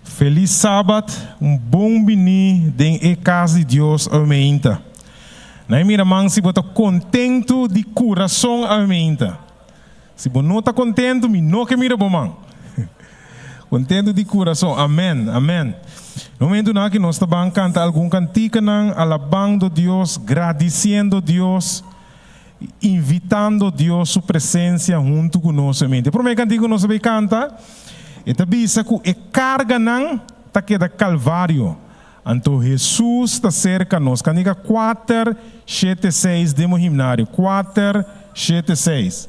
Feliz sábado, bom bini em casa de Deus, amém. Na minha mão, se você está contento de coração, amém. Se você não está contento, me não que mira bom. Contento de coração, amém, amém. No momento que nós estamos cantando algum cantico, alabando Deus, agradecendo Deus, invitando Deus sua presença junto conosco, amém. O primeiro cantico nós vamos cantar. Ita bisa ku carga ng takeda Calvário. Anto Jesus está cerca nos. Canica 4:7-6 demo himnário. 4:7-6.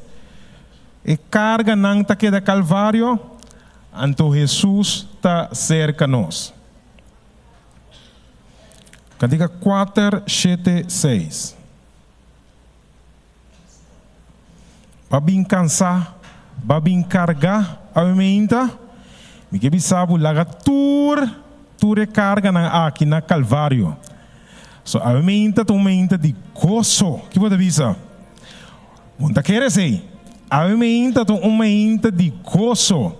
Carga ng takeda Calvário. Anto Jesus está cerca nos. Canica 4:7-6. Babing cansar, babing carga, aumenta. Mi que bisabo laga tur carga aqui na Calvário. So aumenta de gozo. Que pode bisa? Monta quer sei. Aumenta de gozo.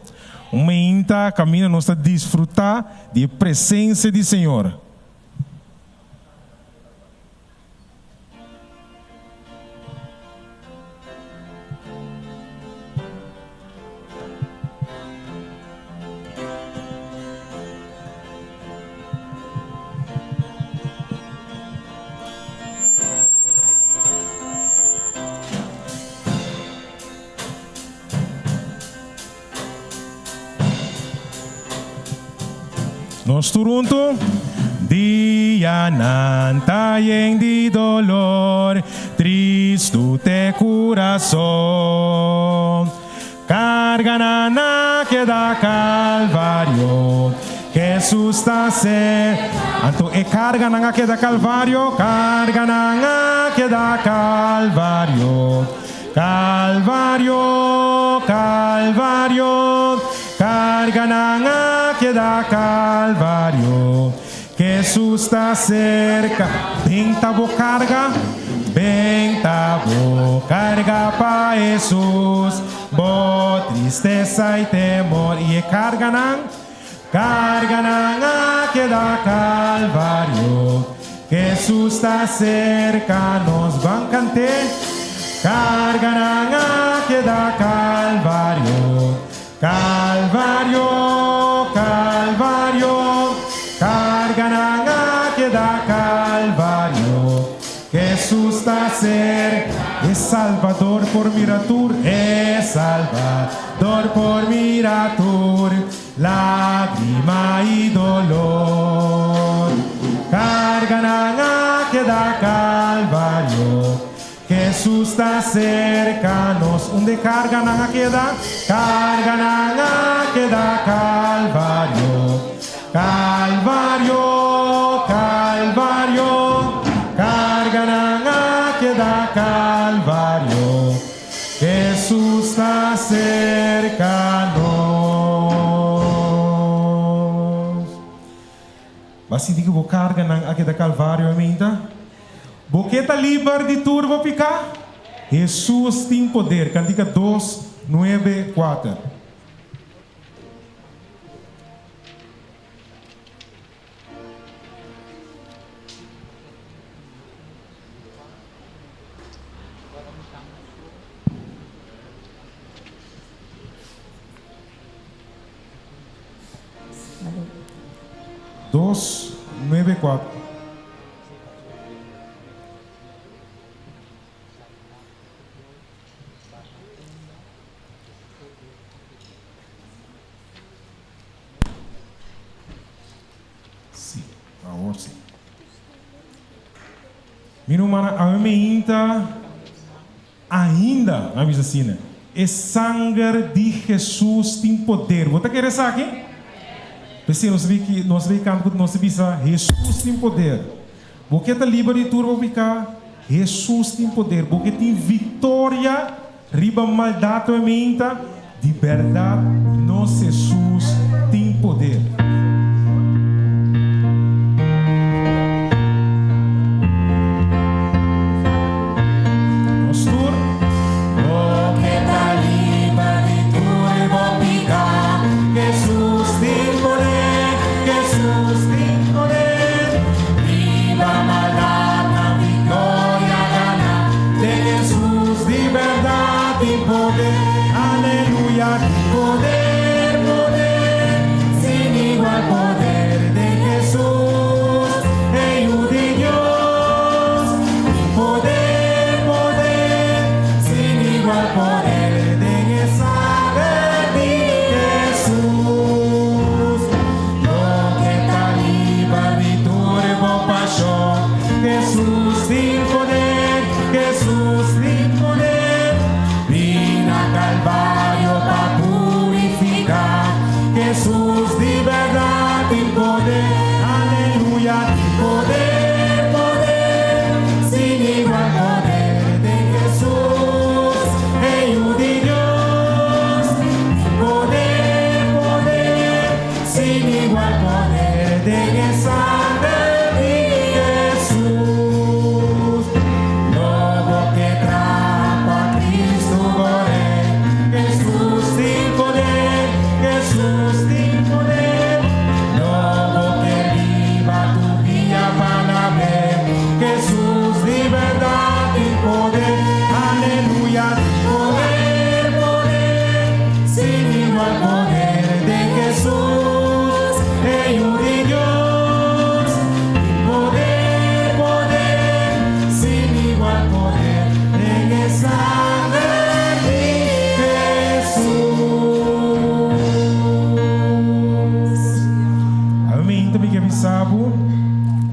Aumenta caminho nós desfrutar de presença do Senhor. Nós turunto dia nan tayeng de dolor, tristo te coração, carga na que da Calvário, Jesus está se, anto carga na que da Calvário, carga na que da Calvário, Calvário, Calvário, carga na que da Calvário, Jesus está cerca, bem tabo carga para Jesus, bo tristeza e temor, e carga na que da Calvário, Jesus está cerca, nos vamos cantar, carga na que da Calvário, Calvário, Calvário, carga na que da Calvário, Jesus está ser, é Salvador por miratur, é Salvador por miratur, lágrima e dolor, carga na que da Calvário, Jesus está cerca nos, onde carga na que da Calvário, Calvário, Calvário, carga na que da Calvário, Jesus está cerca nos. Basta digo vou carga na que da Calvário, amém? Boqueta livre de turbo picar. Jesus tem poder. Cantiga 2:9-4. Dos, 9-4. Minumana ainda, avisa assim, né? É sangue de Jesus tem poder. Você quer isso aqui? Pensei, nós vemos canto que nós visa Jesus tem poder. Porque está livre de turbo ficar, Jesus tem poder. Porque tem vitória, riba maldade, amenta, de verdade, nosso Jesus tem poder. Jesus tem poder. poder, aleluya, poder, poder, sin igual poder de Jesús, Hijo de Dios, poder, poder, sin igual poder de sangre de Jesús, lo que está viva mi turbo pasión, Jesús sin poder, Jesús sin poder, vino a Calvario para purificar, Jesús de verdad y poder, aleluya, poder, poder, sin igual poder de Jesús, Hijo de Dios, poder, poder, sin igual poder de sangre de Jesús, lobo que trapa Cristo corre, Jesús sin poder, Jesús sin poder, lobo que viva tu vida para ver, Jesús de verdad y poder, aleluya, poder, poder, sin igual poder de Jesús, Hijo de Dios, poder, poder, sin igual poder de sangre de Jesús. Amém. Também que avisava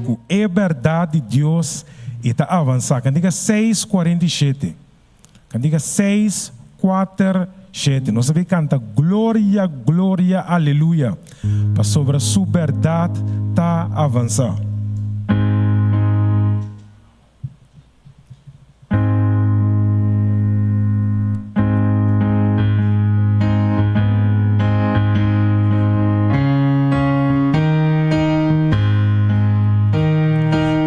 que é verdade de Deus e está avançando. Candiga 6:47. Candiga 6:47. Nós sabemos canta glória, glória, aleluia. Para sobre a sua verdade está avançando.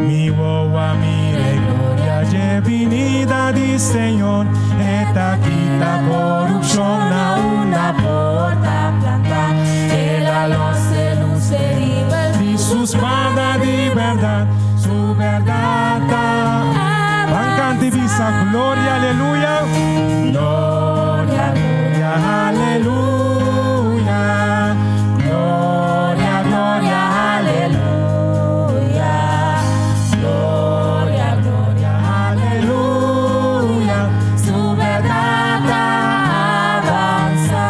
Mi boa, mire, gloria, divinidad del Señor, esta quita corrupción a una porta planta, la luz de luz deriva de sus manos de verdad, su verdad. Bancante visa, gloria, aleluya, gloria, gloria, aleluya, gloria, gloria, aleluya, gloria, gloria, aleluya, su verdad avanza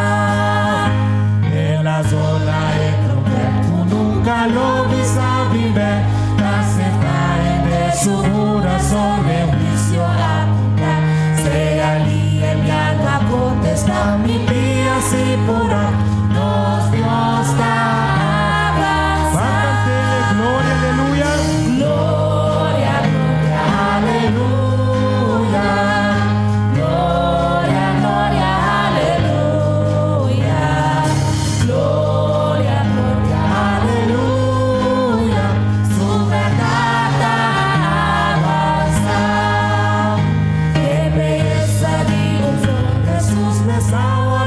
en la zona de Cropel, tú nunca lo viste vivir, la certeza de su corazón de juicio apunta, sea libre mi alma potestad, mi vida si pura, nos Dios está avanzando. Gloria, aleluya, gloria, gloria, aleluya, gloria, gloria, aleluya, gloria, gloria, aleluya, su verdad avanza. Qué belleza de un sol, Jesús me salvó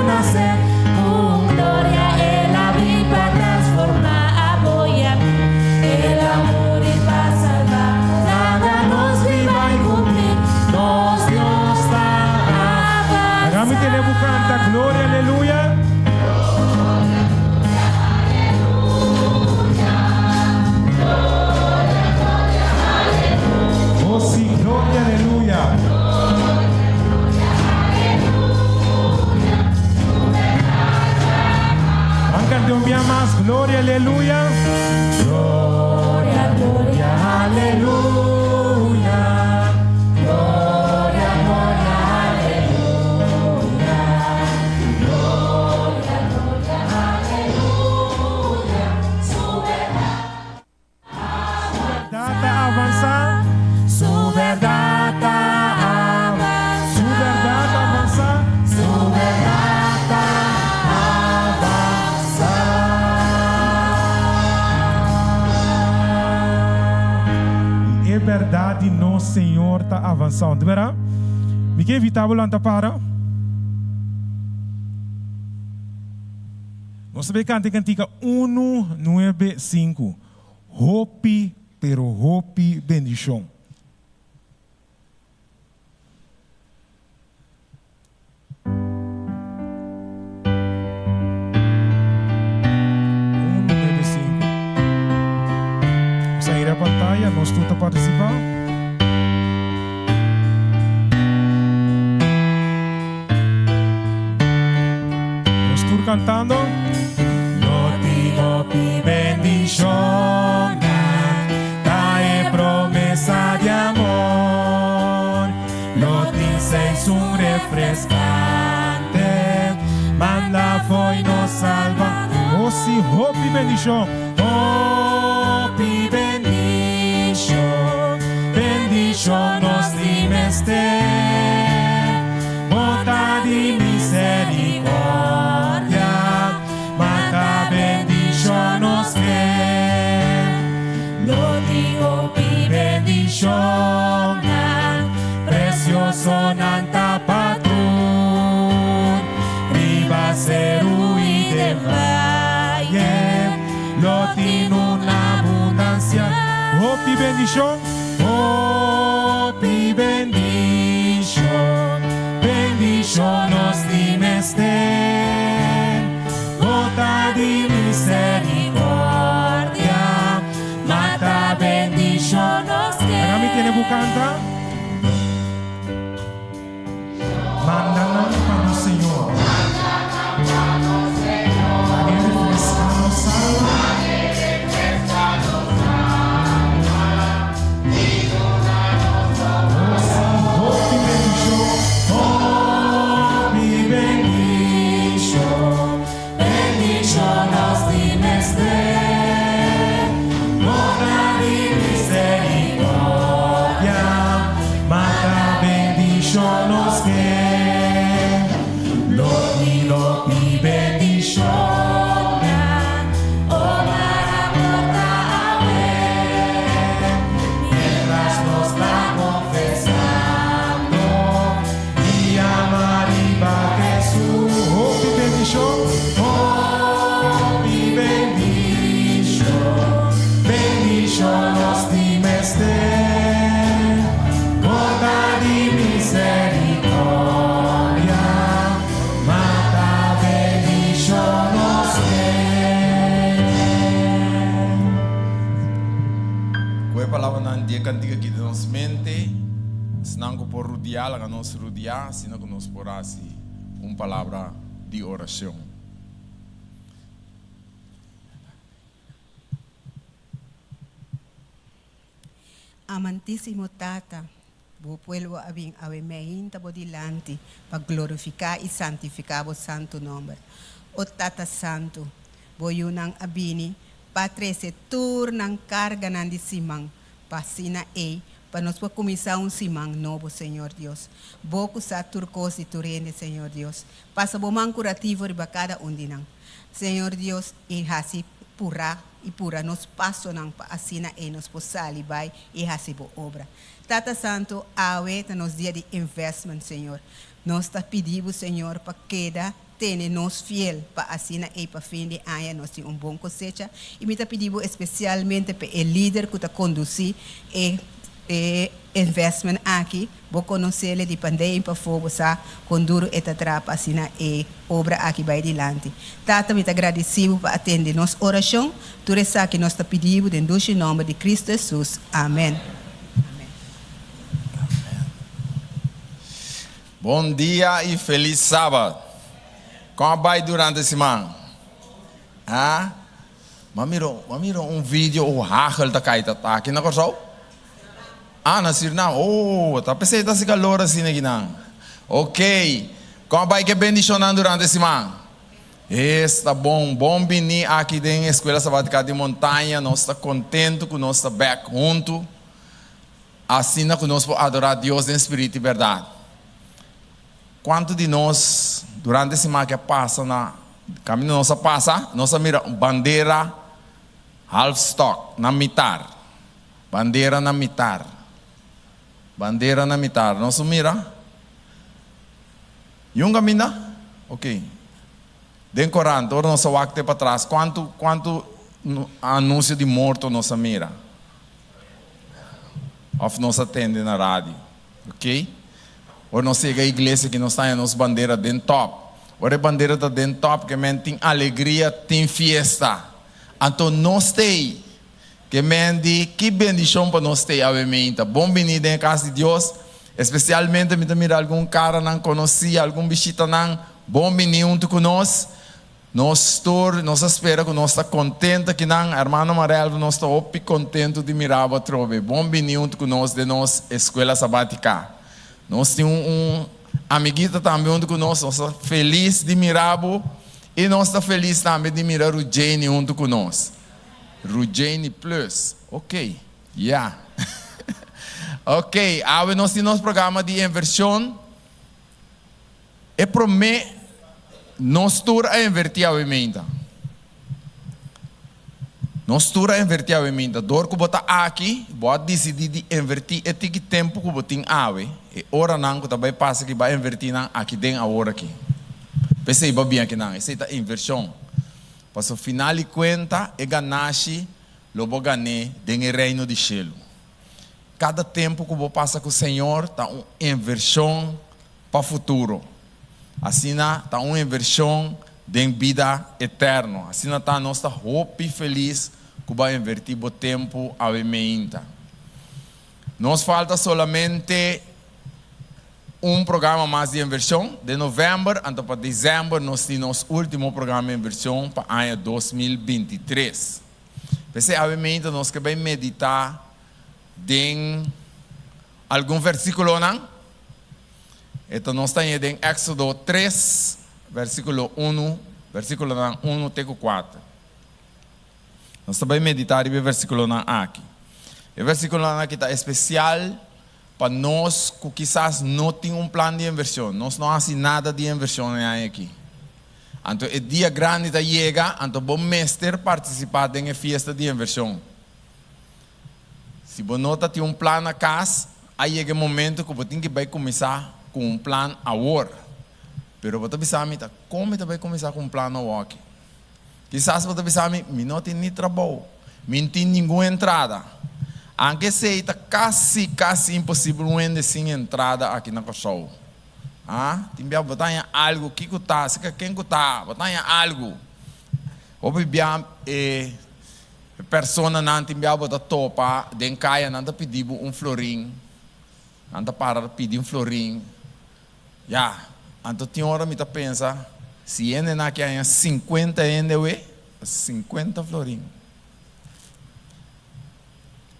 nacer, con gloria en la vida transforma, apoya el amor y paz salvar, nada nos viva y cumplir, nos Dios está avanzando. Hagamos que le canta gloria, aleluya. Oh sí, gloria, aleluya. Cante un día más, gloria, aleluya. Gloria, gloria, aleluya. Gloria, gloria, aleluya. Gloria, gloria, aleluya. Su verdad avanza. Su verdad avanza. Su verdad avanza. Su verdad avanza. É verdade, nosso Senhor está avançando, verá? Me que evitável anta para? Nós sabemos que cantica 195. Hope, pero hope bendição. pantalla, nos tuta participar. Nos tur cantando. Lo pi bendición, trae promesa de amor. Lo dices un refrescante, manda foi nos salva. Oh sí, hope y bendición. Hope y bendición, bendición nos dimeste, bota di misericordia, mata bendición nos que. Lo digo pi bendición, precioso nanta patrón, riba ceru y de valle, lo tiene una abundancia. Oh, pi bendición, oh, pi bendición, bendición nos dimeste, gota di misericordia, mata bendición nos que. Ahora me tiene bucanta. Manda para el Señor. Cantiga aqui de nossa mente, se não por rodear, a nos rodear, se não nos por assim, palavra de oração. Amantíssimo Tata, vos pueblo abin avemeinta bodilante, para glorificar e santificar o santo nome. O Tata Santo, boyunang abini, patre se turnan carga nan di simang, pasina para nós começar simang novo, Senhor Deus. Boco sa turcos e turende, Senhor Deus. Passa bom curativo de cada dinang. Senhor Deus, e hasi pura e pura nos passo nang pa asina nos posali vai e hasi bo obra. Tata Santo, awe nos dia de investment, Senhor. Nós tá pedindo, Senhor, para queda tene nos fiel para assina e para fim de ano nós tem bom cosecha e me tá pedindo especialmente para o líder que tá conduzir e investment aqui vou conhecer ele de pandemia para fogo sa conduro e trapa assina e obra aqui vai adiante. Tata me tá agradecido para atender nossa oração tu resa que nós tá pedindo dentro do nome de Cristo Jesus. Amém. Bom dia e feliz sábado. Como vai durante a semana? Ah? Mas miro vídeo o hachel da kaita tá aqui na corso? Ah, na Sirnam. Oh, tá pensei tá se calor assim aqui não. Ok. Como vai que bendicionando durante a semana? Está bom, bom venir aqui na escola sabática de montanha. Nós está contente com nós back junto. Assim que nós podemos adorar Deus em espírito e verdade. Quanto de nós durante a semana que passa na caminho nossa passa, nossa mira bandeira half stock na mitar, bandeira na mitar, nossa mira, yung camina, ok, den Coran, todo nosso wakte para trás, quanto anúncio de morto nossa mira, of nós atende na rádio, ok? Ou nós chega a igreja que nós está nos bandeira dentro top. Ou a bandeira está dentro top que tem alegria, tem fiesta. Então nós tem que mendi, que bendição para nós ter a menta. Bom venida em casa de Deus. Especialmente, me mira algum cara não conhecia, algum bichita não. Bom venida junto conosco. Nós espera que nós está contente que não, irmão Amarelo, nós está opi contente de mirar a trove. Bom venida junto conosco de nossa escola sabática. Nós temos amiguita também junto conosco, nós estamos felizes de mirar e nós estamos felizes também de mirar o Jane junto conosco. Rujane Plus, ok, yeah. Ok, agora nós temos nosso programa de inversão. E promete, nós tour a invertir a emenda. Nós tour a invertir a emenda. Dor que botar aqui, pode decidir de invertir e que tempo que botar ave. E hora não que também passa que vai invertir aqui dentro a hora aqui. Pensei bem aqui não, essa é a inversão. Para o final de conta, é ganasci, lobo ganhei, dentro do reino de Shelo. Cada tempo que eu passo com o Senhor, está uma inversão para o futuro. Assim, está uma inversão de vida eterna. Assim, está nossa hope feliz que vai invertir o tempo a emenda. Nos falta solamente programa mais de inversão. De novembro até para dezembro, nós temos o último programa de inversão para o ano 2023. Pensei, obviamente, nós queremos meditar em algum versículo, não? Então, nós estamos em Éxodo 3, versículo 1 até 4. Nós também meditar em versículo aqui. O versículo aqui está especial para nós que quizás não temos plano de inversão. Nós não fazemos nada de inversão aqui. Então, o dia grande está chega, então vamos mestre participar em festa de inversão. Se você não tem plano na casa, aí chega o momento que você vai começar com plano agora. Mas você pensa, como você vai começar com plano agora? Quizás você pensa, não tem nem trabalho, não tem nenhuma entrada. Aunque seja quase impossível uma sem entrada aqui na Kosovo. Tem que botar algo que está, se quem está, botar algo. Ou bem pessoa não tem que botar topa, den caia não está pedindo florim, não está para pedir florim. Então tem hora me pensa, se ele não quer 50 NW, 50 florim.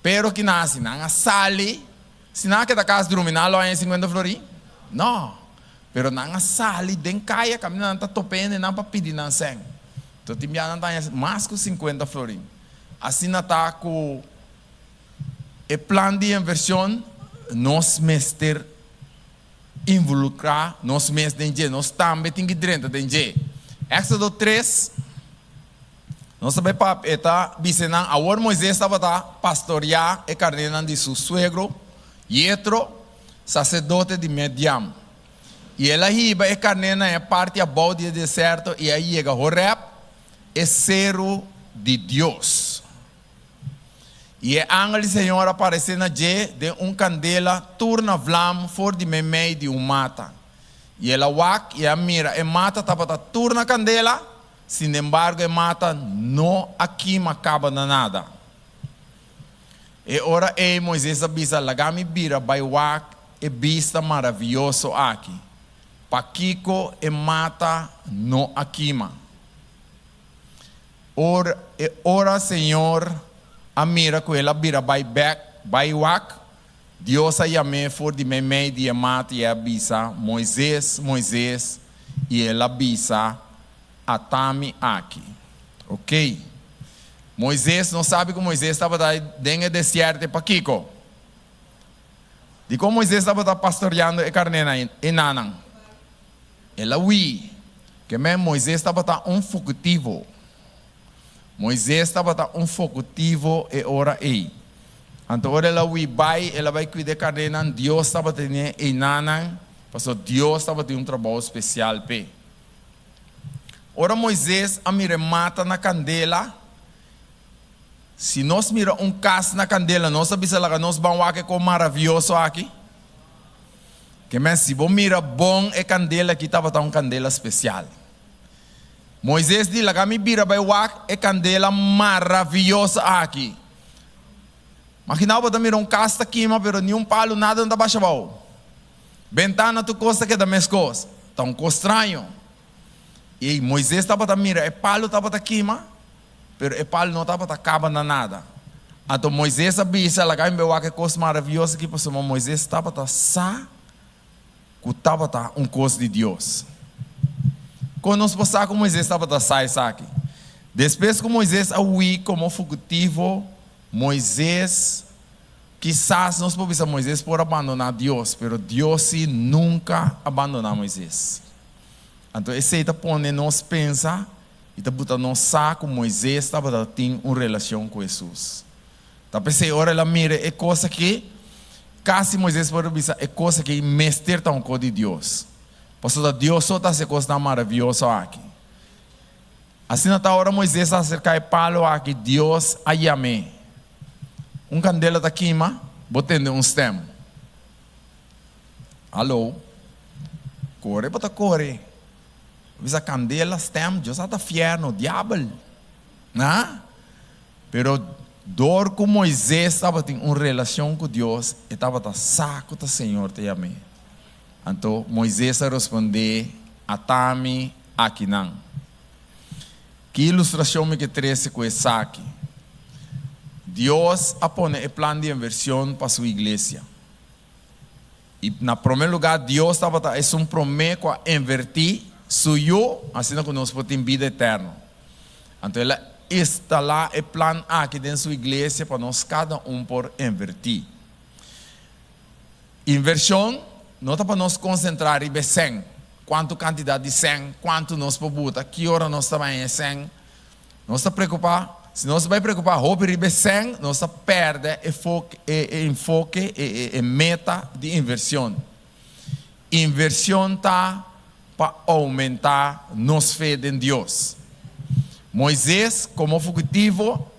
Pero que nasce, não sale, se não quer da casa dormir, não há 50 florim? Não. Pero não sale, den caia, caminhando, não está topendo, não para pedir não sem. Então tem mais que 50 florim. Assim não está com o plano de inversão, nós mestre involucrar, nós mestre nós também temos que dentro de Éxodo 3, nós também está dizendo, agora Moisés estava pastorear e carneiro de seu suegro, Yetro, sacerdote de Mediam. E ela riba e carneiro é parte a balde do deserto, e aí chega Horeb, é cero de Deus. E o ángel do Senhor apareceu na de candela, turna vlam, for de meio de mata. E ela wak e a mira, e mata estava turna candela, sin embargo, a mata não aqui acaba na nada. E ora Moisés avisa, lagami bira, vai wak e vista maravilhoso aqui. Paquico e mata não aqui. Ora, Senhor, a mira com ela vira vai wak, Deus a chame for de meio de mata e avisa Moisés, e ela avisa atame aqui. Ok? Moisés não sabe que Moisés estava dentro do deserto para Kiko. De como Moisés estava pastoreando a carneira em Nanang. Ela que Moisés estava fugitivo. Moisés estava fugitivo e ora aí. Então ela vai cuidar da carneira. Deus estava tendo em Nanang, porque Deus estava tendo trabalho especial. Ora Moisés a mira mata na candela. Se nós mira caso na candela, nós sabemos que nós vamos aqui com maravilhoso aqui. Que se você mira bom e candela, aqui estava candela especial. Moisés diz, me vira vai wak e candela maravilhosa aqui. Makinaba da miron casta quima, pero nenhum palo nada não baixa bom. Ventana tu costa que da mescos. Tá um estranho. E Moisés estava a mirar, palo estava a quima, pero palo não estava a caba na nada. Então Moisés sabia, ela vai ver que coisa maravilhosa que passou, mas Moisés estava a sa, que estava a coisa de Deus. Quando nós passamos com Moisés estava a sair aqui. Depois que Moisés aui como fugitivo, Moisés, quizás nós podemos pensar Moisés por abandonar Deus, pero Deus nunca abandonou Moisés. Então esse está pondo nós pensar e está botando nós saco Moisés estava tendo uma relação com Jesus. Tá pensei ora ela mira é coisa que quase Moisés pode pensar é coisa que mestre tá um de Deus. Pastor Deus só tá se coisa maravilhosa aqui. Assim na hora Moisés acerca de palo aqui Deus ayame. Candela da queima, botando stem. Alô? Corre, bota corre. Visa candela, stem, Deus está fiel, diabo. Né? Pero dor com Moisés estava em uma relação com Deus, e estava saco do Senhor te amei. Então Moisés respondeu a Tami aqui não. Que ilustração me que trouxe com esse aqui? Deus apone o plano de inversão para sua igreja. E na primeiro lugar, Deus estava é um promessa a invertir suyo, assim que nós podemos vida eterna. Então, ela está lá o plano aqui dentro da sua igreja para nós cada por invertir. Inversão não está para nós concentrar em 100. Quanto quantidade de 100, quanto nós podemos, que hora nós também é 100. Não está preocupado. Se nós vai preocupar, roupa ribe 100, nós perde enfoque e meta de inversão. Inversão está para aumentar nossa fé em Deus. Moisés, como fugitivo,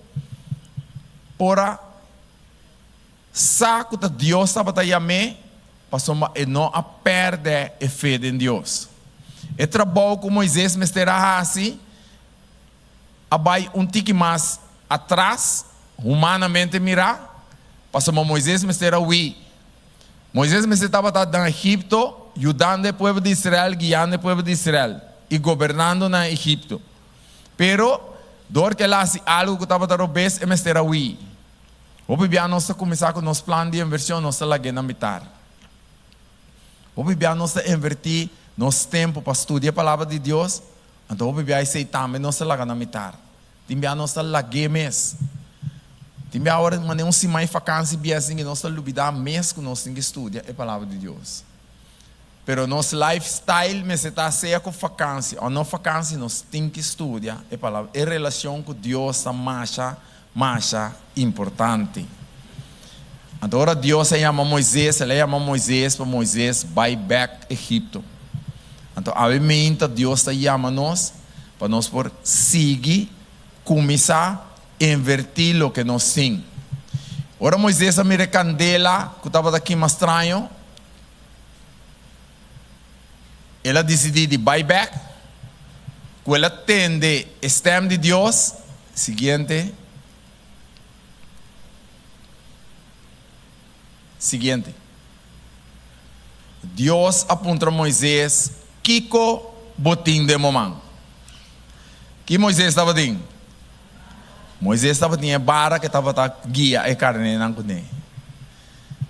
para saco de Deus estava a chamar, para não perder a fé em Deus. E trabalho com Moisés, me estará assim, abai tique mais atrás, humanamente mirar, passou Moisés me será ui. Moisés me estava no Egito, ajudando o povo de Israel, guiando o povo de Israel e governando na Egito. Pero, dor que lá se algo que estava no bes, me será ui. O bibia nós começar com nosso plano de inversão, nós lá na mitar. O bibia nós invertir nosso tempo para estudar a palavra de Deus. Então, o bebê aí também não se laga na mitar. Timbia não se lague mês. Timbia agora mané se mais vacância bia assim que nós se lubida mês que nós temos que estudar a palavra de Deus. Pero nosso lifestyle me se está ceia com vacância ou não vacância nós temos que estudar a palavra. A relação com Deus é mais importante. Agora Deus chama Moisés, ele chama Moisés para Moisés vai back Egito. Então, obviamente, Deus está chamando-nos para nós por seguir, começar a invertir o que nós temos. Ora, Moisés a mira candela, que estava aqui mais estranho. Ela decidiu de buyback. Quando ela atende o stem de Deus, seguinte. Deus aponta a Moisés. Kiko botim de momang. Que Moisés estava dizendo? Moisés estava dizendo bara que estava guia e carne não conhe.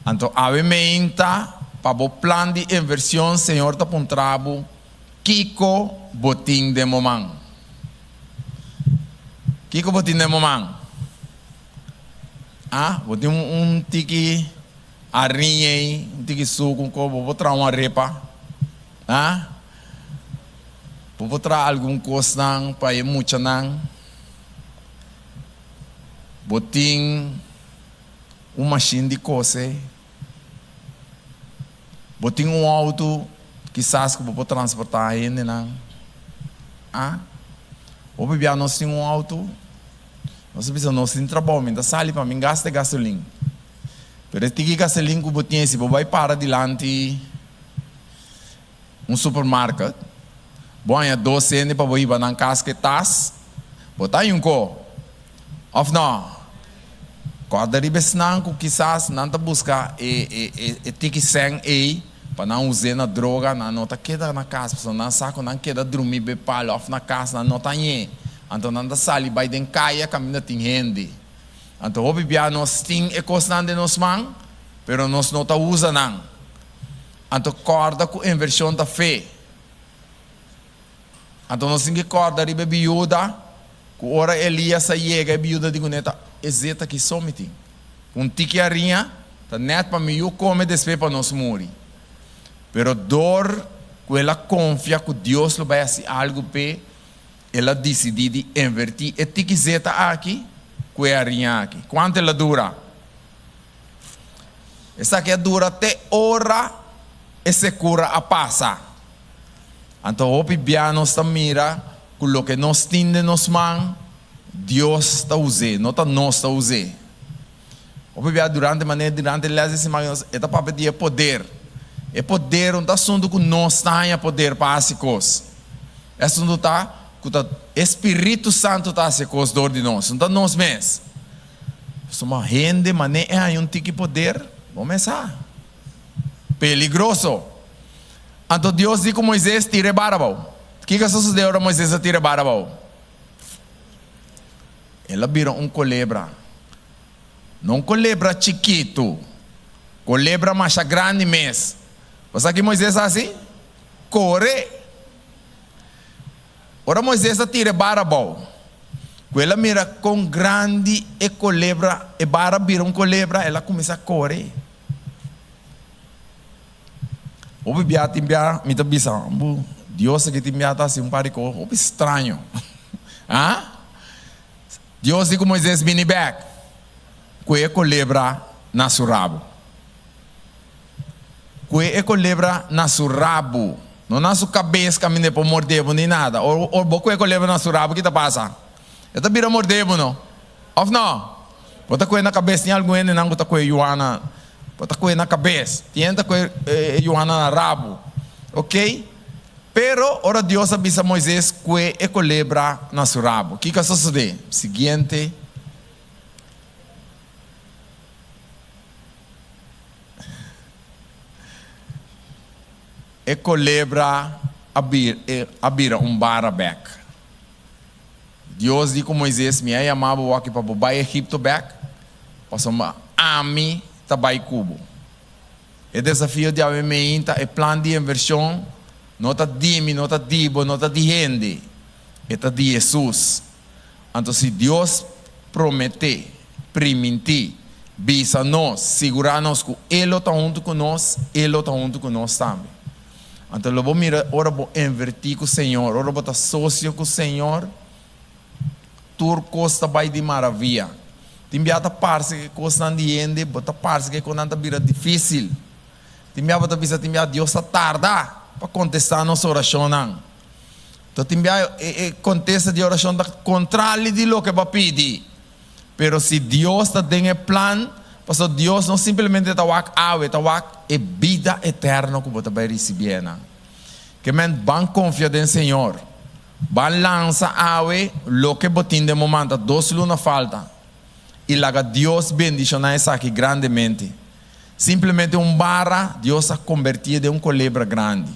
Então, obviamente, para o plano de inversão, Senhor está apontando Kiko botim de momang. Kiko botim de momang. Botim tiki arinha, tiki suco com vou trazer uma repa. Vou trazer algum coisa para ir muito não. Botim uma machine de coisa. Botim auto que quizás que vou transportar ainda não. O bebê nós temos auto. Nós precisamos de trabalho, ainda sai para mim gasta gasolina. Pero este gasolina que botim se vai para dilante supermarket. Bom, é 2 centes para ir para casa que tas. Botar um co. Of não. Quando ribe snanco, quizás, não tá buscar e tiki sang para não usar na droga, não tá queda na casa, pessoal, não saco, não queda dormir bepal off na casa, não tá nhé. Então não tá sali, vai den caia, caminha tem rende. Então o bibia nós tem e coisa de nos man, pero nós não tá usa não. Então corda com inversão da fé. Então nós tem que corda ribe biuda, com ora Elias a chega biuda de guneta, exeta que someti. Um tiki arinha, tá net para mim come despe para nós morrer. Pero dor, ela confia que Deus lo vai fazer algo pe, ela decidiu de invertir e tiki zeta aqui, que é arinha aqui. Quanto ela dura? Essa aqui dura até hora e se cura a passa. Então o piano está mira, com o que nós tinde nos man, Deus está usando, não está nós está usando. O piano durante as semanas, é para pedir poder. É poder, um assunto que nós temos poder para fazer coisas. É assunto que o Espírito Santo está fazendo coisas dentro de nós, não está nós mesmos. Somos gente, mas nem é um tipo de poder, vamos começar. Peligroso. Então Deus disse a Moisés, tire barabau. O que sucedeu a Moisés a tire barabau? Ela virou culebra. Não culebra chiquito. Culebra mais grande mesmo. Você que Moisés assim? Corre. Ora Moisés tira barabau. Ela mira com grande e culebra. E bara vira culebra. Ela começa a correr. O bebê timbia, me tá bisando. Deus que timbia tá assim parico. O estranho. Ah? Deus diz que Moisés vini back. Que culebra na seu rabo. Que culebra na seu rabo. Não na sua cabeça caminha para morder nem nada. Ou que culebra na seu rabo, o que tá passa? Esta vira morder não? Ou não? Bota coisa na cabeça, tem alguém não bota coisa Joana. Bota coisa na cabeça, tenta coisa Joana na rabo. Ok? Pero, ora Deus avisa a Moisés que é culebra na seu rabo. O que que sucede? Seguinte. E culebra abira barabek. Deus disse a Moisés, me chamava o aqui para o Egito back, para uma ami tabai cubo. O desafio de Amemein é plano de inversão, não está de mim, não está de bo, não está de gente, está de Jesus. Então se Deus prometer, permitir, visa nós, segurar nós que Ele está junto com nós, Ele está junto com nós também. Então, eu vou mirar, ora vou invertir com o Senhor, ora vou estar sócio com o Senhor, tudo costa vai de maravilha. Timbiata parece que costa de gente, bota parece que quando vira difícil. Timbiata bisa timbiata Deus está tarda para contestar nossa oração. Então, timbiata contesta de oração da contrário de lo que vai pedir. Pero se Deus está dando plano, porque Deus não simplesmente está é vida eterna que você vai receber. Que men van confia no Senhor. Van lança ave, lo que botin de momento, 2 lunas falta. E laga Deus bendicionar essa aqui grandemente. Simplesmente barra, Deus a convertir em culebra grande.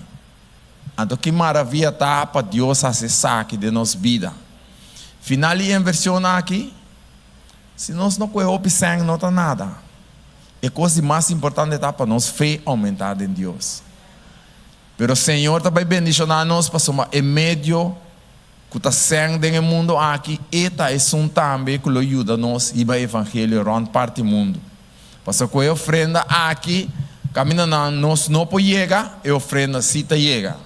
Então que maravilha tá para Deus fazer saque de nossa vida. Final e inversão aqui. Se nós não corremos sangue, não está nada. A coisa mais importante é para nós fé aumentar em Deus. Mas o Senhor também bendicionar nós para somar em meio que está sangue no mundo aqui. Eta é um também que ajuda nós e vai evangelho around parte do mundo. Porque com a ofrenda aqui, caminhando nós não podemos chegar, a ofrenda sim chega.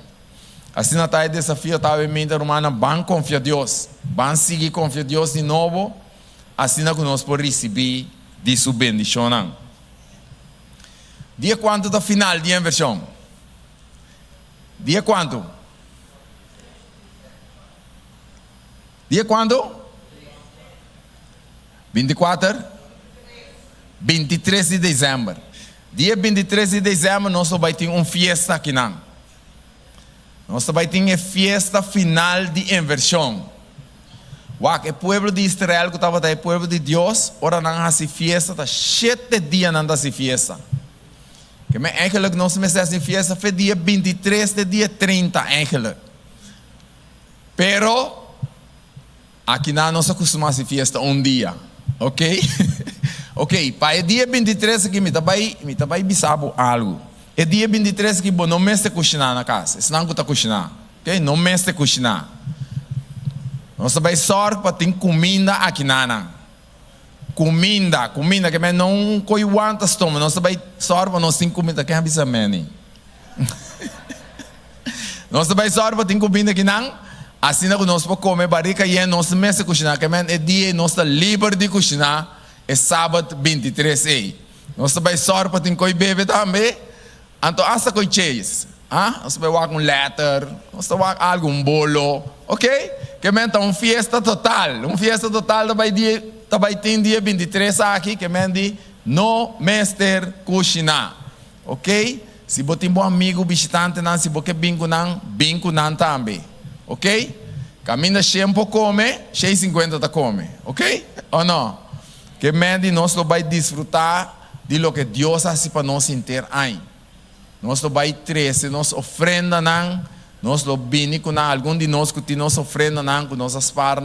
Assim não está o desafio, está em mente romana, vão confiar em Deus. Vão seguir confiar em Deus de novo. Assim que nós podemos receber de sua bendição. Dia quanto da final de inversão? Dia quanto? Dia quanto? 24? 23 de dezembro. Dia 23 de dezembro nós vamos ter uma festa aqui. Nós vamos ter uma festa final de inversão. O pueblo de Israel que estava aí, o pueblo de Deus, ora não há fiesta, tá 7 dias não há fiesta. Que me eigenlijk nós me em fiesta foi dia 23 de dia 30 eigenlijk. Pero aqui não nós acostumamos a fiesta dia, ok? Ok, para o dia 23 aqui me tá vai bisabo algo. O dia 23 aqui não mestre cozinhar na casa, senão que tá cozinhar, ok? Não mestre cozinhar. Nós vai sorte para ter comida aqui nana. Comida que me não coi aguenta estômago. Nós vai sorte para nós ter comida que é bisa meni. Nós vai sorte para ter comida que não. Assim que nós podemos comer barriga e nós mesmo cozinhar. Que é dia nós está livre de cozinhar. É sábado 23 aí. Nós vai sorte para ter coi bebê também. Então essa coi cheias. Nós vai com letter. Nós vai algum bolo, ok? Que é então uma fiesta total. Uma fiesta total também tem dia 23 aqui, que é no mestre cozinhar, ok? Se você tem um amigo visitante, se você bem com não também, ok? Caminha tempo come, 6,50 tá come, ok? Ou não? Que é nós vai desfrutar de lo que Deus faz para nós inteiro aí. Nós vai trazer, nós ofrenda nós lo bini com algum de nós que nós ofrenda com nós aspar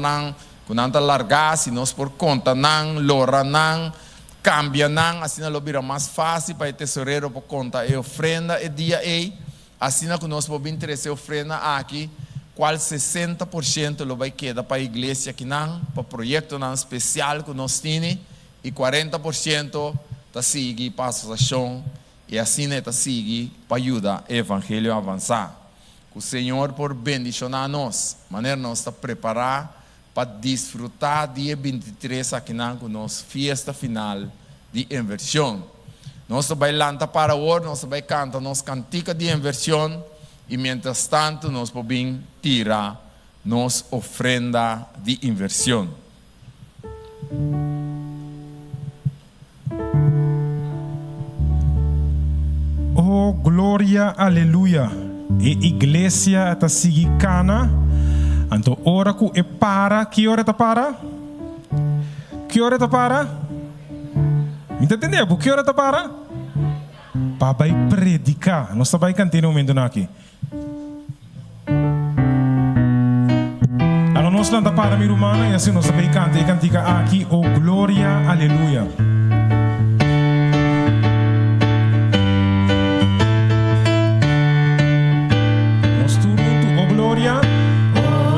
com nanta largar, se nós por conta lora cambia assim lo vira mais fácil para o tesoureiro por conta e ofrenda e dia assim que nós podemos trazer ofrenda aqui, qual 60% lo vai quedar para a igreja aqui para o projeto especial que nós temos e 40% tá seguir para a associação e assim tá seguir para ajudar o evangelho a avançar. O Senhor por bendicionar nós, maneira nós está preparar para desfrutar dia 23 aqui com nossa festa final de inversão. Nós vai lançar para hoje, nós vai cantar nossa cantica de inversão e, mientras tanto, nós podemos tirar nossa ofrenda de inversão. Oh, glória, aleluia. E igreja está seguindo cana. Então, hora que para, que hora está para? Que hora está para? Me entendeu? Que hora está para? Para vai predicar. Nós vai cantar um momento aqui. Agora nós não está para minha irmã e assim nós vai cantar e cantar aqui. Oh, glória, aleluia. Nós tudo, oh, glória. Ora,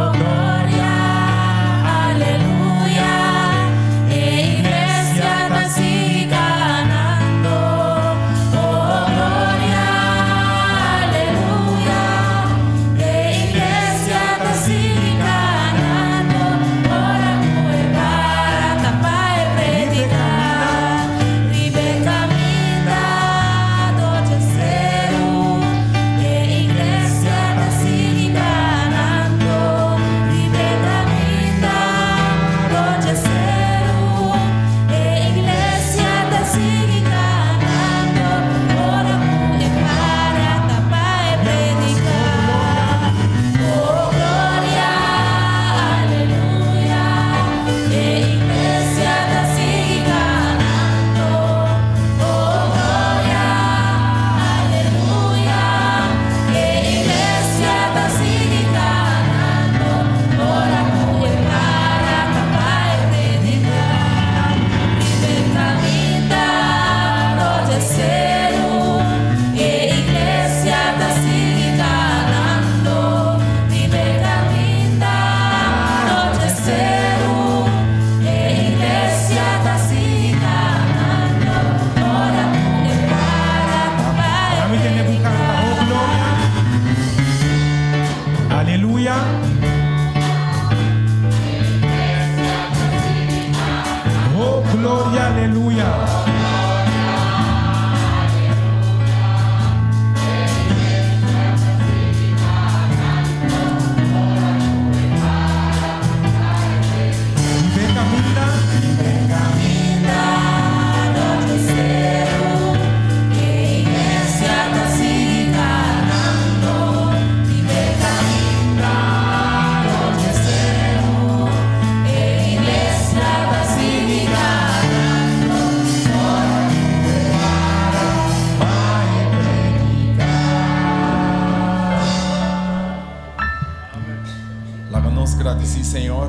Lá que nós agradecemos, Senhor.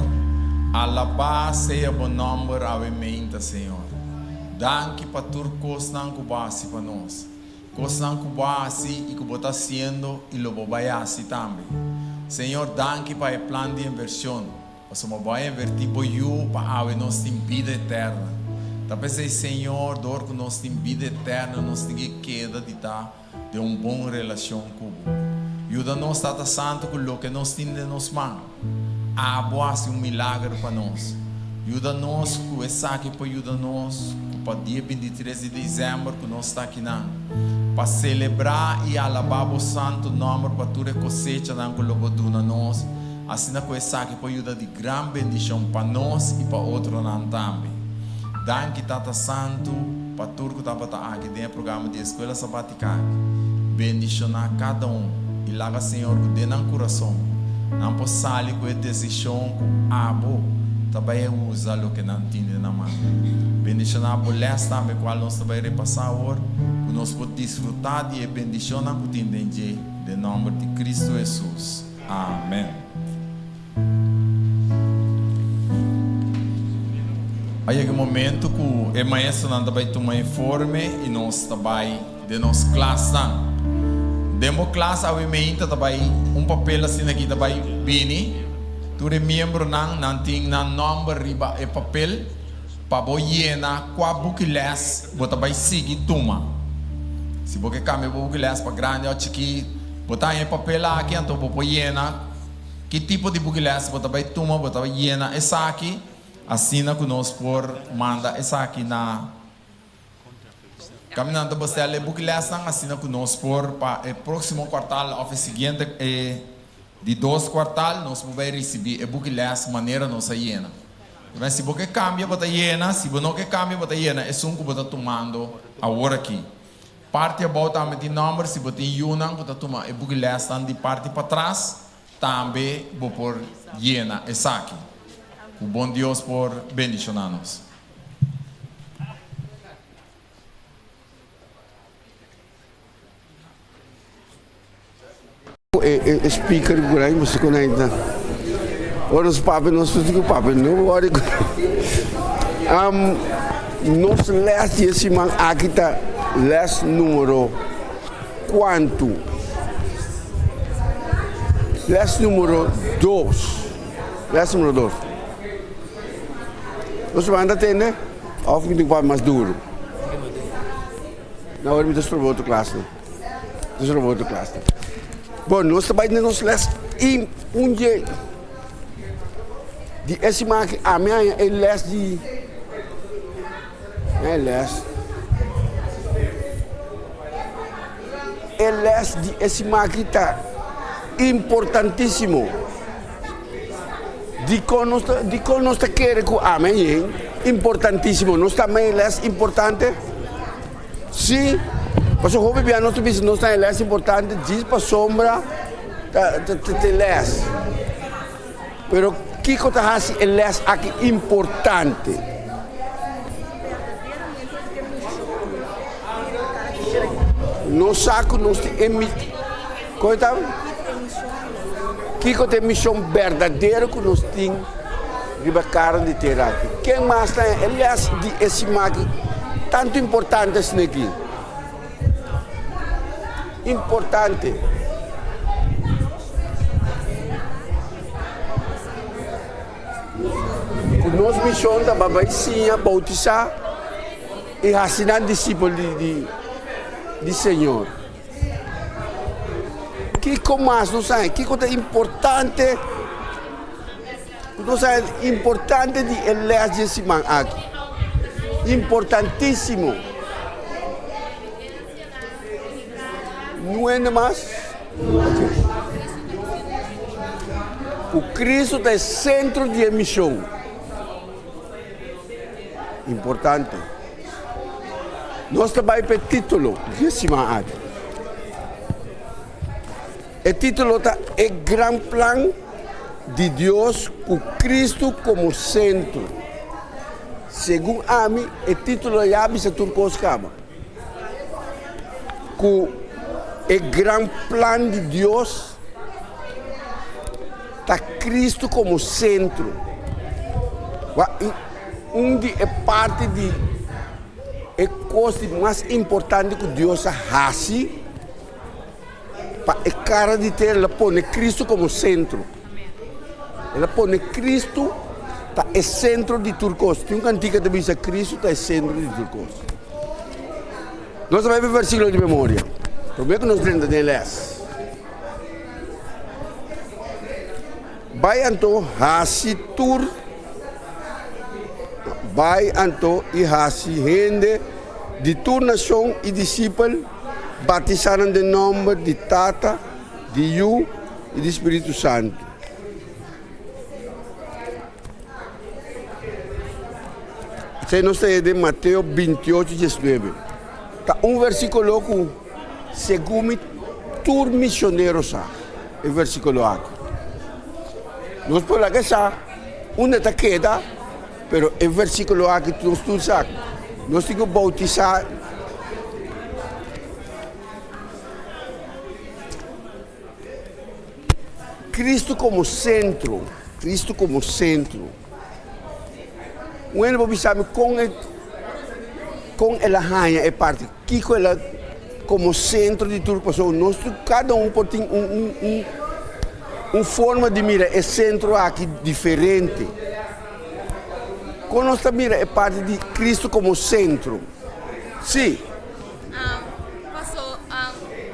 Alabá seja bom nome a mente, Senhor. Danke para tudo que não cubasi para nós. Coisa não cubasi e que você está sendo e lo bobayasi também. Senhor, danke para o plano de inversão. Você vai invertir para you para a nós tem vida eterna. Talvez, Senhor, dor que nós tem vida eterna, nós tem que queda de uma boa relação com você. Ajuda-nos, Tata Santo, com o que nós temos nas mãos. Abuase milagre para nós. Ajuda-nos com essa aqui, para ajudar-nos para o dia 23 de dezembro, que nós estamos aqui, para celebrar e alabar o santo nome, para toda a cosecha que logo duna nós. Assim, com essa aqui, para ajudar de grande bendição para nós e para outros também. Danke, Tata Santo, para tudo que está aqui dentro do programa de Escola Sabatica. Bendição a cada e lá, Senhor, que dê no coração. Não posso sair com a decisão que abo também usa o que não tem na mão. Bendição a mulher também, qual nós também repassar hoje, que nós podemos desfrutar de bendição que tem de nome de Cristo Jesus. Amém. Aí é o momento que o maestro não vai tomar informe e nós também de nossa classe. Demo classe a mente também papel assim aqui também bini. Tu é membro não tem nome riba e papel para boiena qua buquiles bota vai seguir tuma. Se você cambia buquiles para grande ou chiqui, botar em papel aqui então boiena que tipo de buquiles bota vai tuma bota vai iena essa aqui assim que nós por manda essa aqui na caminhando bastante o buquiles assim que nós por para o próximo quartal ou seguinte de 2 quartal nós vamos receber o buquiles maneira nossa iena. Mas se você cambia bota iena, se você não cambia bota iena, é só que você está tomando agora aqui. Parte about de número, se você tem uma, você toma o buquiles de parte para trás, também vou por iena essa aqui. O bom Deus por bendicionar-nos. Speaker gurai você conecta. Ora os papéis nós tudo papel não ora. Nós leste esse man aqui tá leste número quanto? Leste número 2. Leste número 2. Você vai andar tendo? Ou que tem que mais duro? Na hora me deixa para outra classe. Deixa para outra classe. Bom, nós trabalhamos nos les em dia de esse marque a minha é les de de esse marque tá importantíssimo de quando nós quer com a minha importantíssimo nós também les importante sim. Mas o hobby piano tu bisa não está less importante diz para sombra te less. Pero que coisa assim é less aqui importante. No saco nós tem coisa que coisa missão verdadeira que nós tem riba cara de ter aqui. Quem mais tem é less de esse maqui tanto importante assim aqui. Importante. Nossa missão da babaicinha bautizar e assinar discípulo de Senhor. Que mais não sabe? Que coisa importante? Não sabe importante de eleger esse man aqui. Importantíssimo. Não é mais. O Cristo é centro de emissão. Importante. Nós trabalhamos para o título de cima. O título é o grande plano de Deus com Cristo como centro. Segundo a mim, o título é a turcos cama. Com o grande plano de Deus está Cristo como centro. É parte de a coisa mais importante que Deus faz para a cara de ter, ela põe Cristo como centro. Ela põe Cristo está é centro de Turcos. Tem um cantiga que diz Cristo está é centro de Turcos. Nós vamos ver o versículo de memória. Primeiro que nós temos de ler. Vai então hasi tur, vai então e hasi gente de tua nação e discípulo, batizaram em nome de Tata, de Yu e do Espírito Santo. Se nós temos de Mateus 28, 19. Tá versículo que segundo tur missionários o versículo aqui. Nós podemos pensar, onde está queda, mas o versículo aqui nós tudo sabe. Nós temos que bautizar Cristo como centro. Cristo como centro. Quando você sabe com ela rainha é parte, que ela como centro de tudo passou. Nós cada um tem uma forma de mirar, é centro aqui diferente. Quando nós mira é parte de Cristo como centro. Sim. Pastor,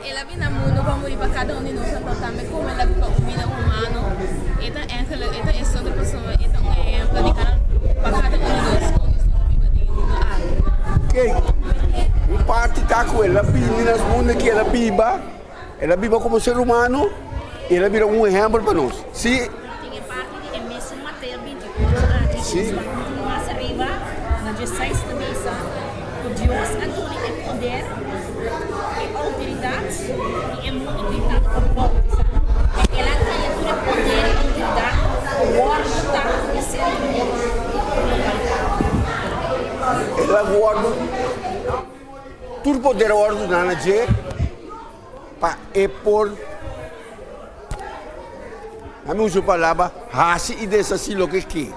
ela vem na mundo para morrer para cada de nós, então também como ela vem para a vida humana, esta é só de pessoa, esta é para cada de nós, como isso Ok. Uma parte está com ela, nas mundos que ela viva como ser humano, e ela vira um exemplo para nós. Sim. Tem parte de mesmo Mateus 24, Sim. mais arriba, na 16 da mesa, o Deus adora o poder, a autoridade e a autoridade com volta. Ela tem o poder, a autoridade, o ordem está no centro. Ela guarda tudo poder ordenar na gente para por a minha usa a palavra hasi e desassi lo que quer.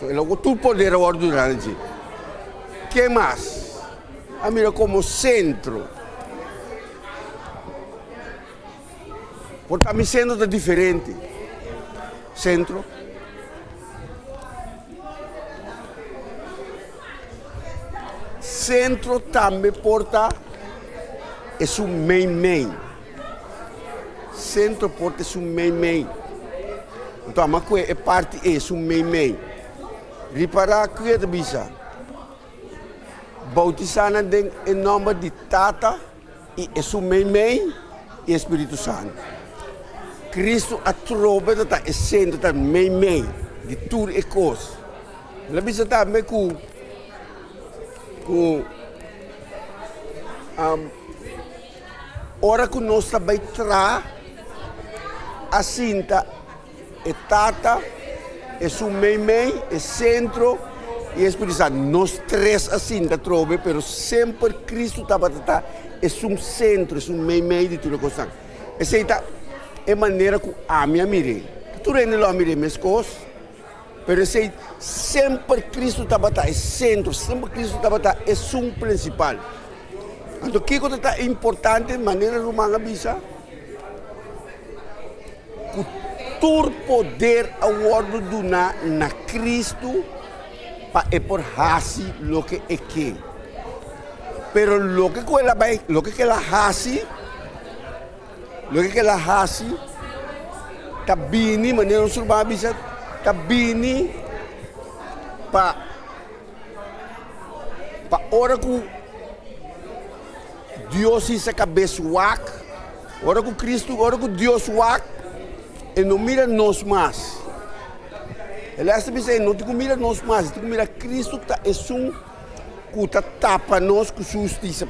Ela tudo poder ordenar na gente. Que mais? A mira como centro. Porque a mim centro é diferente. Centro. Centro também porta é um main. Centro porta é um main. Então, mas é parte é um main. Reparar que é de bisa. Bautizar em nome de Tata e é um main e Espírito Santo. Cristo a tropa é centro da main de tudo é coisa. Ela bisa também com ora que nós também tra a cinta é Tata, é um main, é centro e Espírito Santo. Nós três a cinta trove, pero sempre Cristo é um centro, é um main de tudo coisa. Essa é a maneira que a minha mire. Tu ainda não mire minhas coisas. Pero sempre Cristo é centro, sempre Cristo é um principal. Então, o que é importante de maneira romana bisa? Que todo poder award do na Cristo para por hasi lo que é que. Pero lo que ela hasi tá bini maneira romana bisa tabini para hora que Deus se cabeça wak, hora que Cristo, hora que Deus wak, e não mira nós mais. Ele acha que não tem que mira nós mais, tem que mira Cristo que é que tapa nós com justiça.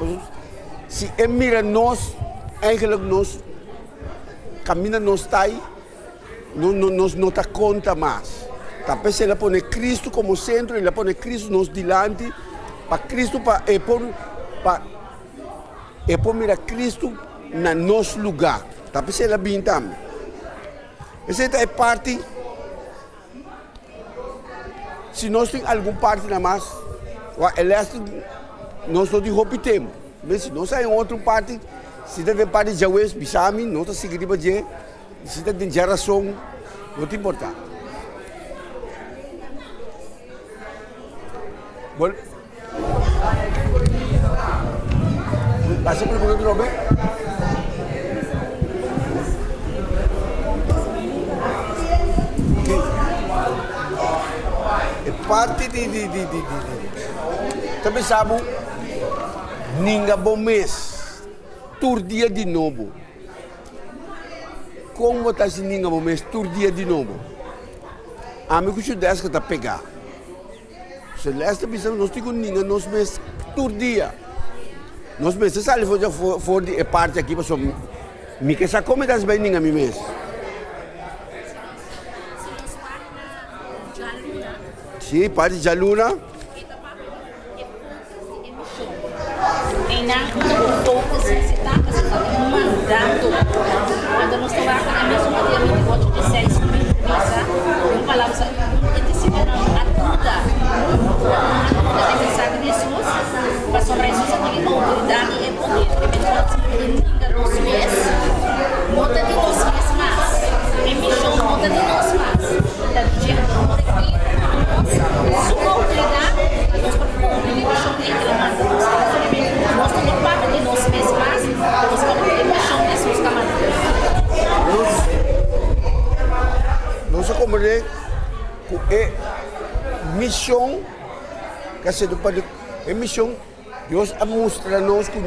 Se ele mira nós, eigenlijk nós caminha nós tá aí. Nós não dá conta mais. Talvez ela põe Cristo como centro, ela põe Cristo nos diante, para Cristo para mirar Cristo no nosso lugar. Talvez ela vem também. Essa é parte. Se nós temos alguma parte na mais, nós não temos tempo. Mas se nós temos outra parte, se tem parte de Jawes, Bisami, nós temos que seguir, se tem geração, muito importante. Bom, passa para o pergunta, Robert. É parte de também sabe, ninguém bom mês, tur dia de novo. Como está se ninguém bom mês, tur dia de novo? Amigo que desce que está pegar. Se lesta bisa nós temos ninguém nos mês tur dia. Nós mês se sai for de parte aqui para me que sa como das bem ninguém me mês. Sim, parte de Jaluna. Em não poucas necessidades, um mandato. Quando nós trabalhamos na mesma dia 28 de 6, uma palavra, a tuda. A mensagem de Jesus, para sobre Jesus, tem autoridade e poder. Ninguém nos vê, muda de nós mais. Em missão, muda de nós mais. Da gente, sua autoridade, nós podemos cumprir a missão que ele manda. Nós temos parte de nós mesmos, nós podemos cumprir a missão de Jesus que manda. Nós compreendemos que missão, que se pode, é missão, Deus mostra-nos que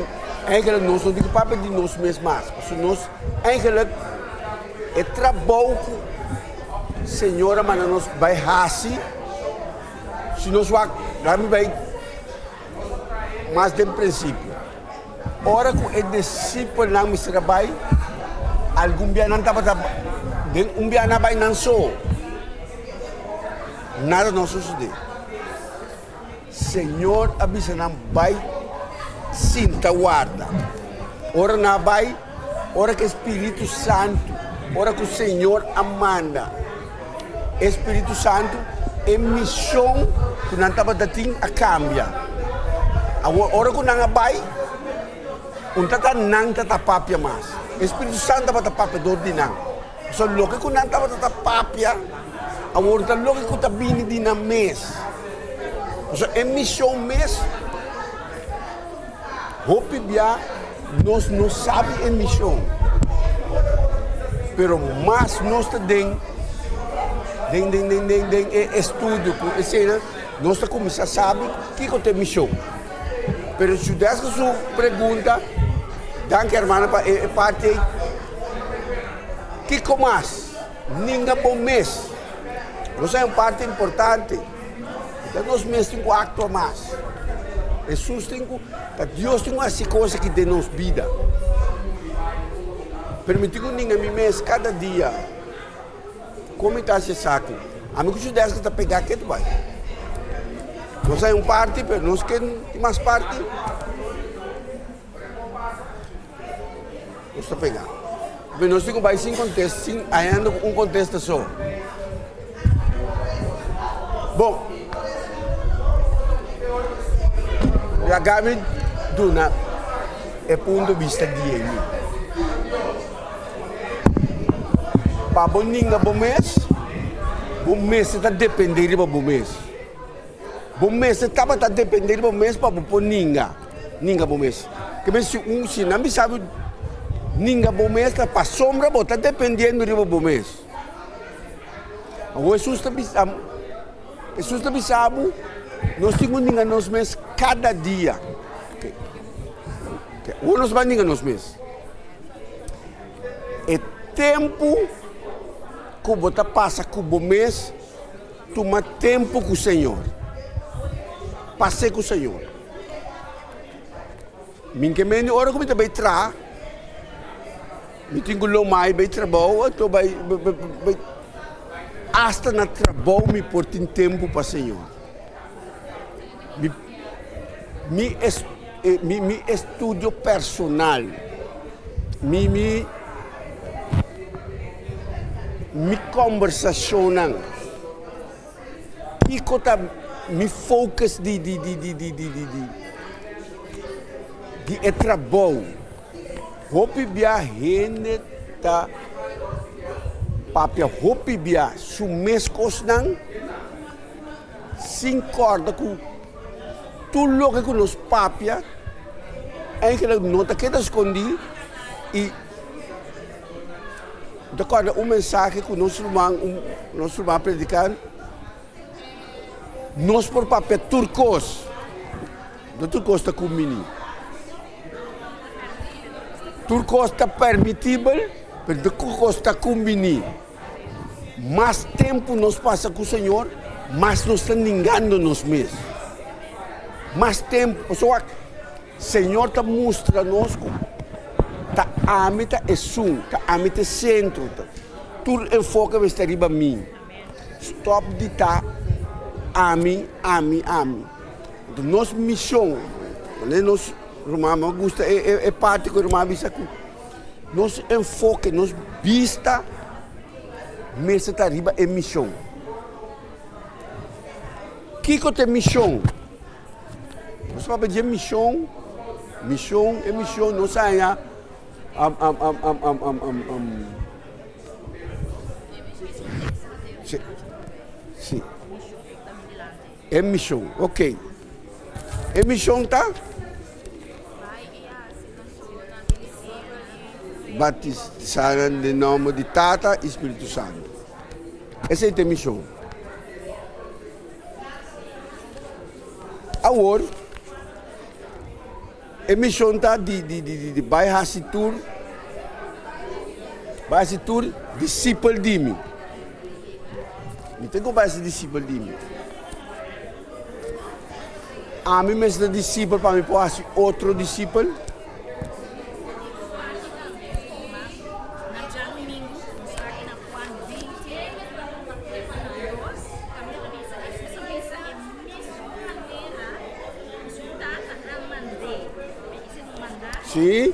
eigenlijk nós não temos parte de nós mesmos, porque nós eigenlijk é trabalho que Senhora manda nós vai fazer. Se nós vamos mais de princípio. Ora que o discípulo não me trabalha, algum dia não estava um dia não vai não só. Nada não sucede. Senhor avisa não vai sinta guarda. Ora não vai, ora que Espírito Santo, ora que o Senhor amanda. Espírito Santo é missão que não estava dating a cambiar. Ora que não vai, tata não tata papia mais. Espírito Santo estava papia do dinang. So logo que não estava tata papia, agora tá logo que tá bini dinang mês. So é missão mês. Hope bia nós não sabe é missão. Pero mas nós tem estudo com esse nós está começar a saber que que tem missão. Pero se dessa sua pergunta, danke hermana para parte que mais ninguém bom mês. Nós é uma parte importante. Então nós mês temos acto mais. Jesus tem que Deus tem uma coisa que de nos vida. Permitiu ninguém me mês cada dia. Como está esse saco? Amigo se dessa está pegar que tu vai. Nós é uma parte, mas nós queremos mais parte. Nós está pegando. Mas nós temos que sem contexto, ainda um contexto só. Bom, a Gabi Duna é ponto de vista de ele. Para bom ninguém bom mês está dependendo do bom mês. Bom mês estava dependendo do mês para bom ninguém bom mês. Que mas se não me sabe ninguém bom mês está para sombra está dependendo do bom mês. O Jesus também sabe nós temos ninguém nos mês cada dia. O nós vai ninguém nos mês. É tempo que você passa com o bom mês, toma tempo com o Senhor. Passei com o Senhor. Minha mãe, hora que eu também tra, me tenho que mais bem trabalho, então vai hasta na trabalho me por tempo para o Senhor. Mi estudo personal, mi conversação não. Iko tá mi focus de trabalho. Hopi bia hene ta papia hopi bia sumes kosnang sin corda ku tulo que nos papia em que nota que escondi e decorda mensagem que nós vamos predicar nós por papel turcos do turcos está combini turcos está permitível mas do turcos está combini mais tempo nós passa com o Senhor mais nós estamos engano nós mesmos mais tempo só Senhor está mostrando-nos tá amita é sum, tá amita é centro, tudo enfoca vai estar riba mim. Stop de tá ami. Então nossa missão, né nós romano gosta é parte que o romano visa com. Nosso enfoque, nos vista, mas está riba é missão. Que é missão? Você vai pedir missão é missão, não sai Sim. É missão, ok. É missão, tá? Batizar em nome de Tata e Espírito Santo. Essa é a missão. Agora, a missão tá de bairro tour discípulo de mim. Não tem como ser discípulo de mim. A mim mesmo discípulo para mim pode ser outro discípulo. Sim.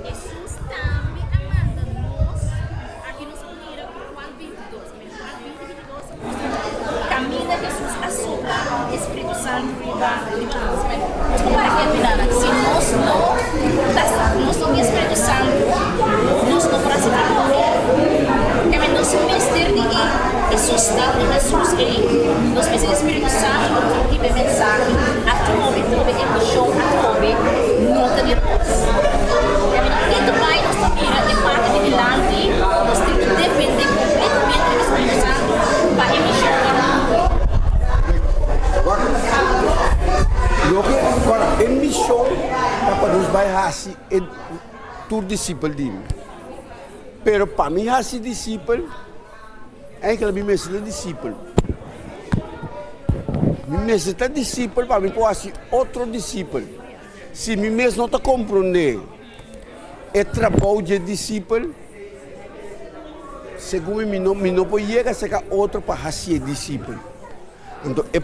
Jesus também manda-nos aqui nos unirá com Juan 22. Juan 22 caminha Jesus a sua Espírito Santo riba nós. Mas para que nada, se nós não somos Espírito Santo, nós não praticamos ele. É nosso mistério de Jesus tem Jesus ele, nós precisamos Espírito Santo que vem mensagem, a trove é show, a trove não tem nós vai nos mira de parte de Vilante, nós temos que depender completamente do Espírito Santo para emitir. A missão para nos vai assim é tur discípulo de mim. Pero para mim assim discípulo é que a minha mensagem é discípulo. Minha mensagem é discípulo para mim pode ser outro discípulo. Se mim mesmo não está compreendendo é trabalho de discípulo, segundo mim não pode chegar a ser outro para ser discípulo. Então é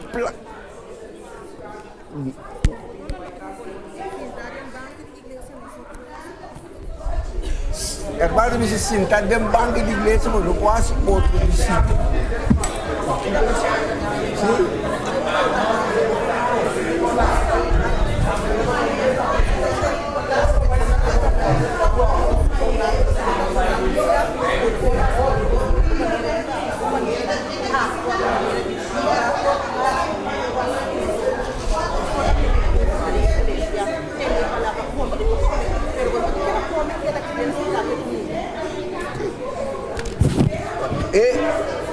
Hermano, me sentar dentro do banco de igreja, mas não pode ser outro discípulo. Sim?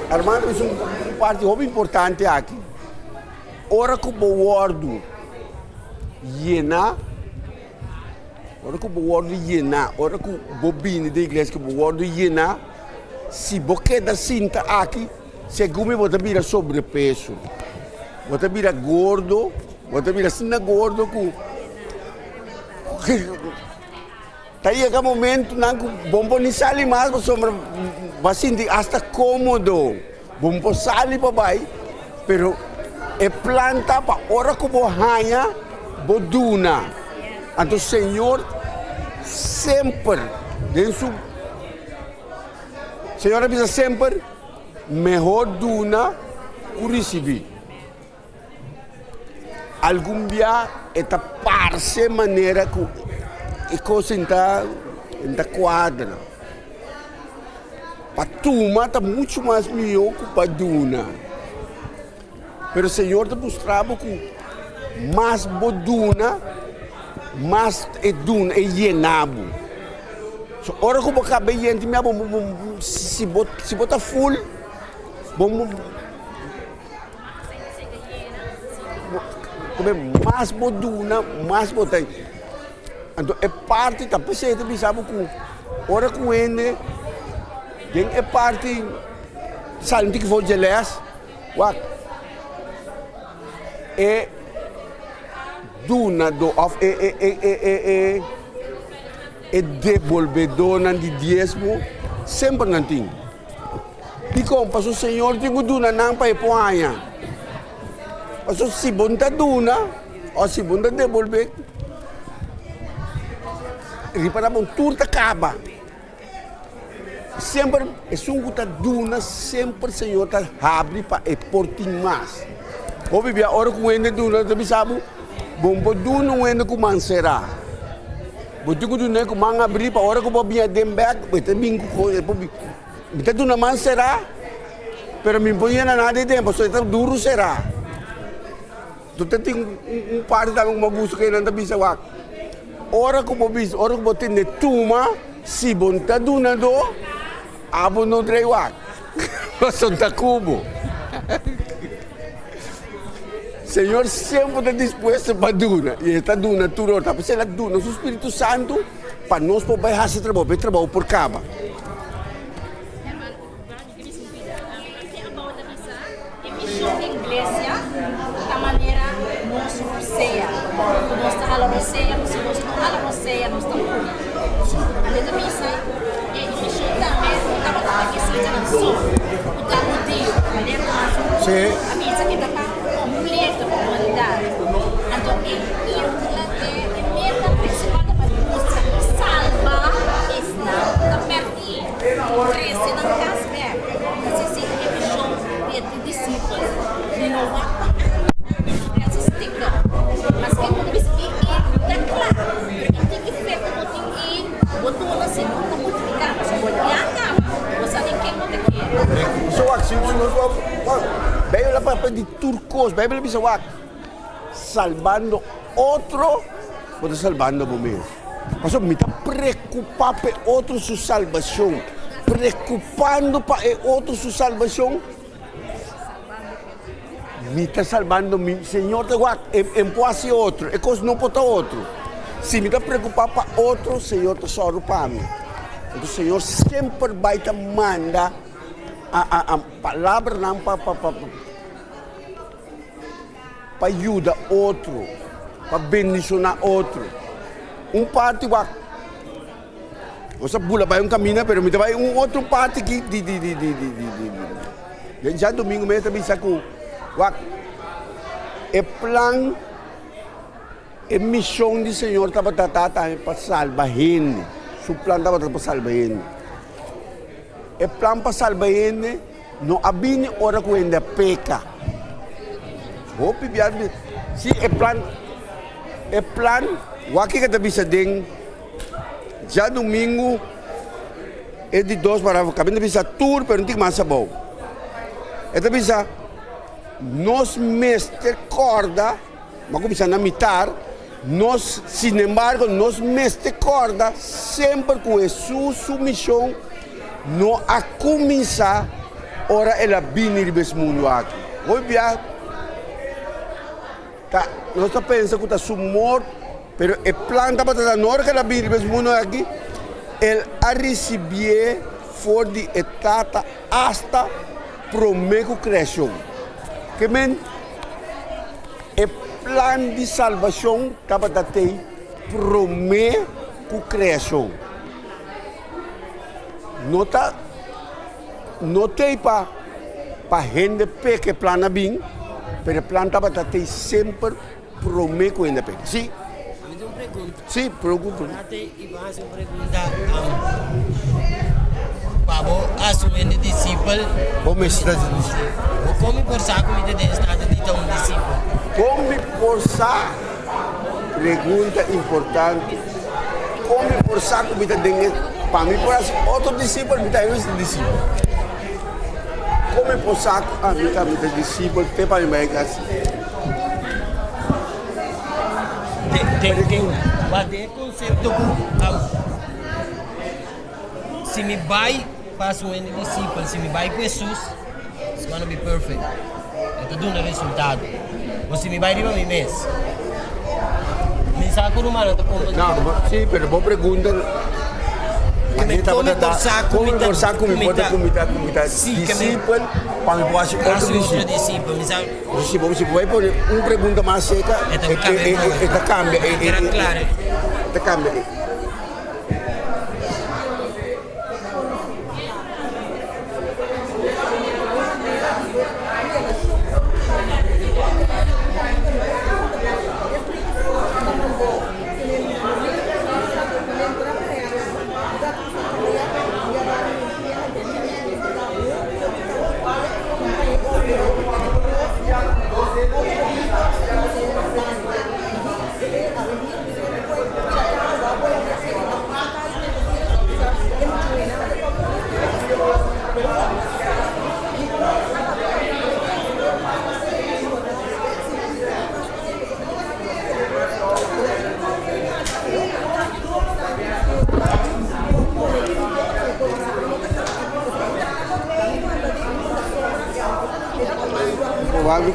Armando, isso é uma parte muito importante aqui. Ora que o bordo llena, ora que o bordo llena, ora que o bobine da igreja que o bordo llena, se você da cinta aqui, segundo você vira sobrepeso, você vira gordo, você vira assim gordo com tá aí aquele momento não bom nem sali mais você vai sentir hasta cômodo bom sali para baixo pero é planta para hora que vou ganhar vou duna então o Senhor sempre dentro Senhor precisa sempre melhor duna o receber. Algum dia esta parça maneira que a coisa está quadra. Para turma está muito mais melhor que para duna. Mas o Senhor te mostrava que mais boduna, mais é duna, é llenabo. So, ora que eu acabei de entrar, se botar full, mais boduna, mais botar. Então, é parte da pessoa que sabe que ora que ele é parte, sabe que vou dizer, é duna do of é devolvedora de dízimo sempre não tem. E como para o Senhor tem duna não para poaia. Mas se bonta duna ou se bonta devolver, repara bom tudo acaba. Sempre é um que duna sempre o Senhor está abre para exportar mais. Ou viver a hora com ele duna, você sabe? Bom, bodu não é com mansera. Bodu que não é com manga abrir para hora que o binha dembek, bete bingo coisa, bete tu na mansera, pero me põe na nada de tempo, só está duro será. Tu tem par da uma busca que não está bisa wak. Hora que o bis, hora que o tem tuma, se bom tá duna do, abo não trei wak. Só tá cubo. Senhor sempre está disposto para duna. E esta duna, tu rota. Porque ela duna, o Espírito Santo, para nós poder fazer trabalho por caba. Missão da igreja, da maneira nós roceia. Nós estamos a roceia, nós estamos a roceia, nós estamos a letra missa, e missão também, estamos aqui seja na sul, o tamanho de maneira a missa que está para mulher da comunidade. Então, e meta principal da bagunça, salva esta pertinho, cresce na casa aberta. Essa é a missão de discípulos, de novo. Mas que quando você é claro, tem que ver como tem que botar na segunda multiplicar, mas você tem que não tem que. Só assim, veio lá para de turcos, veio lá para salvando outro, pode salvando o mesmo. Mas me está preocupado para outro sua salvação, preocupando para outro sua salvação. Me está salvando, Senhor, empurra-se outro, é coisa não pode outro. Se me está preocupado para outro, Senhor, está só para mim. Então, o Senhor sempre vai te mandar a palavra não para ajudar outro, para bendicionar outro. Parte vai, você pula vai caminho, mas me vai outro parte que já domingo mesmo também saco. É plano, é missão do Senhor para salvar gente. Seu plano para salvar gente. É plano para salvar gente, não abine hora que ainda peca. Se é plano, o que está dizendo, já domingo é de 2 para acabando de dizer tour, mas não tem mais bom. É de dizer nós mestre corda, mas começando a imitar, nós, sin embargo, nós mestre corda, sempre com a sua submissão, não a começar, ora ela vinir desse mundo aqui. Hoje, nós pensamos que está morto, mas a planta para estar na hora que ela vinir desse mundo aqui, ela a receber fora de etapa hasta prometo criação. Que men o plano de salvação estava a ter promete com criação. Não tem para gente que plana bem, mas o plano estava a ter sempre promete com gente. Sim? Uma pergunta. Sim, pergunta. Até e vai fazer uma pergunta. assumendo discípulo. Como está discípulo? Como por saco me de estado de um discípulo. Como por sa? Pergunta importante. Como por sa como está dentro? Para mim, por outro discípulo, me está esse discípulo. Como por sa? Me está discípulo, tem para mim vai casa. Tem conceito se me vai para assumir discípulo, se me vai com Jesus, it's gonna be perfect. Eu estou dando resultado. Ou se me vai riba mi mês. Mensaje humano to como não, sim, pero boa pergunta. Come por saco me discípulo, para me posso outro discípulo. Discípulo, se vai por uma pergunta mais seca, está cambia, está cambia. Provável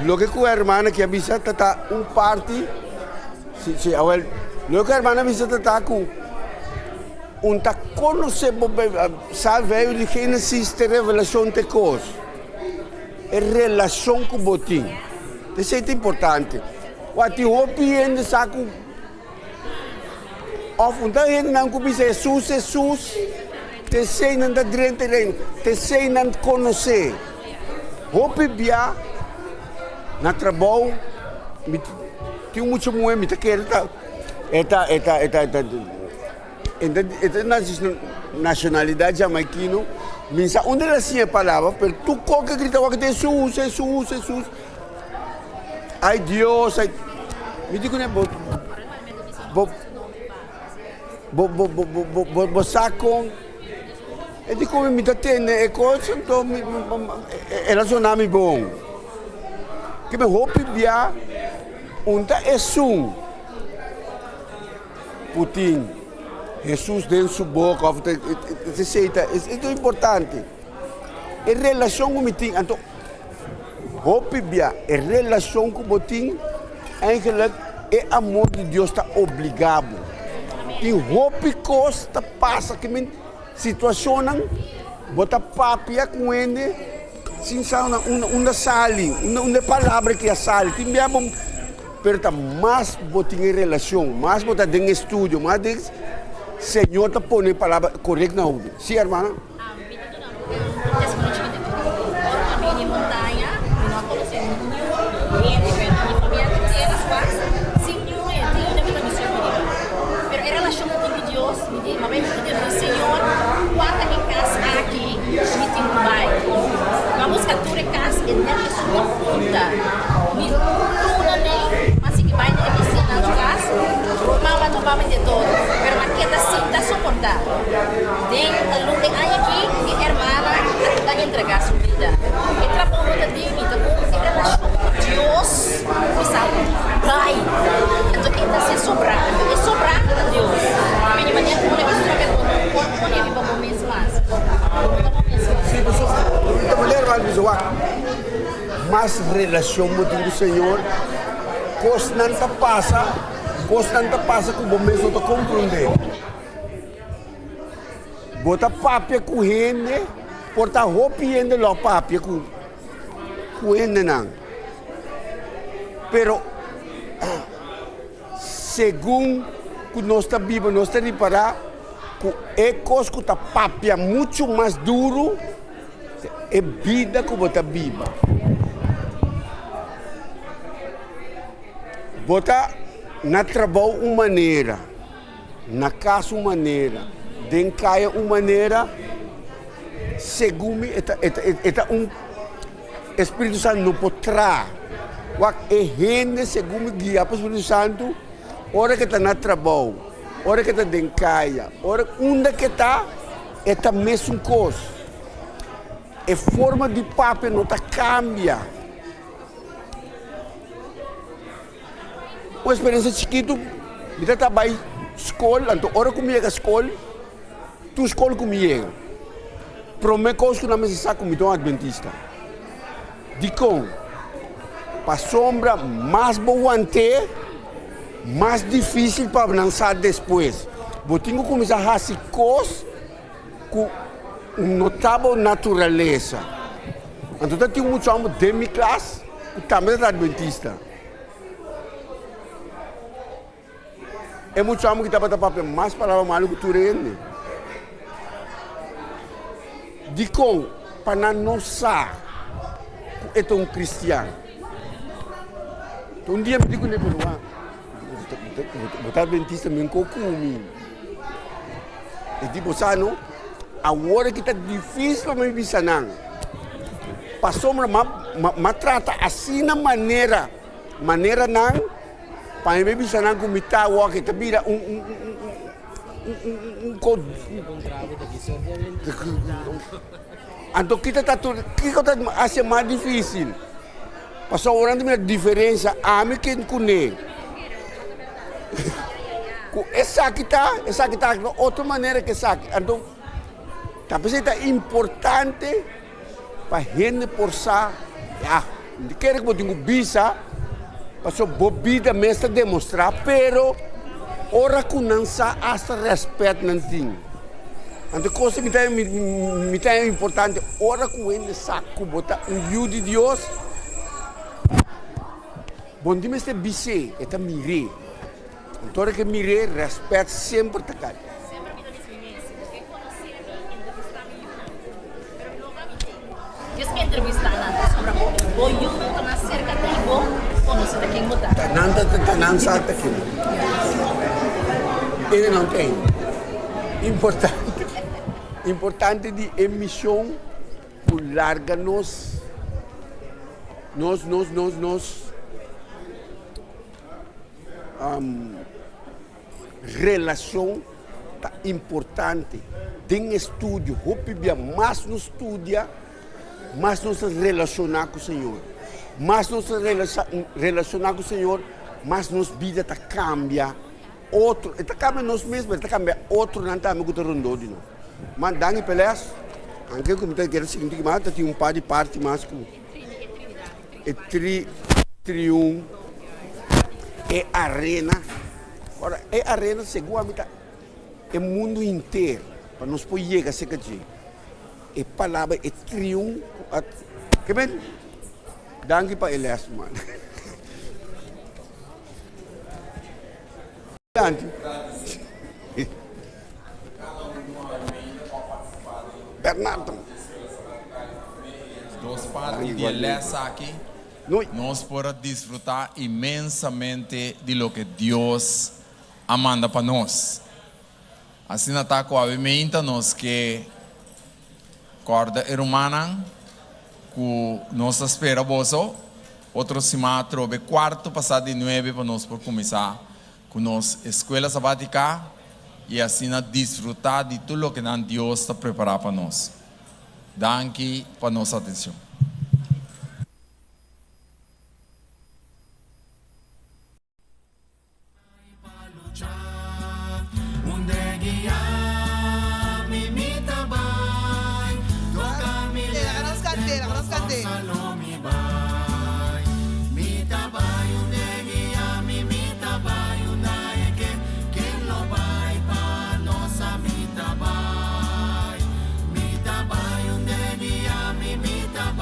lo que la hermana que avisa está un party, si lo que la hermana avisa está con un ta conoce sabe de Génesis de revelación de cosas, es relación con botín, eso es importante. What you hope in the saco of un ta gente não cobiça Jesus, te sei não da direita te sei não conhecer, hope bia na trabalho, tem muito muito me quer eta nacionalidade jamaicano, mensa onde ela sim a palavra, pero tu qualquer grita que Jesus, ai Deus, ai me digo né bo saco e di come mi tenne e cosa então ela sonami bom que me hope bia unta esum Putin Jesus dentro sua boca é importante é relação com o Putin então hope bia é relação com o Putin eigenlijk é amor de Deus está obrigado e hope costa passa que me situação bota papia com ele sin sauna una sali una palavra que a sali timbiamo pero tá mais botinha em relação mais bota em estudo mais de Senhor tá pone palavra correta na ouve sim irmã Vamos capturar casa e não é sua conta. Me tuna nem, mas se que vai na piscina do casa, mama não vai de todo. Pero aqui está sim, está suportar. Tem aluno tem aí aqui que irmã está entregar sua vida. E trabalho da divina, com relação com Deus, o sabe, vai. Então quem está se sobrando, é sobrando a Deus. A minha maneira como eu estou perguntando, quando eu vivo um mês mais. mais relação com o Senhor constante passa com o mesmo to compreender bota papia com gente porta roupa e ainda lá papia com gente não pero segundo que nossa Bíblia nos reparar que é coisa que está papia muito mais duro é vida que bota Bíblia. Bota na trabalho uma maneira, na casa uma maneira, dentro de casa uma maneira, segundo um Espírito Santo não pode trazer. É gente segundo guia para o Espírito Santo, hora que está na trabalho, hora que está dentro de casa, hora onde que está, é a mesma coisa. A forma de papel não está cambia. Uma experiência chiquita, eu estava na escola, então, hora que eu ia à escola, tu escola que eu ia. Primeira coisa que eu não sei como eu adventista. Digo, para a sombra mais boa ante, mais difícil para lançar depois. Eu tenho que começar a fazer coisas com notável natureza. Então, eu tenho muito amor de minha classe, que também é adventista. É muito amor que estava a papel mais palavra malo que tu rende. Digo, para não saber que é um cristiano. Então, um dia me digo, vou estar adventista, me encontro comigo. E digo, sabe, não? Agora que está difícil para me ensinar. Passou, mas trata assim na maneira não. Para mim, bisa nang kumita, kita bira code. Então, kita acha mais difícil. Passou orang tem diferença, a mim que conhece. Essa kita, outra maneira que essa. Então, talvez é importante para a gente pensar, quero que eu tenha bisa. Passou bobida mesmo demonstrar, pero ora que não sa hasta respeito não tem. Então coisa que é importante, ora que ele saco botar filho de Deus. Bom dia mesmo bise, é mire. Então ora que mire, respeito sempre tá cá. Sempre me dá experiência, porque conhecer entrevistar-me, diz que entrevistar nada sobre o eu tô na cerca de bom. Conosco daqui em mudar. Tanan sa aqui. Ele não tem. Importante de emissão por larga nos relação tá importante. Tem estudo, hopia mais nos estudia, mais nos relacionar com o Senhor. Mas nos relacionar com o Senhor, mas nos vida tá cambia. Outro, está cambia nós mesmos, está cambia outro não está amigo do rondo de novo. Mas dá pelas, anche como tem que ser seguinte, mas tem par de parte mais com é triunfo, é arena. Agora é arena segundo a mim é mundo inteiro para nós poder chegar a ser aqui. É palavra é triunfo, que bem? Danke para Elias, mano. Danke. Bernardo. Duas partes de Elias aqui. Nós podemos desfrutar imensamente de lo que Deus manda para nós. Assim está com a mente nós que corda humana que nós espera bozo, outro semana trobe quarto passado de 9 para nós por começar com nossa escola sabática e assim desfrutar de tudo o que Deus está preparado para nós. Danke para nossa atenção. Mita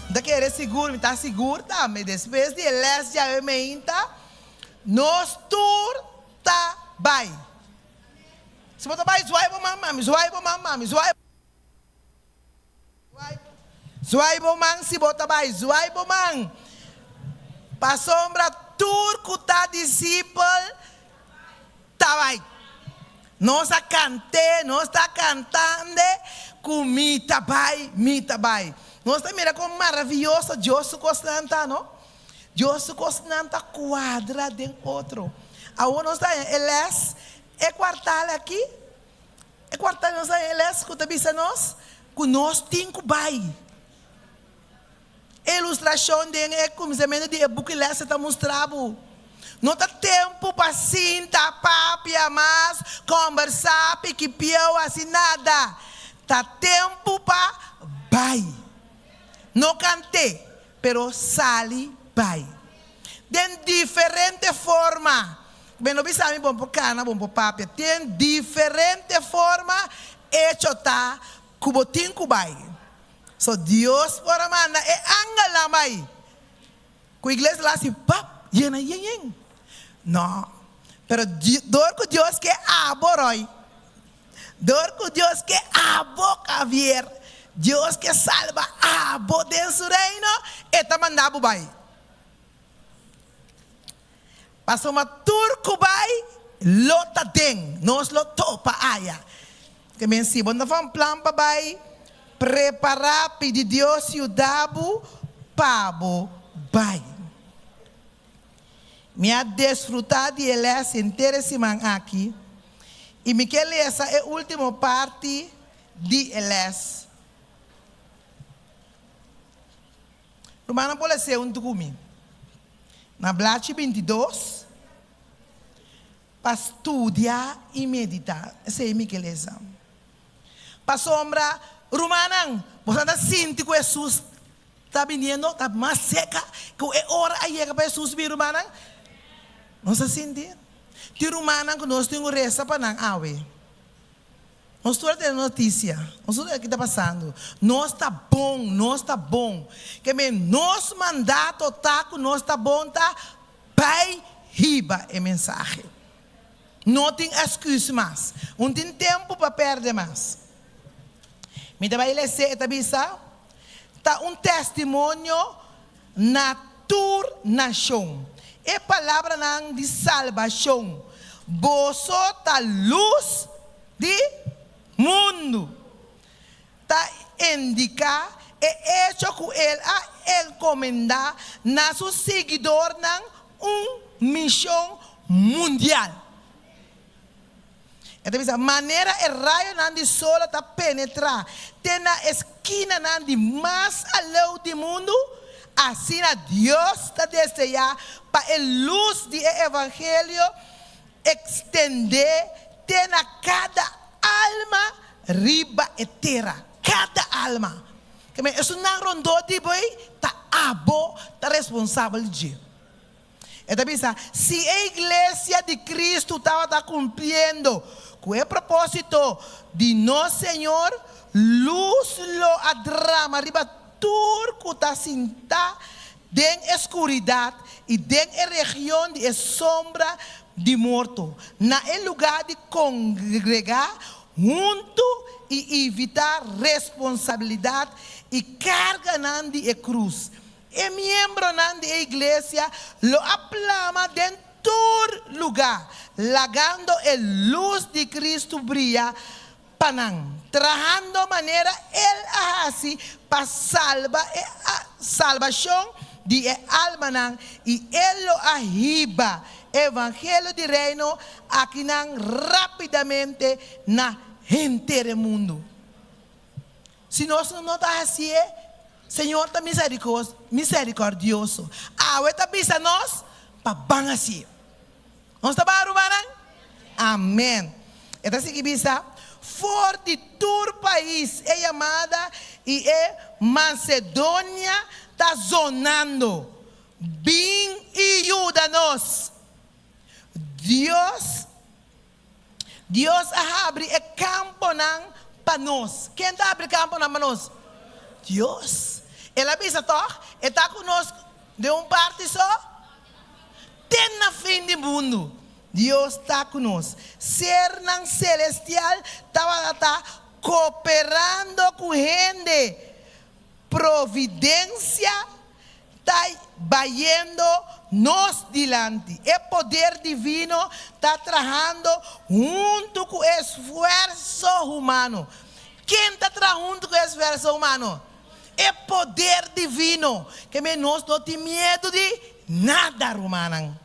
Da que ele seguro, me tá seguro, tá? Mas depois de les já eu me inta, nós tur tá bem. Se você vai zoar para mamãe, zoar para mamãe, zoar para mamãe, se você vai zoar para mamãe, para sombra turco tá discípulo, tá bem. Nós está cantando, nós está cantando, com mita bai. Nós está mirando como maravilhoso, Deus constante, não? Deus constante quadra de outro. Agora nós está, é quartal aqui, é quartal nós está, ele escuta bisa nós, que nós temos bai. Ilustração de como se mene de book lessa está mostrado. Não está tempo para sentar, papia, mas conversar, piquipião, assim nada. Está tempo para bai. Não cante, pero sali bai. De diferente forma. Bem, não precisa bom por cana, bom por papia. Tem diferente forma, hecho tá, cubotin cubai. So Deus por amanda é angalamai. Com a igreja lá assim, pap, yen. Não, pero dor com Deus que aboroi, dor com Deus que aboca vier, Deus que salva abo de su reino, eta mandabo bai. Passou uma turco bai, lota den, nos lo topa aya. Que men si bom fam plan pa bai, preparar pedir Deus e o dabo pabo bai. Me ha desfrutado de eles inteira semana aqui. E me quer ler essa é a última parte de eles. Romana pode ser um documento. Na Blate 22, para estudar e meditar. Essa é a minha lesa. Para sombra, Romana, você está sentindo que Jesus está vindo, está mais seca, que é hora aí para Jesus vir, Romana. Nós sentimos. Tiro mana que nós temos reza para não awe. Nós temos notícia. Nós temos o que está passando. Nós está bom. Que me nosso mandato tá com nós está bom tá. Pai riba é mensagem. Não tem excuse mais. Não tem tempo para perder mais. Me dá ele ser etabisa. Tá testemunho na tur nação. É palavra de salvação. Você tá luz de mundo. Tá indicar é hecho que ele a encomendar na seu seguidor missão mundial. Então, a maneira é raio não de solo tá penetrar. Tem na esquina não de mais além do mundo. Assim a Deus está desejando para a luz do evangelho estender ter na cada alma riba e terra, cada alma. Que isso não rondou de boi, tá abo, tá responsável de. Então pensa, se a igreja de Cristo estava cumprindo com o propósito de nosso Senhor, luz lo adrama riba turco está sentada em escuridão e em região de sombra de morto. Na lugar de congregar junto e evitar responsabilidade e carga de cruz. E membro da igreja lo aplama dentro do lugar, lagando a luz de Cristo brilha. Trabajando maneira ele assim para salvação de alma e ele arriba evangelho de reino aqui rapidamente na inteiro mundo. Se nós não está assim, Senhor está misericordioso. Está bisa nós para bang assim. Nós está baru barang. Amém. Então assim que bisa for de todo país é chamada e é Macedônia está zonando. Vem e ajuda-nos. Deus abre o campo para nós. Quem está abrindo campo para nós? Deus. Ela pensa, toch? Está conosco de parte só. Tem na fim do mundo. Deus está conosco. Ser não celestial está cooperando com gente. Providência está vayendo nos dilante. O poder divino está trabalhando junto com o esforço humano. Quem está trabalhando junto com o esforço humano? É poder divino. Que nós não temos medo de nada, romano.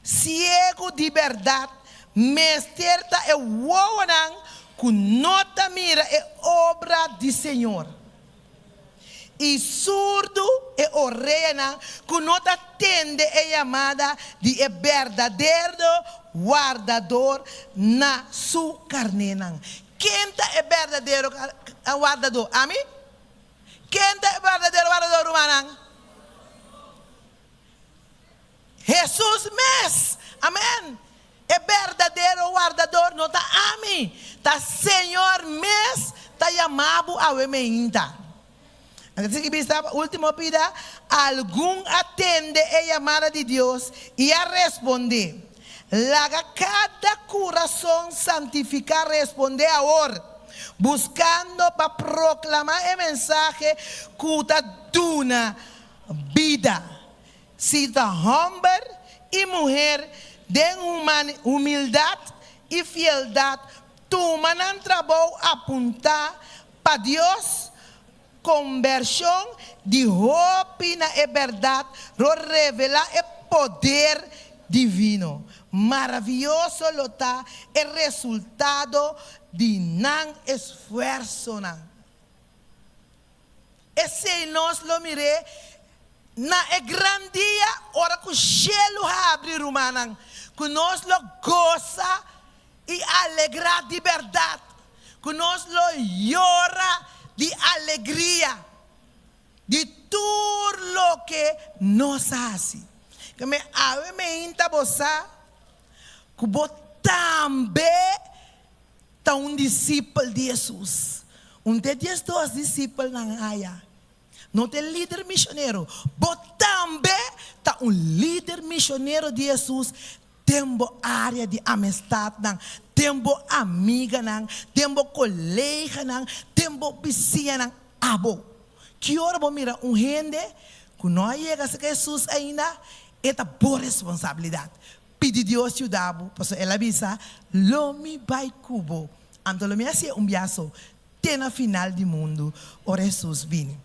Ciego de verdade, mesterta é o ouanan, que nota mira é obra do Senhor. E surdo é orelha, que nota tende é chamada de verdadeiro guardador na sua carne. Quem é verdadeiro guardador? Amém? Quem é verdadeiro guardador humano? Jesus mesmo. Amém. É verdadeiro guardador, não está amém. Está Senhor mesmo, está chamado a emenda. Assim que está último pida, algum atende a chamada de Deus e a responder. Laga cada coração santificar responder a hora, buscando para proclamar a mensagem que está dando vida. Se está homem e mulher de humildade e fieldade, tomam trabalho apontar para Deus, conversão de roupa na verdade, revelar o poder divino. Maravilhoso está o resultado de não esforço. Esse nós lo mirei. Na grande dia, hora que o cielo abre, romano, que nós lo goza e alegra de verdade, que nós lo llora de alegria, de tudo lo que nos hace. Que me ave me inta bosa, que bo também tá discípulo de Jesus. De 10 discípulos na área. Não tem líder missionário, mas também está líder missionário de Jesus. Temos área de amistade, temos amiga, temos colega, temos vizinha, abo. Que hora vou mirar gente que não chega a Jesus ainda, é a boa responsabilidade. Pedir Deus ajudar, porque ela avisa, lomi vai cubo. Então, lomi assim biaço, tem na final do mundo, o Jesus vem.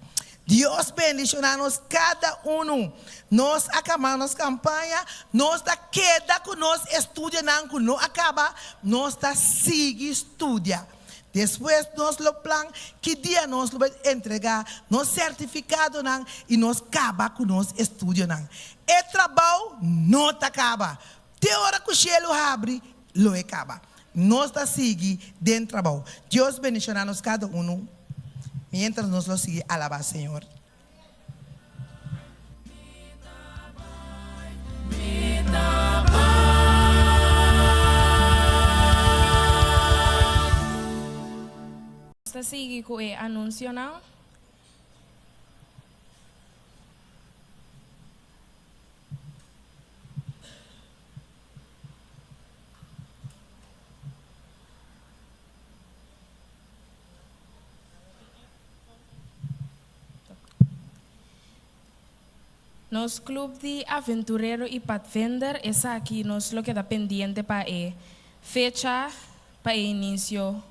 Deus bendicionar-nos cada um. Nós acabamos a campanha, nós da queda que nós estudamos, que não acaba, nós da sigue estudia. Depois nós lo plan que dia nós lo entregar, nós certificado e nós acaba que nós estudamos. E trabalho não acaba. Tem hora que o cielo abre, lo acaba. Nós da sigue dentro do trabalho. Deus bendicionar-nos cada um. Mientras nos lo sigue, alaba, Señor. Esta sigue con el anuncio, ¿no? Nos club de aventurero y pathfinder es aquí nos lo queda pendiente para fecha para inicio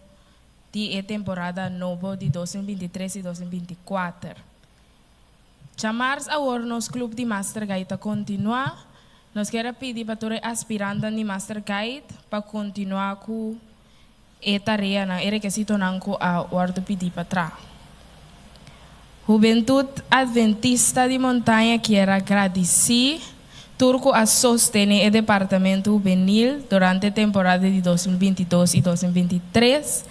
de temporada nueva de 2023 y 2024. Chamars ahora nos club de Master Guide continua. Nos quiere pedir para todos aspirantes de Master Guide para continuar con esta tarea na requisito nanco a ordo pedir para atrás. Juventud Adventista de Montanha quer agradecer Turco a sostener o departamento juvenil durante a temporada de 2022 e 2023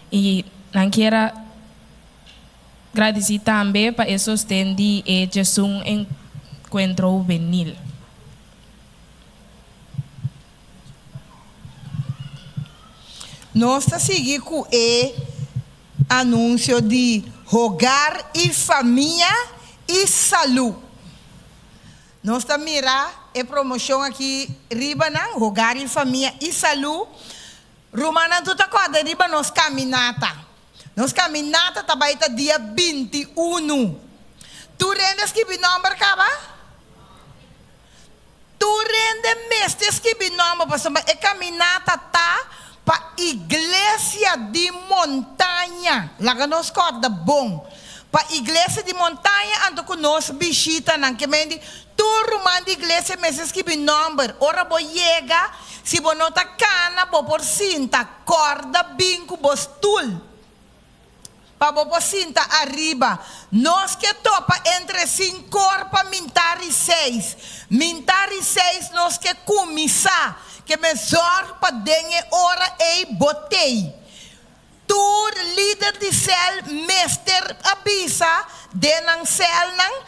e não quero agradecer também para o sustento de Jesus Encontro Juvenil. Nós estamos seguindo com o anúncio de hogar e família e saúde. Nós estamos mirando a promoção aqui, riba, não? Hogar e família e saúde. Romana, tu tá acorda, riba, nós caminata. Nós caminata, tá baita dia 21. Tu rendes que binombre, caba? Tu rende mestres que binombre, pastor, e caminata tá para igreja de montanha. Lá que nós corda bom. Para igreja de montanha, ando com nós visita, não que mendi. Tu rumando igreja mestres que binombre. Ora bo chega, se bo nota cana, bo por cinta, corda, binco, bostul. Para bo por cinta arriba. Nós que topa entre 5 corpa, mintar e 6. Mintar e 6, nós que começar. Que me zorpa dengue ora e botei. Tur líder de cel, mestre abisa, denang cel nang,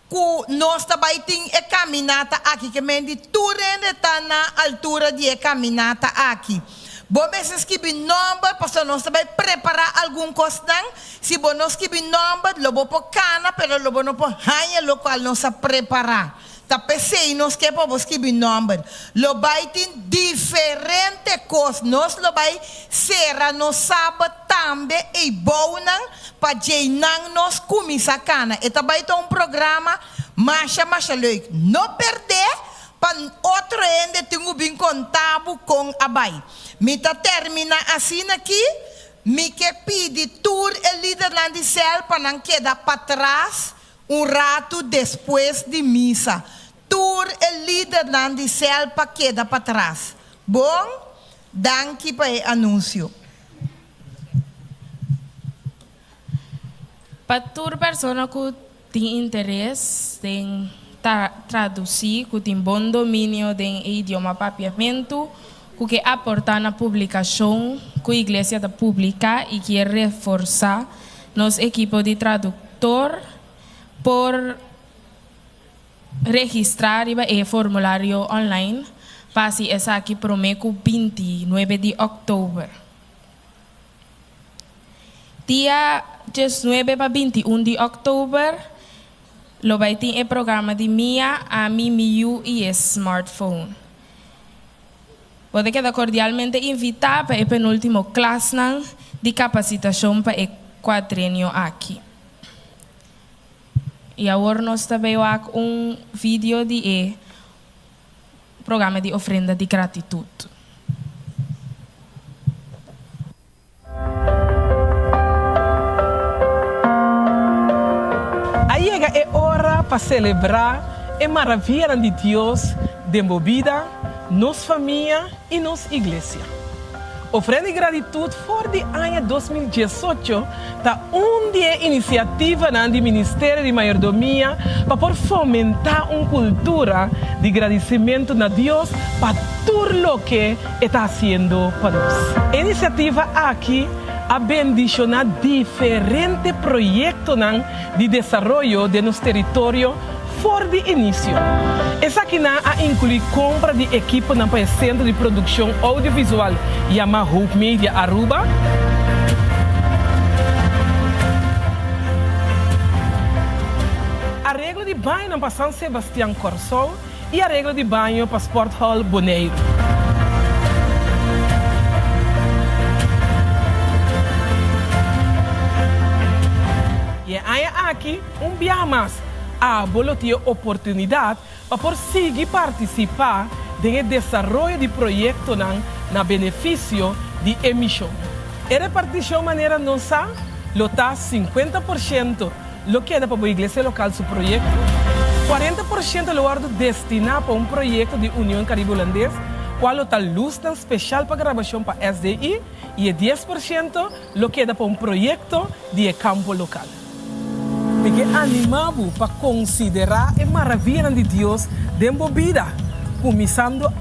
ku nós também tem a caminata aqui, que mendi tur rende tá na altura de a caminata aqui. Bom, meses que bin number, pastor nós também preparar algum coisa, se bom nós que bin number, lobo po cana, pero lobo no po hanha local nós a preparar. Ta pensei nós que podemos que bin number. Lo vai tem diferente coisas, nós lo vai será no sábado também e bom para jeinar nós começar cana. E também tem programa marcha leuk. Não perder para outro ende tenho bem contábil com a bai. Me tá termina assim aqui, me que pede tour e líder lá de céu para não quedar para trás rato depois de missa. Tour e líder lá de céu para quedar para trás. Bom, danke para o anúncio. Para toda pessoa que tem interesse em traduzir, que tem bom domínio do idioma papiamento, que quer aportar na publicação que a igreja está publicar e quer reforçar nossa equipe de tradutor por registrar o formulário online para essa aqui prometo 29 de outubro. Dia 19 para 21 de outubro, lo vai ter o programa de Mia, a Mimiu e smartphone. Você queda cordialmente invitado para o penúltimo classe de capacitação para o quadrenio aqui. E agora nós também vemos vídeo de programa de ofrenda de gratidão. Aí é hora para celebrar a maravilha de Deus de movida, nossa família e nossa igreja. Ofrenda de gratidão for de ano 2018 está de iniciativa do Ministério de Mayordomia para fomentar uma cultura de agradecimento a Deus para tudo o que está fazendo para nós. A iniciativa aqui a bendicionar diferentes projetos de desenvolvimento de nosso território for de início. Essa aqui a inclui compra de equipo para o Centro de Produção Audiovisual chamado Hope Media Aruba, arreglo de banho para São Sebastião Corsol e arreglo de banho para Sport Hall Boneiro. E aqui dia mais a ter oportunidade para seguir participar do desenvolvimento de projetos na benefício de emissão. A repartição maneira nossa lota 50% lo que é para a igreja local seu projeto, 40% lo guardo destinado para projeto de União Caribe Holandês, qual está luz especial para gravação para SDI e 10% lo que é para projeto de campo local. Me animamos para considerar a maravilha de Deus de vida, começando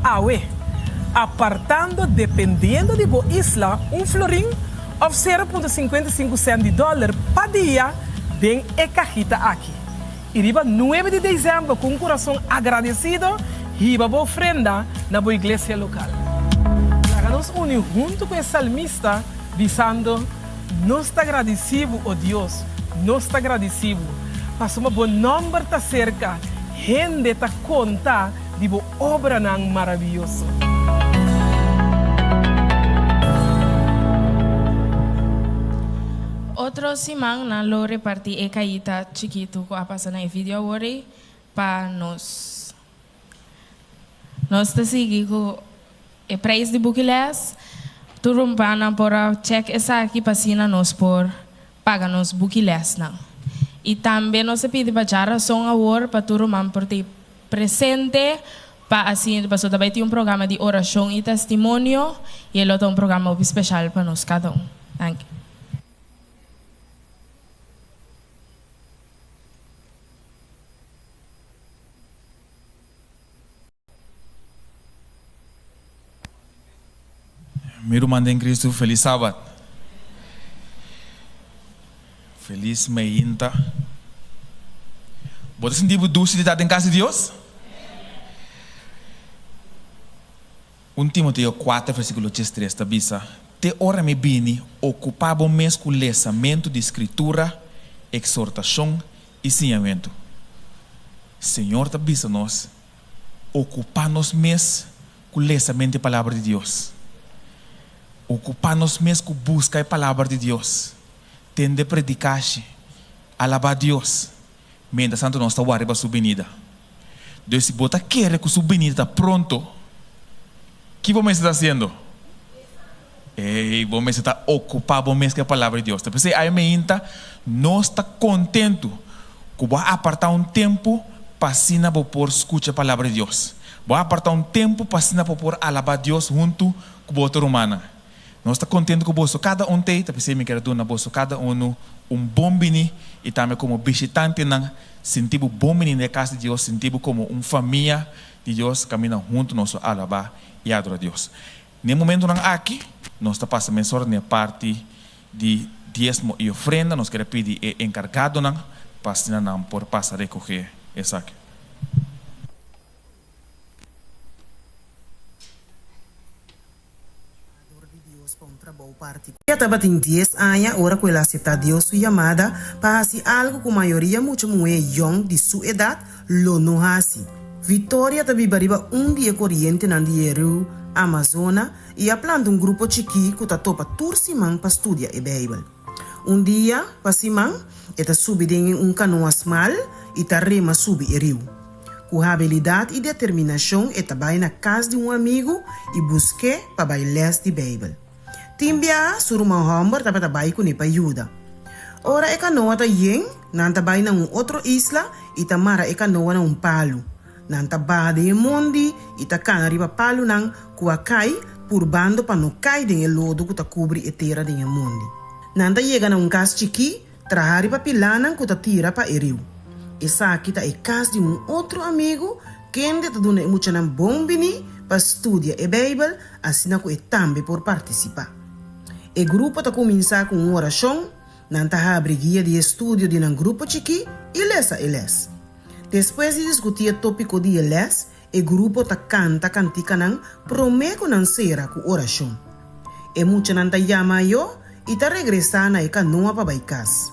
apartando, dependendo de boa isla, florim ou 0,55 cento de dólar para dia em a cajita aqui. E riba 9 de dezembro, com um coração agradecido, riba boa ofrenda na boa igreja local. Nos unimos junto com o salmista, dizendo, nós estamos agradecidos, oh Deus, nós está agradecido. Passou uma boa número tá cerca, gente tá conta de boa obra nang maravilhoso. Outro simang na lo reparti e kaita chiquito ko apasa na video wori pa nos te sigi ko e praise de bukiles turumpana pora check esa aqui pasina nos por paga nos bukiles na. E também nos pede para já razão a hora para turumam por te presente para assim passou também tem programa de oração e testemunho e ele tem programa especial para nós cada Thank you. Meu irmão em Cristo, feliz sábado. Feliz meinta. Você sentiu doce de estar em casa de Deus? 1 Timoteo 4, versículo 3, tabisa. Te ora me bini, ocupava o mês com lesamento de escritura, exortação e ensinamento. Senhor, tabisa nós, ocupar-nos mês com lesamento da palavra de Deus. Ocupar-nos mês com buscar a palavra de Deus. Tende a predicar, alabar a Deus. Mientras tanto, nós estamos arriba a sua venida. Deus, se você quer que a sua venida está pronto, o que você está fazendo? Você está ocupado com a palavra de Deus. Então, aí meinta, nós estamos contentos que vai apartar um tempo para ensinar por escutar a palavra de Deus. Vai apartar um tempo para ensinar por alabar a Deus junto com a outra humana. Nós estamos contentes com o bolso. Cada tem, me quero dar na bolso, cada bom bini e também como visitante, sentimos bom bini na casa de Deus, sentimos como família de Deus, caminhando junto nosso alabar e adorar a Deus. No momento aqui, nós estamos passando mensagem na parte de diezmo e ofrenda, nós queremos pedir encargado para ensinar por passar a recolher isso aqui. Ya estaba en 10 años, ahora que él acepta Dios su llamada para hacer algo que la mayoría mucho muy young de su edad lo no hace. Victoria también arriba un día corriente en el río Amazonas y ha plantado un grupo chiqui que está topa tursimán para estudiar la Biblia. Un día, pasimán, está subido en un canoa small y está rema subir el río. Con habilidad y determinación, está va en la casa de un amigo y busque para bailar la Biblia. Timbia suruma homber dapat tabay ko ni payuda. Ora canoa ta yeng nantabay na otro isla itamara canoa na palo. Nantabade mondi itakana riba palo nang kuakai purbando pa no kai din lodo ko ta kubri etera din mondi. Nanta llega na cas chiqui trahari pa pilanang ko ta tira pa eriu. Esa kita cas de outro amigo kende ta duna mucha nang bombini pa studia e Bible asina ko tambe por participar. O grupo está começar com uma oração, nanta abre guia de estudo de um grupo chiqui e lesa eles. Depois de discutir o tópico de eles, o grupo está cantica nang prometo nan sera com oração. E muita nanta llama eu e está regressando a canoa para baicas.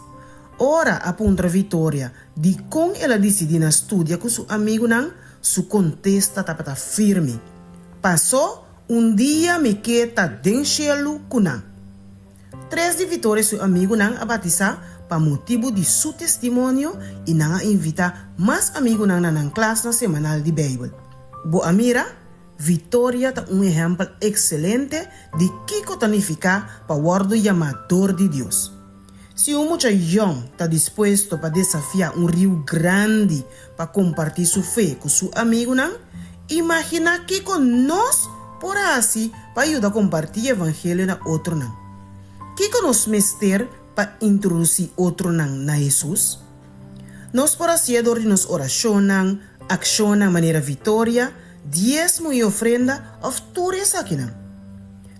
Ora apunta Vitória de com ela decidi na estudia com seu amigo nang, su contesta tá firme. Passou dia me queda denchelo kunang. 3 de Vitória, seu amigo, não abatizar para motivo de seu testemunho e não invitar mais amigos na classe semanal de Bíblia. Boa mira, Vitória é exemplo excelente de que tonificar para o word chamador de Deus. Se um muchacho young está disposto para desafiar rio grande para compartilhar sua fé com seu amigo, imagina que nós por assim para ajudar a compartilhar o evangelho na outro não. Que nos mester para introduzir outro na Jesus? Nós por assim de nos oração, ação na maneira Vitória, diezmo e ofrenda of tudo isso aqui.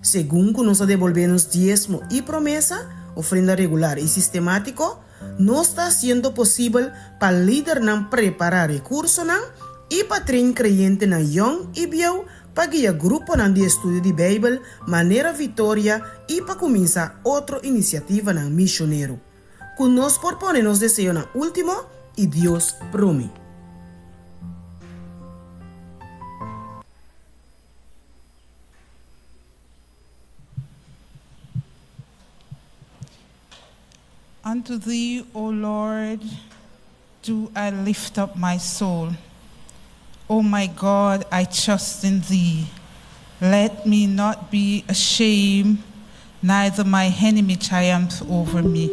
Segundo nós devolvemos diezmo e promessa, ofrenda regular e sistemático, nós está sendo possível para líder preparar recursos e para treinar creyente na young e bio para guiar grupo de estudo de Bíblia, maneira Vitória e para começar outra iniciativa missioneiro. que nos propone nos deseo na último y Dios promi. Unto thee, O Lord, do I lift up my soul. O my God, I trust in thee. Let me not be ashamed, neither my enemy triumph over me.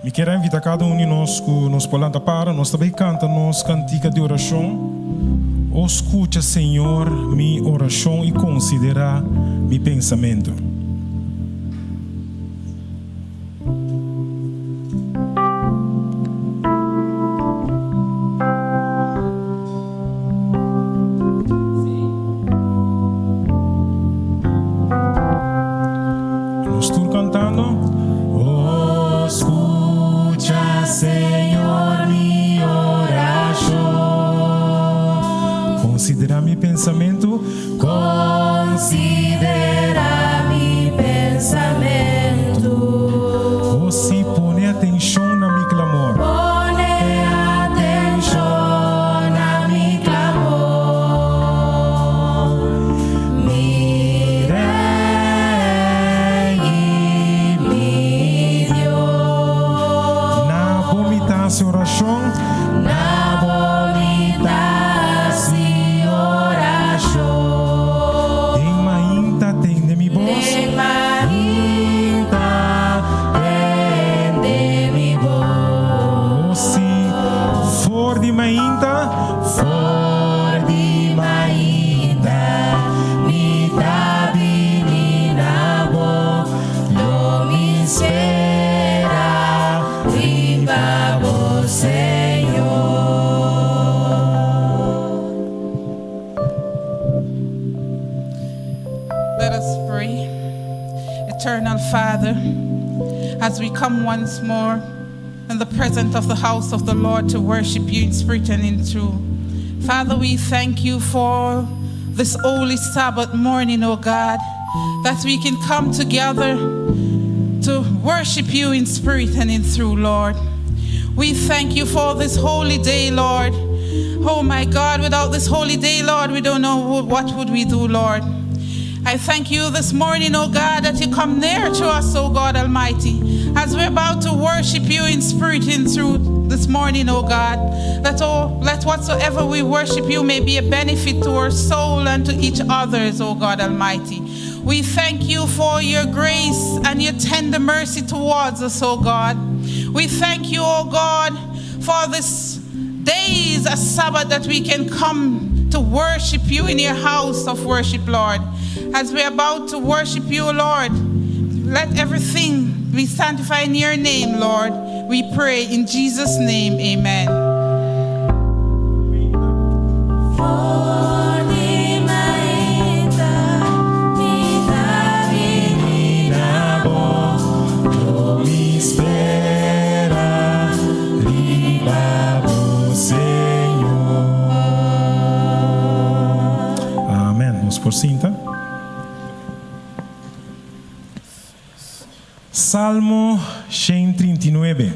Me quero invitar cada de nós que nos polanta para, nós também canta nos cantiga de oração. Escuta, Senhor, minha oração e considera meu pensamento. Nós estamos cantando. Escuta, Senhor, minha oração. Considera meu pensamento. Considera mi pensamento. Você põe atenção na meu clamor. Pone atenção na mi clamor. Mire y mi Dios. Na vomitação oração. Na vomitação oração. Em mainta tem de mi voz. Em mainta tem de mi voz. Você for de mainta. For di mainta, mi tabini na bo, lo mi espera, viva vos, Señor. Let us pray. Eternal Father, as we come once more in the presence of the house of the Lord to worship you in spirit and in truth. Father, we thank you for this holy Sabbath morning, O God, that we can come together to worship you in spirit and in truth, Lord. We thank you for this holy day, Lord. Oh my God, without this holy day, Lord, we don't know what would we do, Lord. I thank you this morning, oh God, that you come near to us, oh God Almighty, as we're about to worship you in spirit and truth this morning, oh God. Let whatsoever we worship you may be a benefit to our soul and to each other's, oh God Almighty. We thank you for your grace and your tender mercy towards us, oh God. We thank you, oh God, for this days, a Sabbath, that we can come to worship you in your house of worship, Lord. As we're about to worship you, Lord, let everything be sanctified in your name, Lord. We pray in Jesus' name, amen. For di mainta, mi tabini na bo, lo mi espera, viva vos, Señor. Amém. Vamos por cinta. Salmo 139.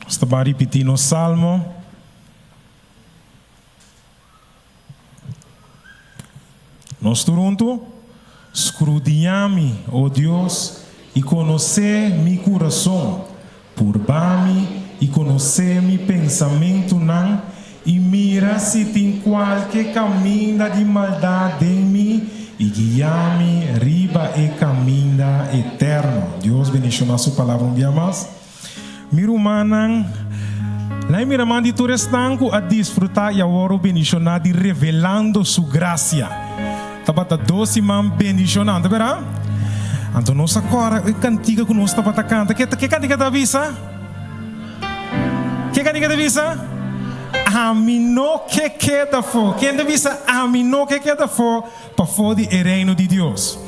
Estava a repetir no Salmo. Nós juntos escrutinhamos, ó Deus, e conhecer meu coração, purba-me e conhecer meu pensamento, não, e mira se tem qualquer caminho de maldade em mim, e guia-me riba e caminho eterno. Deus bendiga a sua palavra um dia mais. Miro manang, lá mira mandi tu restanco a desfrutar e agora bendicionar de revelando sua graça. Tabata doce man bendicionando, verá? Então nós agora a cantiga que nós tabata canta. Que cantiga da visa? Que cantiga da visa? Amino que queda for. Quem da visa? Amino que queda for para fora do reino de Deus.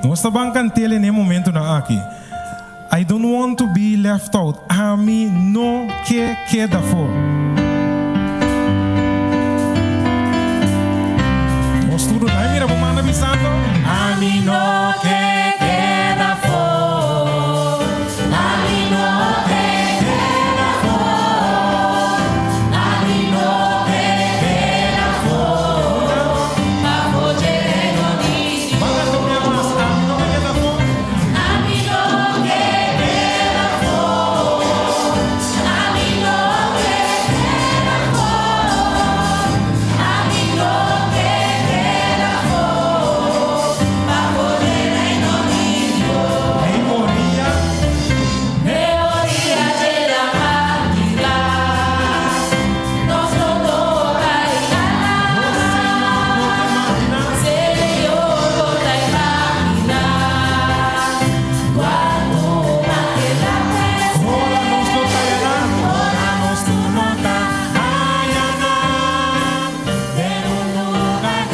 Nós estamos cantando nesse momento na aqui. I don't want to be left out. Amino que queda for. Nós tudo, mira, vamos avisando. mí no que queda for, a mí no que queda for, a mí no que queda for, bajo lleno de Manda tu minha mas, a mim não queda for. a mí no que queda for, a mí no que queda for, a mí no que queda for, bajo lleno de Memoria, memoria de la máquina, nos toca Señor, toda imaginar cuando aquella vez ora nos lo tallarán, ora nos tu nota allanar de un lugar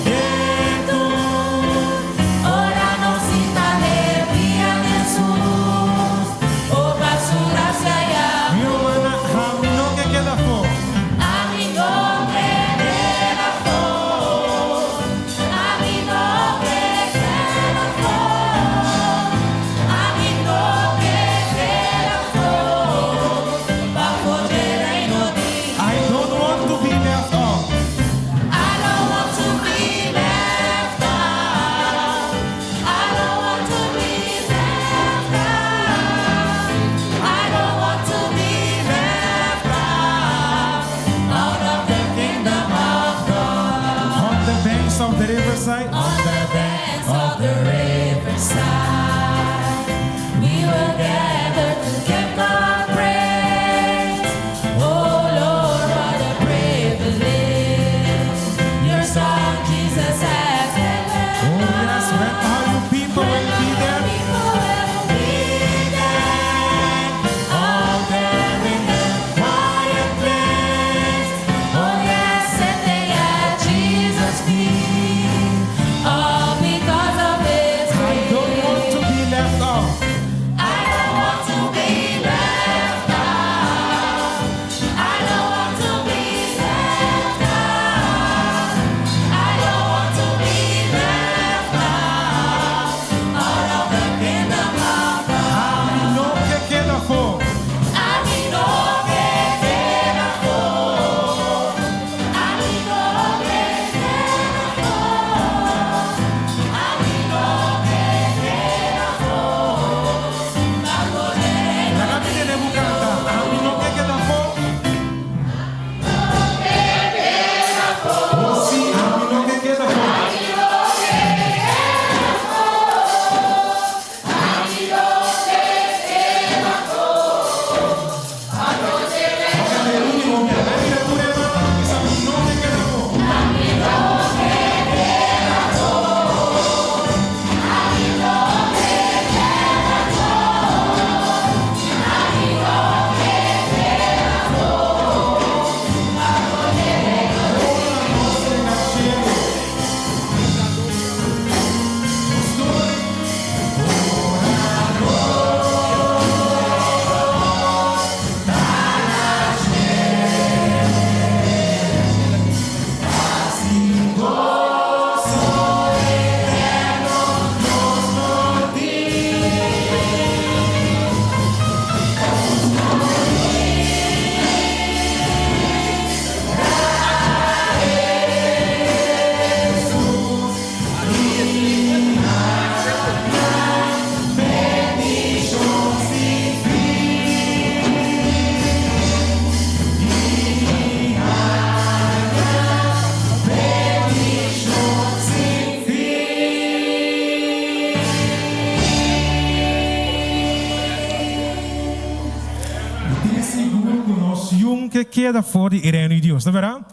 quieto, ora nos cita de día Jesús, oh basura hacia allá, Meu mana, a mim não que queda for. a mí no que queda for, a mí no que queda for, a mí no que queda for, bajo el reino de I don't want to be left off. I don't want to be left out. I don't want to be left out. I don't want to be left out of the kingdom of God. On the banks of the riverside, On the banks of the riverside, we will gather to give God praise. Oh Lord, what a privilege your Son Jesus has given. oh yes, when all you people will be there. People will be there, all there in the quiet place. Oh yes, sitting at Jesus' feet, all because of His I don't grace. want to be left off. I don't want to be left out. I don't want to be left out. I don't want to be left out of the kingdom of God. No que queda for. A mí no me queda for. A mí no me queda for. A mí no me queda for. Bajo el La capilla de Bucanta, a mí no que queda for. Oh sí, a mí no que queda for. El último, mira, mira tu hermano, esa a mí no que queda for. Tem seguro conosco um que queda fora do reino de Deus, tá vendo?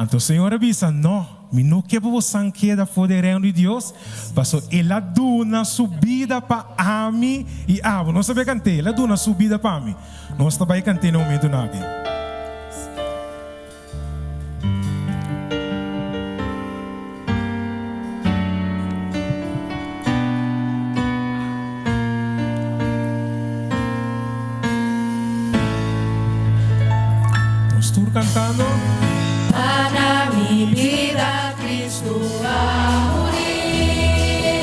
Então o Senhor avisa, não, me não quer você queda fora do reino de Deus, passou ela duna subida para mim e abo, não sabe cantar, ela duna subida para mim, nós também cantar no momento nada. Nós estamos cantando. Para mi vida Cristo va a morir.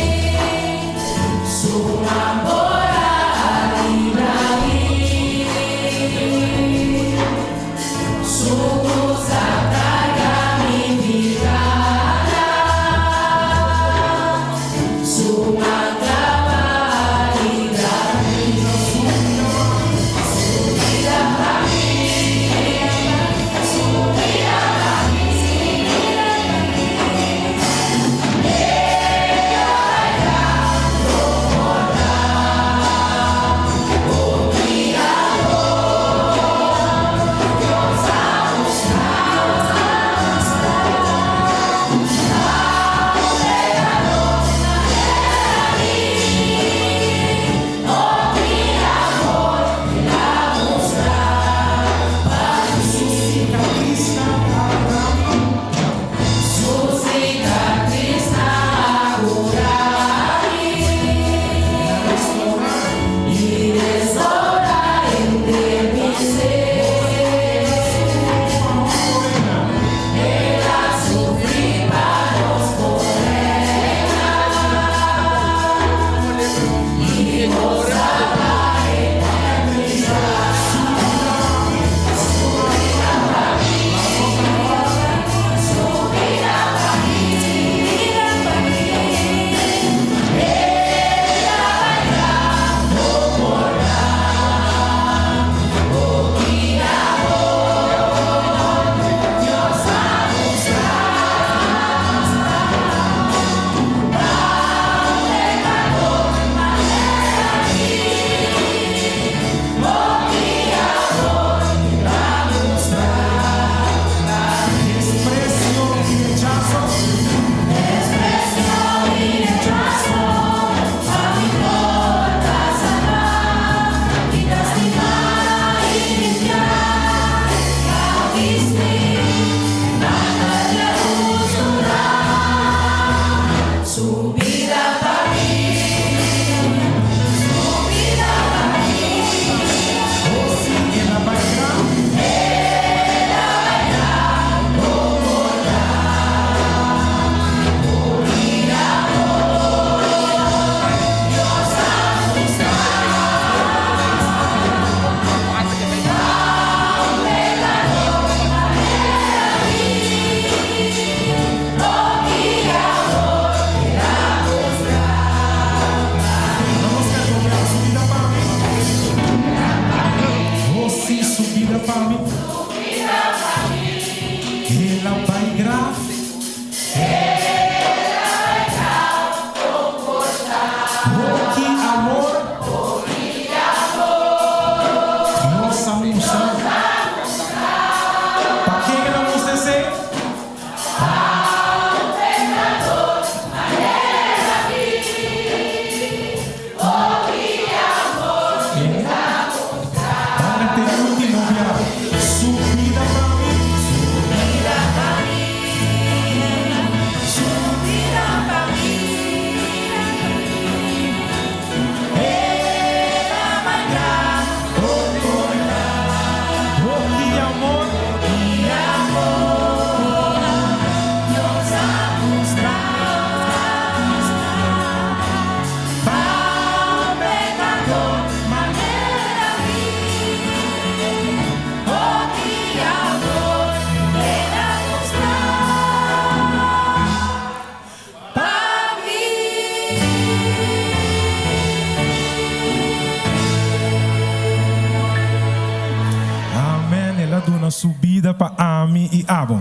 na subida para Ami e Abo.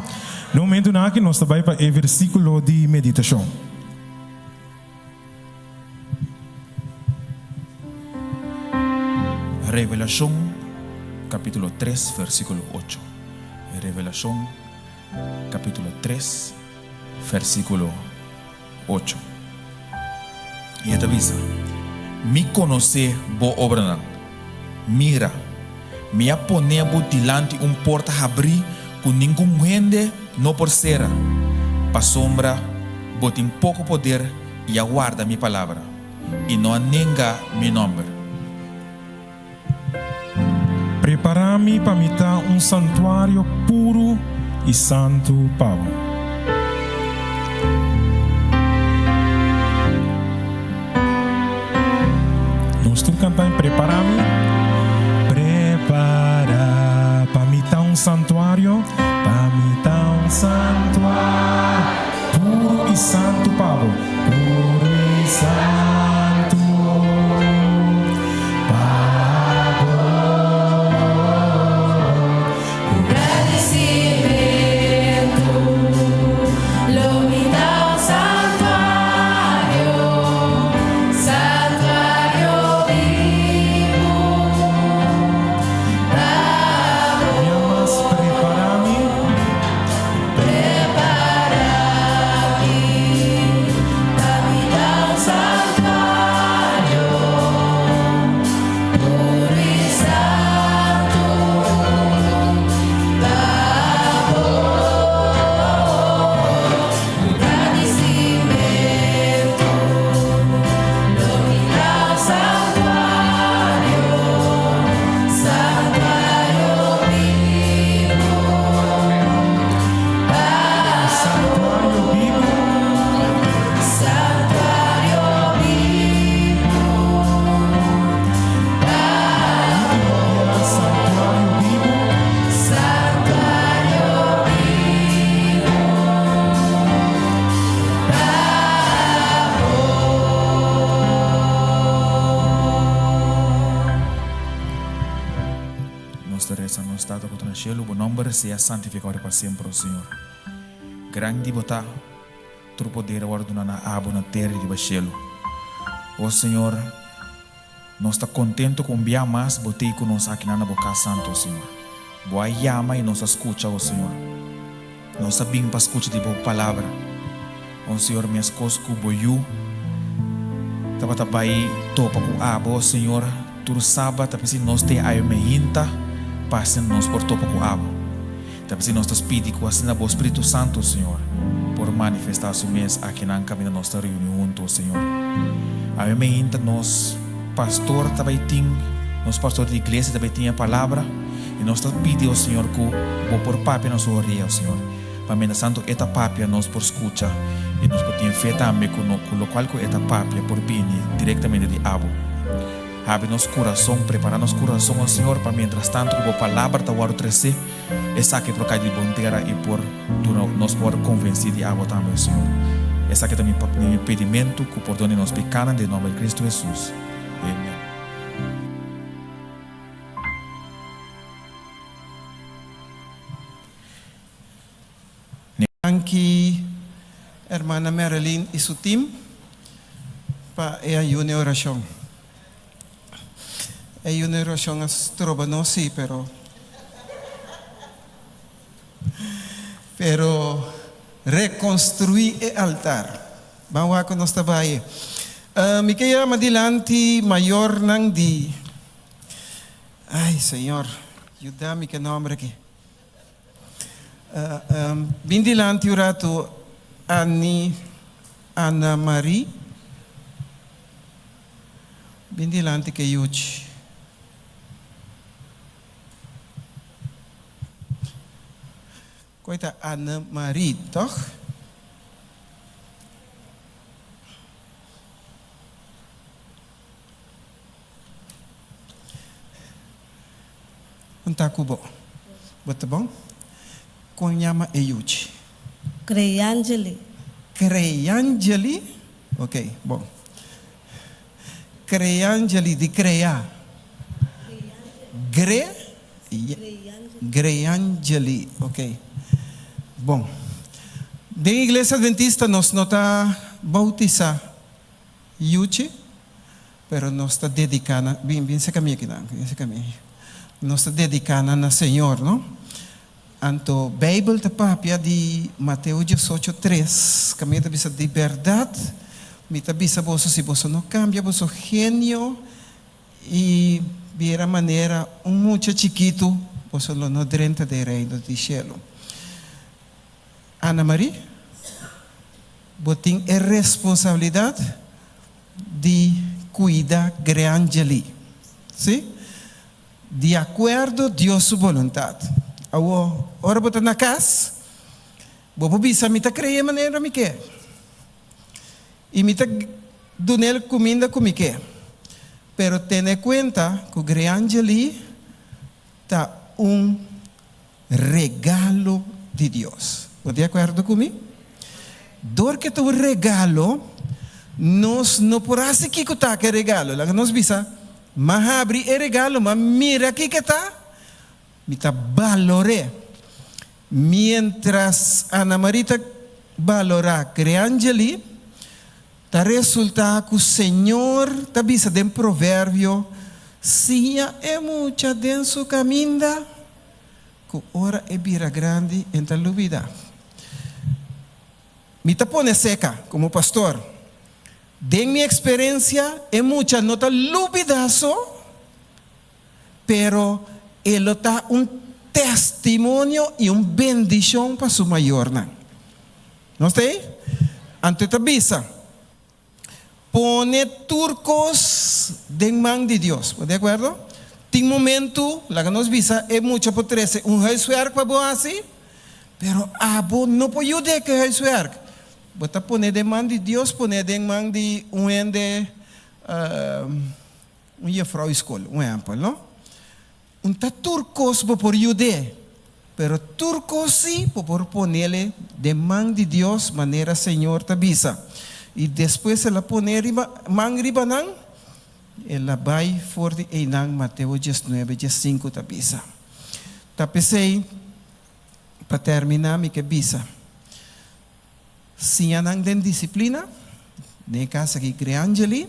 No momento na que nós trabalhamos para o versículo de meditação. Revelación capítulo 3 versículo 8. Revelación capítulo 3 versículo 8. Y esta avisa: me conoce bo obra, mira, me a poner bo dilante porta abrir com nenhum gente no por cera, pa sombra botin pouco poder e aguarda mi palavra e não nenga mi nome. Prepara-me para me dar santuário puro e santo Pablo. Vos tu cantar prepara-me. Prepara para mim tá um santuário, para mim tá um santuário puro e santo, Pablo, puro e santo, Pablo. Agradecimento, lo me dá um santuário, santuário vivo. Stato contra il cielo, buon nome sia santificato per sempre, Signore. Grandi botà, tu potere guardare na abo na terra di cielo. Oh Signore, non sta contento con via mas botei con nos aqui na boca santo, Signore. Boa llama e nos escucha, oh Signore. Nos sabim para escucha de boa palavra. Oh Signore, minhas coisas com boiu. Tava tabai topa com abo, oh Signore. Tu sabe, tapi se nós te ai me hinta. Pasen nos por topo com água. Também nós te pedimos com assim o Espírito Santo, Senhor, por manifestar su mês aqui na caminho da nossa reunião junto, Senhor. A mim ainda nós pastor também tem, nós pastor de igreja também tem a palavra e nós te pedimos, Senhor, que vou por papia na sua orelha, Senhor. Para mim, Santo, esta papia nós por escuta e nós podemos fé também com o qual que esta papia por vir diretamente de água. Abre nosso coração, prepara nosso coração ao Senhor para mientras tanto que a palavra está o trece essa que por cair de bonteira e por nós por convencer de água também, Senhor. Essa que também meu pedimento que perdone nos pecados em nome de Cristo Jesus. Amém. Aqui, hermana Marilyn e seu time para a oração. É uma oração que se trova não sei, pero reconstruir o altar. Vamos a nós trabalhar. Me queria adelante maior nang di. Ai, Senhor, ajuda-me que nome aqui. Bem dilante o rato Ana Marie. Bem dilante que Yuchi. Coita Ana Marie, toch? Unta kubo. Bota bom? Konyama Eyuchi. Creyangeli. Creyangeli? Ok, bom. Creyangeli de crear. Creyangeli, ok. Bom, da igreja adventista nós não está bautizando Yuchi, pero nós está dedicando, bem se caminha aqui, nós está dedicando na Senhor, não? Anto Bíblia ta papia de Mateus 18:3, caminha da bisa de verdade, mita bisa você se você não cambia, você gênio e viera maneira muito chiquito, você não drenta de reino do cielo. Ana Maria, você tem a responsabilidade de cuidar grande, sim? De acordo com Deus sua vontade. Ora você na casa, você bisa me tá creia maneira me quer, e me tá donando comida como me quer. pero ten en cuenta que Greangeli está un regalo de Dios. ¿Estás de acuerdo conmigo? Dor que tu regalo, nos no por así que está que regalo, la que nos visa, mas abri el regalo, mas mira aquí que está, me está valore. Mientras Ana Marita valora Greangeli, ta resulta que o Senhor ta bisa den provérbio, sia é muita den su caminda, que ora é bira grande em tal vida. Me ta pone seca como pastor. Den minha experiência é muita nota lubidaço, pero ele está testimonio e bendição para sua maior. Não sei? Ante ta bisa. Pone turcos de mão de Deus, ¿de acuerdo? Tem momento, la que nos visa, é muito por 13, rei suerco para boa assim, pero abo não pode ajudar que rei suerco. Bota pone de mão de Deus, pone de mão de ende, jefvrouw escola, exemplo, não? Tá turcos por ajudar, pero turcos sim, por ponerle de mão de Deus, maneira Senhor te visa. E depois ela põe mão ribanang, ela vai forte em Mateus 19, 5 ta bisa. Ta pensei, para terminar, me que bisa. Se anang den disciplina, ne casa que Greangeli,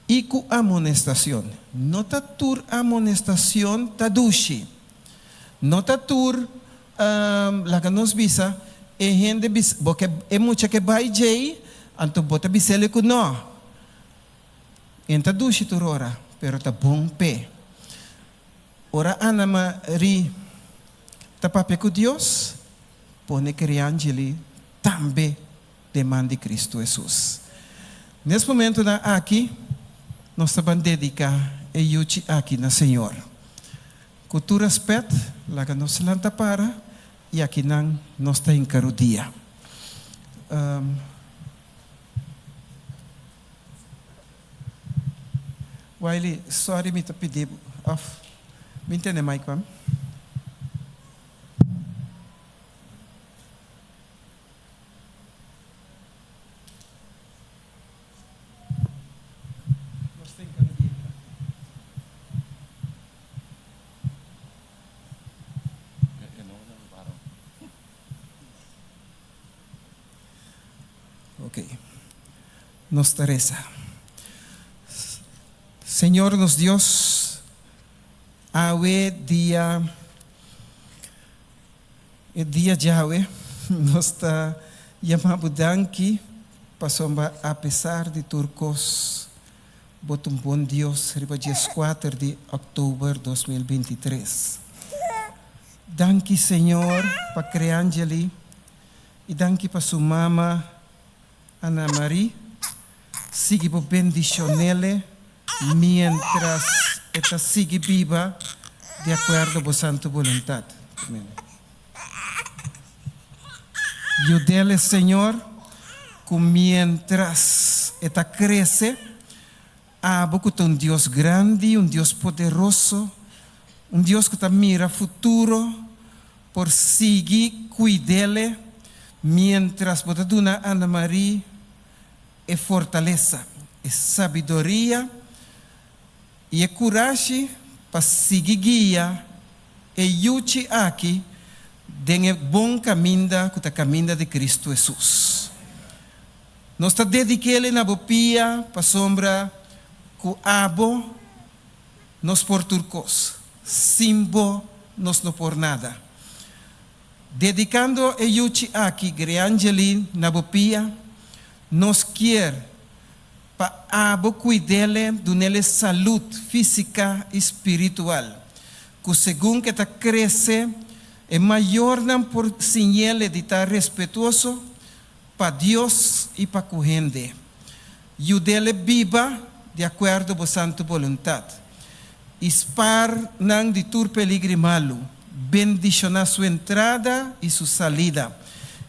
e com amonestação. Nota tur amonestação ta dushi. Nota tur, la que nos bisa, e gente bisa, porque é muita que vai jay, anto bota bisele ko no. Enta dushi turora, pero ta bom pe. Ora Ana Maria, ta pape com Deus, pone Greangeli também demanda de Cristo Jesus. Nesse momento aqui, nós estamos dedicar e yuchi aqui na Senhor. Com tu respeito, lá que nós lanta para, e aqui não nós está em carudia. Wiley, sorry, me pedi off. Me entende, Mike? Ok. Nos Teresa. Senhor nos Deus, awe dia Yahweh, nos está chamando danki, passamos apesar de turcos, botum bom Deus, riba dia 4 de outubro de 2023. Danki Senhor, para Greangeli, e danki para sua mama, Ana Maria, siga por bendicionele, mientras esta sigue viva de acuerdo con santa voluntad. Amén. Ayúdele, Señor, que mientras esta crece, abo que un Dios grande, un Dios poderoso, un Dios que te mira futuro, por seguir cuidele, mientras você dona Ana Maria é fortaleza, é sabedoria e é coragem para seguir guia e yuchi aqui de bom caminho que é caminho de Cristo Jesus. Nós está dedicando na bopia para sombra que abo nos por turcos, simbo nos não por nada. Dedicando a yuchi aqui Greangeli na bopia, nos quer para abo cuidele dunele saúde física e espiritual, que segundo que está cresce é maior não por sinal de estar respetuoso para Deus e para a gente. Ayúdele viva de acordo com a santa vontade. Espar não de tur peligrimalo, bendicionar sua entrada e sua salida.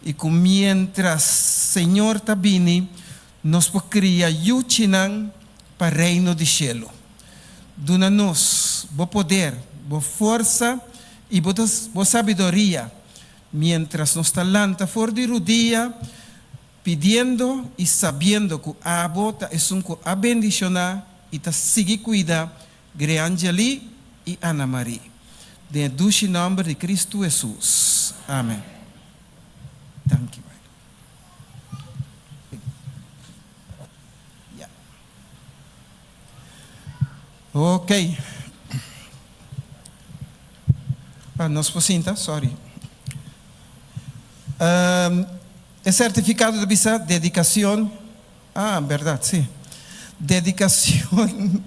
E que mientras Senhor tabini, nos criar yuchinan para reino de cielo. Duna-nos bo poder, bo força e bo sabedoria, mientras nos talanta for de rodilla, pidiendo e sabendo que a bota es un a bendicionar e ta sigue cuida Greangeli e Ana Maria. De dulce nome de Cristo Jesus. Amém. Thank you. Yeah. Ok. Nos pocinta, sorry. El certificado de visa, dedicación. Verdad, sí. Dedicación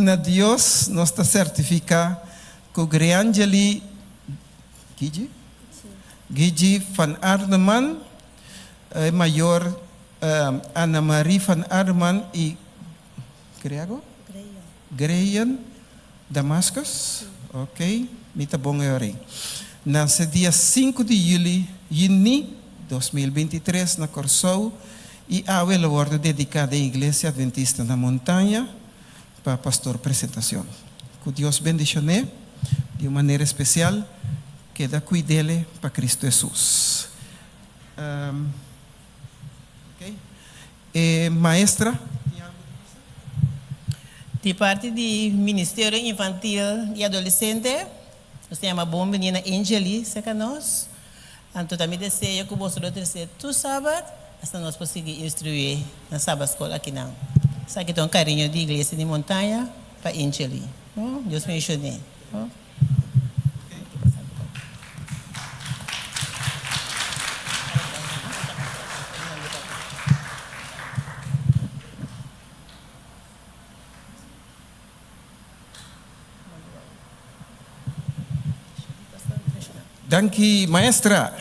a Dios nos está certificado con Greangeli Gigi van Arneman, mayor Ana Maria van Arneman y Greyan Damascus. Ok, mita bom ori. Nasce dia 5 de junho 2023 na Corsou e a ela ordem dedicada à Igreja Adventista na Montanha para pastor apresentação. Que Deus bendicione de maneira especial, que da cuidele para Cristo Jesus. Maestra? De parte do Ministério Infantil e Adolescente, nós temos uma boa menina Angeli, seca nós. Então também desejo que você terceiro tu sábado, hasta nós conseguir instruir na sábado escola aqui não. Sabe que tem um carinho de igreja de montanha para Angeli. Deus me ajude. Danke, maestra.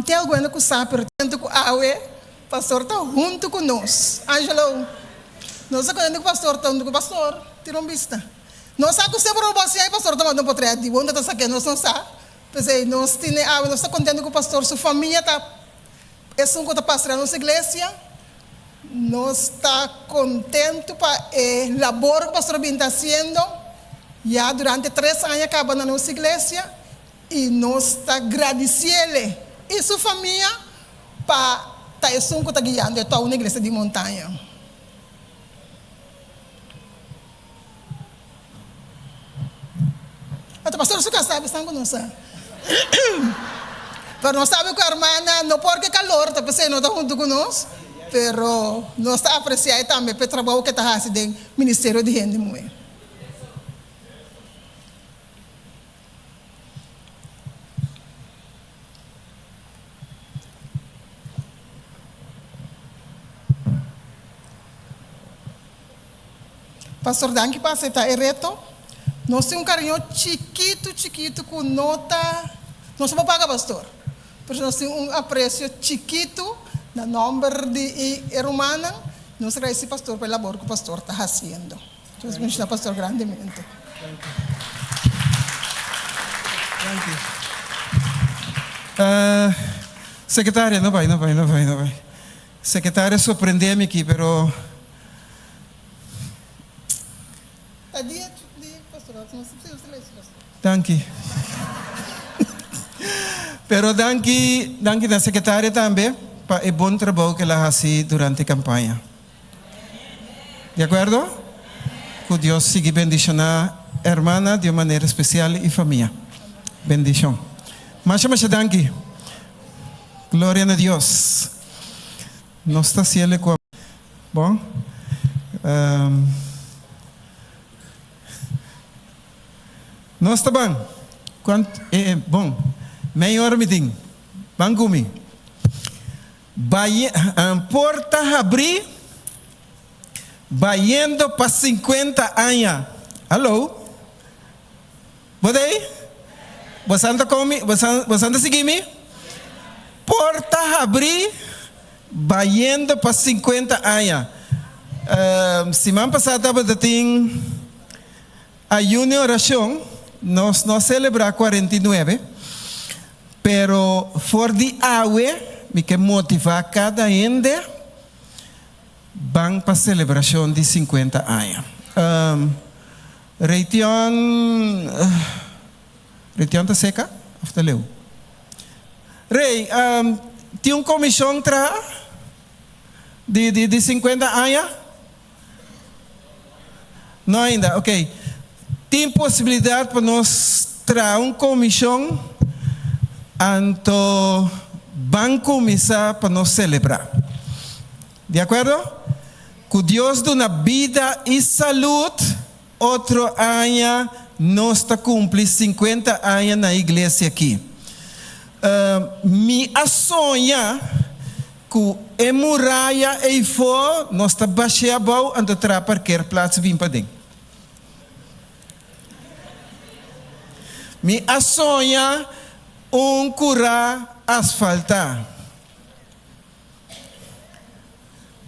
Tem algo que sabe, tanto que o pastor está junto conosco. Angelo, nós sabemos que o pastor está junto com o pastor, tiram vista. Nós sabemos que o pastor está mandando portrait de onde está sacando, nós não sabemos. Nós estamos contentes com o pastor, sua família está, é um que está passando na nossa igreja. Nós estamos contentes para o labor que o pastor está fazendo. Já durante 3 anos acaba na nossa igreja. E nós estamos agradecendo e sua família para estar que está guiando a tua igreja de montanha. O pastor suka sabe, estão conosco. Mas nós sabemos que a irmã não porque calor, está pensando, não está junto conosco. Pero nós está apreciando também pelo trabalho que está fazendo no Ministério de Gente Mulher. Pastor Danke para aceitar o reto. Nós temos um carinho chiquito com nota. Nós não paga pastor. Mas nós temos um apreço chiquito no nome de irmã. Nós agradecemos pastor pelo labor que o pastor está fazendo. Deus bendiga pastor grandemente. Secretária, não vai. Secretária surpreende-me aqui, pero Danke. Pero danke da secretária também para o bom trabalho que ela faz durante a campanha. De acordo? Que Deus siga bendicionando a irmã de maneira especial e família. Bendição. Mas danke. Glória a Deus. Nós está cielo com bom. Nós está bem. Bom. Maior meeting. Bangumi. Porta abrir. Bayendo para 50 anos. Alô? Você aí? Você anda comigo? Você anda seguindo? Porta abrir. Bayendo para 50 anos. Semana passada eu tinha a oração. Nós celebramos 49. Pero voor die oude, me que motivar cada ende, van para celebración de 50 años. Reition tá seca? Of tá leu? Rei, tem comissão de 50 anos? Não ainda, ok. Tem possibilidade para nós trazer comissão anto van começar para nós celebrar. De acordo? Que Deus dá na vida e saúde, outro ano nós está cumprindo 50 anos na igreja aqui. Me sonha que a muralha e for nós está baixando anto tra qualquer plaats bem para dentro. Me sonha cura asfaltar.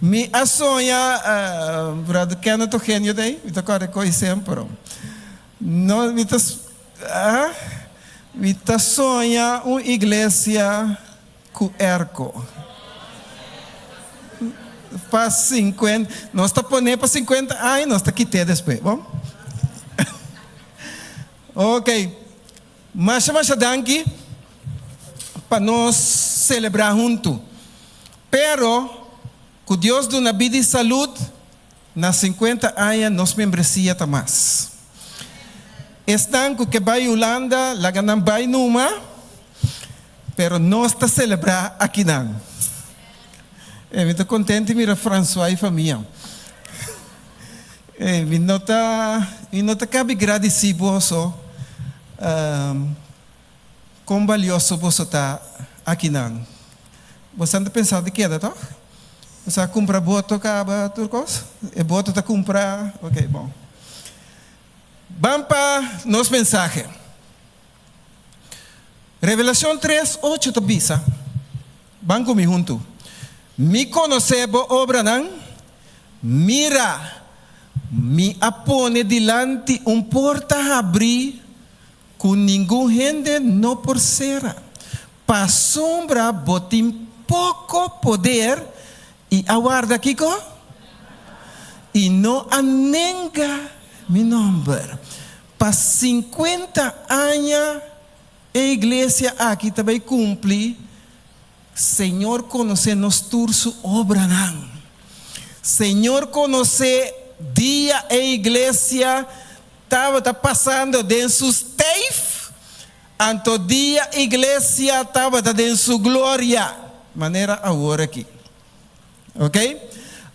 Me sonha brother Kenneth Eugenio daí, me toca com exemplo. Não me sonha uma igreja com erco. Para 50, nós está pondo para 50 anos, nós está quitando depois, bom? Ok. Mas danke para nós celebrar junto. Pero, que Deus dá na vida e saúde, nas 50 anos, nós membresia está mais. Estão que vai Holanda, lá não vai numa, pero nós está celebrar aqui não. Eu estou contente de mirar François e família. Eu não está cabe agradecido só. Quão valioso você está aqui não? Você anda pensando de que tá? Você compra boto acaba turcos? E boto tá comprar, ok, bom. Vamos para nosso mensagem. Revelação 3:8 tá bisa. Vamos comigo junto. Me conhecebo obra não? Mira, me apone dilante porta a abrir. Com nenhum gente não por será. Para sombra botim pouco poder e aguarda Kiko e não anenga meu nome. Para 50 anos a igreja aqui também cumpre. Senhor conhece nos turso obra não. Senhor conhece dia a igreja estava passando dentro sus teif, anto dia a igreja estava dentro sua glória, maneira agora aqui, ok?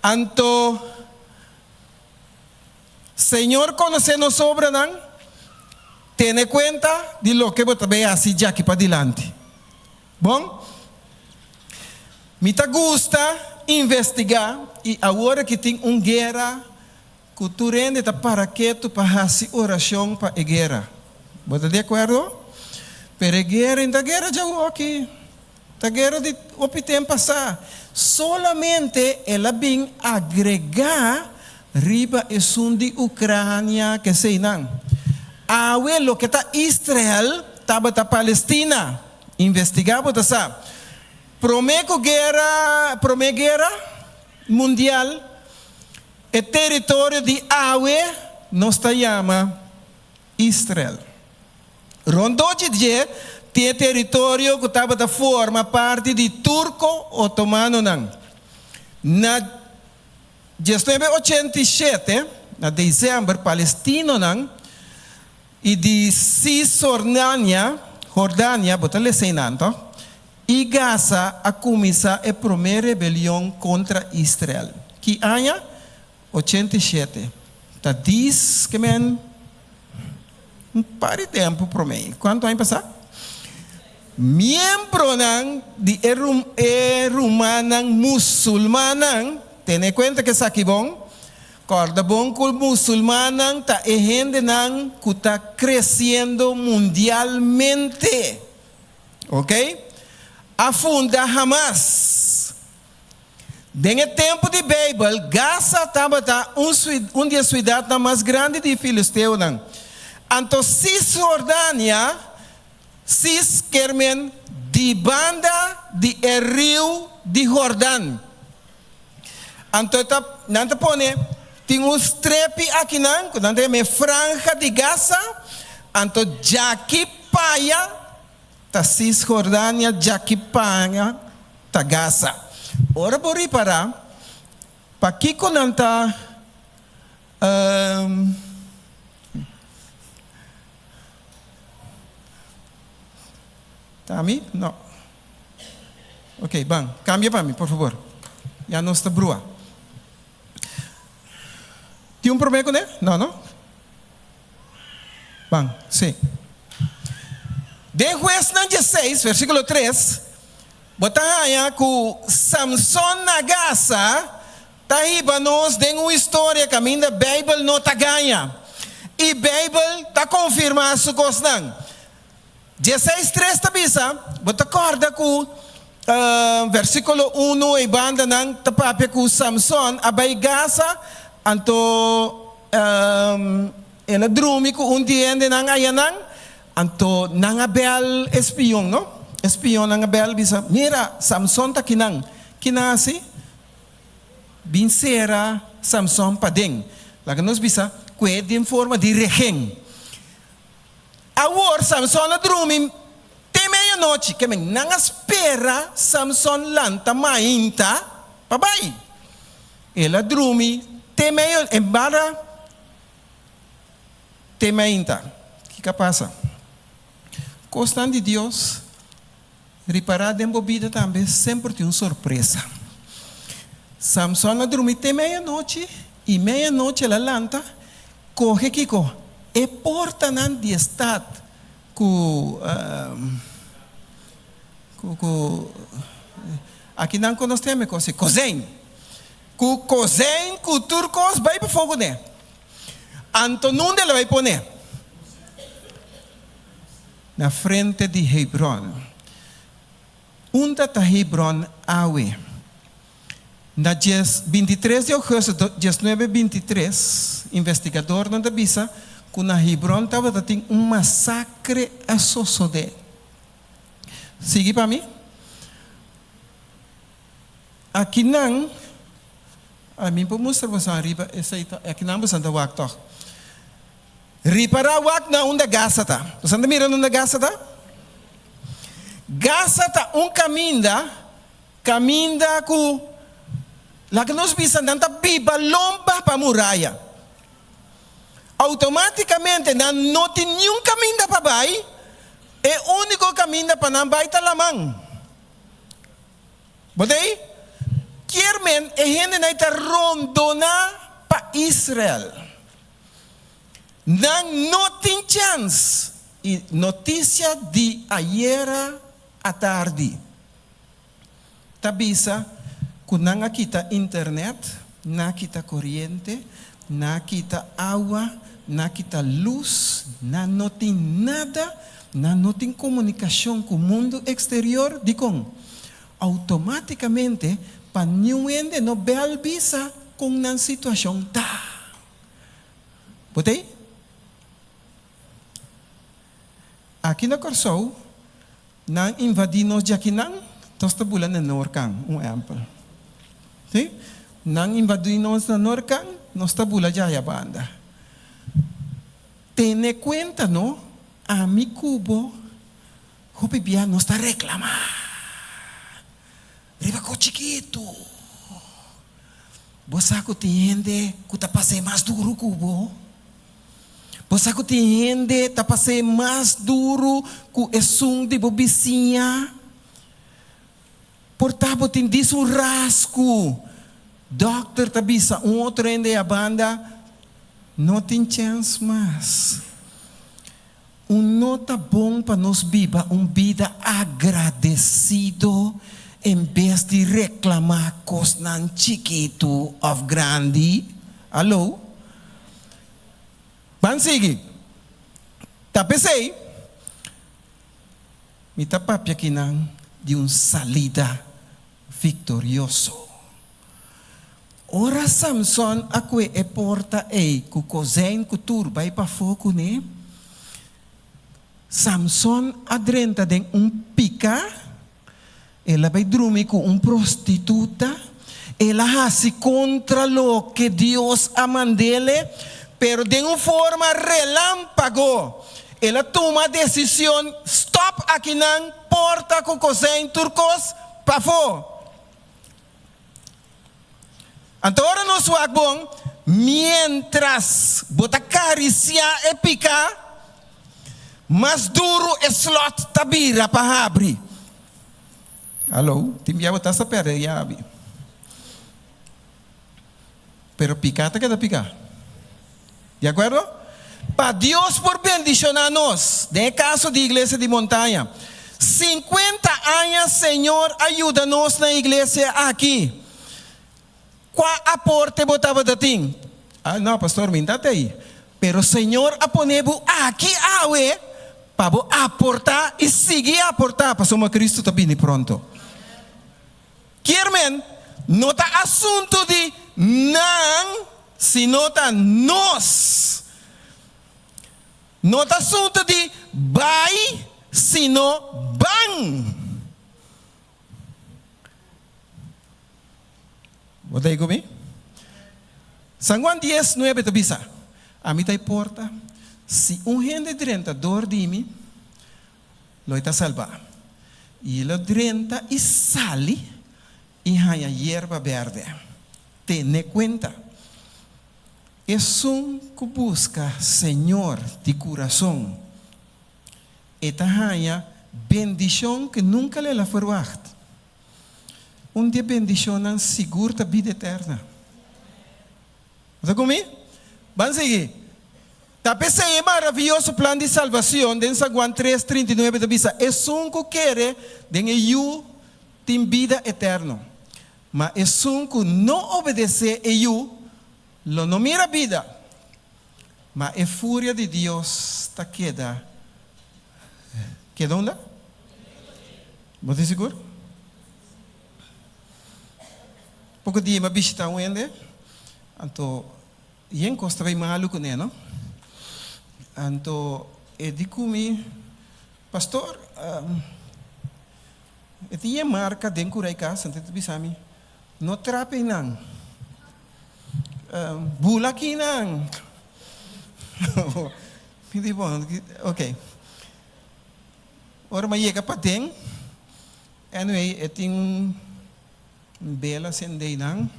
Anto Senhor conhece nos obra não, tenha conta de lo que você vai assim já aqui para diante, bom? Me gusta investigar e agora que tem guerra que tu rende para que tu faça oração para a guerra. Você de acordo? Pero a guerra, a guerra já aqui. A guerra de o tempo passar. Solamente ela vem agregar riba e sul de Ucrânia que sei não. Awe lo que está Israel, estava a Palestina. Investigar você sabe. Promete guerra mundial. O território de Awe nos chama Israel. Rondou de dia, tem território que estava da forma parte de turco-otomano. Na 1987, na dezembro, Palestina e de Cisjordânia, botar-lhe sem nanto, e Gaza a começar a primeira rebelião contra Israel. Que ano? 87. Tá diz que men pare tempo para mim. Quanto vai passar? Membro de rumana muçulmana, tem conta que aqui bom. Corda bom que muçulmana tá e gente que tá crescendo mundialmente. Ok? Afunda Hamas. Nesse tempo de Bíblia, Gaza estava uma das cidades mais grandes de Filisteu. Então, Cisjordânia, Cis quer di banda di rio di Jordán. Anto nanta pone tem um strepi aqui não, quando me franja de Gaza, anto jaki paia ta Cisjordânia jaki paia ta Gaza. Ora bori para kiko nanta Tami? No. Ok, bang, cambia para mim, por favor. Já não está brua. Tem problema com ele? Não, não? Bang, sim. De Juez 16, versículo 3, botaya ku Samson na Gaza, tahiba nos de uma história que a minha Bíblia não tá ganha. E Bíblia tá confirma su cosnan. 16:3 tabisa, bota corda ku versículo 1 e banda nang tapape ku Samson abay Gaza anto ela drumi ku undiende nang ayanang anto nangabel espion, no? Espion nangabel bisa. Mira, Samson ta kinasi binsera Samson padeng. Laga nos bisa kwede em forma de regen. Awor Samson na drumi te meia-noite que nang espera Samson lanta mainta pabai. Ela drumi te meia embara te mainta. Que passa? Costan de Deus, reparar de embobida também sempre tem uma surpresa. Samson na dormir até meia-noite, e meia-noite ela lanta, corre Kiko, e porta nan de estado, aqui não conhecemos coisa, cozinha, cozinha, turcos, vai para fogo né? Antonun ela vai pôr na frente de Hebron. Onde está Hebron? Awe. Na 23 de agosto de 1923, investigador não avisa que na Hebron estava tendo massacre a suceder. Sigue para mim. Aqui não, a mim para mostrar você arriba, aqui não você anda wakto. Ripara wak na onda Gaza ta. Você anda mirando onda Gaza ta? Gaza ta caminda ku lá que nós bisa nanta biba lomba pa muralha. Automaticamente não tem nenhum caminho para bai, é o único caminho para não bai talamang. Botei? Kiermen é gente na ita rondona pa Israel. Não tem chance. E notícia de ayer à tarde. Tabisa, que não kita internet, não kita corrente, não kita água, não kita luz, não tem nada, não tem comunicação com o mundo exterior. Digo, automaticamente, para ninguém não belvisa com uma situação tá. Botei? Aqui na Corsou, nang invadinos de aqui nang, tosta bulan na Norcang, exemplo. Sim? Nang invadinos na Norcang, nosta bula jaya banda. Tene cuenta, no? A mi cubo, hopibia nos está reclamando. Riba ko chiquito. Você que entende que tá passando mais duro cubo. Você que entende, tá passando mais duro que o som de bobicinha. Portanto, tem disso um rasco. Doctor tá bisa, outro ende a banda, não tem chance mais. Nota bom para nós viva, vida agradecido, em vez de reclamar coisas chiquito ou grande. Alô? Vamos seguir. Tá pensei? Me tá papia aqui não de salida vitorioso. Ora Samson ako e porta ku cozen ku turba pa foco ne. Samson adrenta den pica ela vai dormir com prostituta, ela hace contra lo que Dios ha mandele, pero de uma forma relâmpago, ela toma a decisão, stop aqui não, porta com cozinha turcos, para fora. Então, ora nos bom, mientras bota acariciar e picar, mais duro é slot tabira para abrir. Alô, timbiaba tá essa perda, já abre. Pero picar tá que picar. De acordo? Para Deus por bendicionar-nos, de caso de igreja de montanha, 50 anos, Senhor, ajuda-nos na igreja aqui. Qual aporte botava da tim? Ah, não, pastor, me dá aí. Pero Senhor, aponebu aqui awe para aportar e seguir a aportar para somos Cristo também pronto. Quermen, não tá assunto de não, sino tá nós. Não tá assunto de vai, sino bang. What aí comigo? San Juan 10, 9 te bisa. A mim te importa. Se gente drenta dor de mim, lo está salva. E lo drenta e sale e haya hierba verde. Tene cuenta. Es que busca Senhor de coração. Esta haya bendição que nunca le la verwacht. Dia bendição segura a vida eterna. Está comigo? Vamos seguir. Esse é maravilhoso plano de salvação. De San Juan 3, 39 diz: é que quer eu ter vida eterna. Mas é que não obedece a eu, não mira a vida. Mas a fúria de Deus está queda. Queda onde? Você seguro? Pouco dia me visita um ende, então ien costa bem maluco né, não? Então digo-me, pastor, tinha marca dentro curai casa, então tu bisami, não trape não, bula aqui não. Me digo, ok. Ora mas chega para tem, anyway, tem bela sendei não.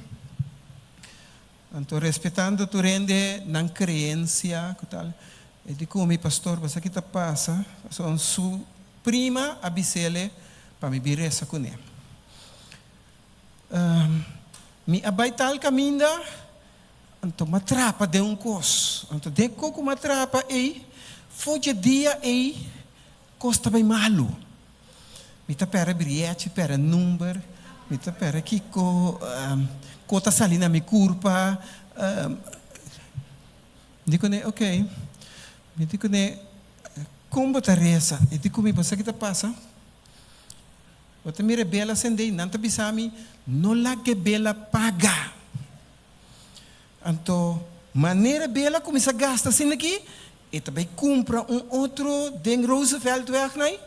Então respeitando tu rende não crença, que tal? E digo mi pastor, você que tá passa, são su prima abisele para me vir essa com ele. Mi abaital caminda, então matrapa de cos, então de coco matrapa ei, foge dia ei, costa bem malo. Mi tá pera bilhete, pera número. Mita pera kiko kota salina mi curpa dico ne ok mi dico ne como taresa e dico mi passa que ta passa outra mire bela sendei nanta bisami no la que bela paga anto maneira bela começa a gastar assim aqui e também compra outro den Roosevelt weg nai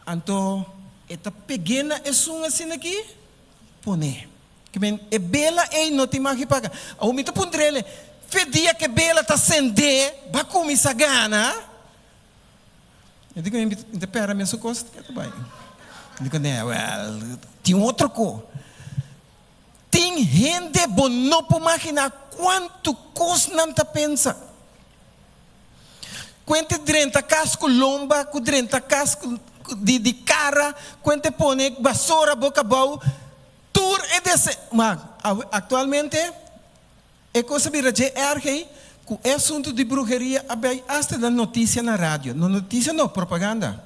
anto eta pequena é assim aqui pone que men é bela ei não te magi paga o mito pondrele fedia que bela tá sende ba começar gana eu digo ainda pera minha socosta que tá bem digo né well tem outro co tem gente bom não pode imaginar quanto custa não tá pensa quanto drenta casco lomba com drenta casco de cara quanto pone vassoura boca bau tur é desse mas atualmente é coisa vira de ergue com assunto de bruxaria abai hasta da notícia na rádio no notícia não propaganda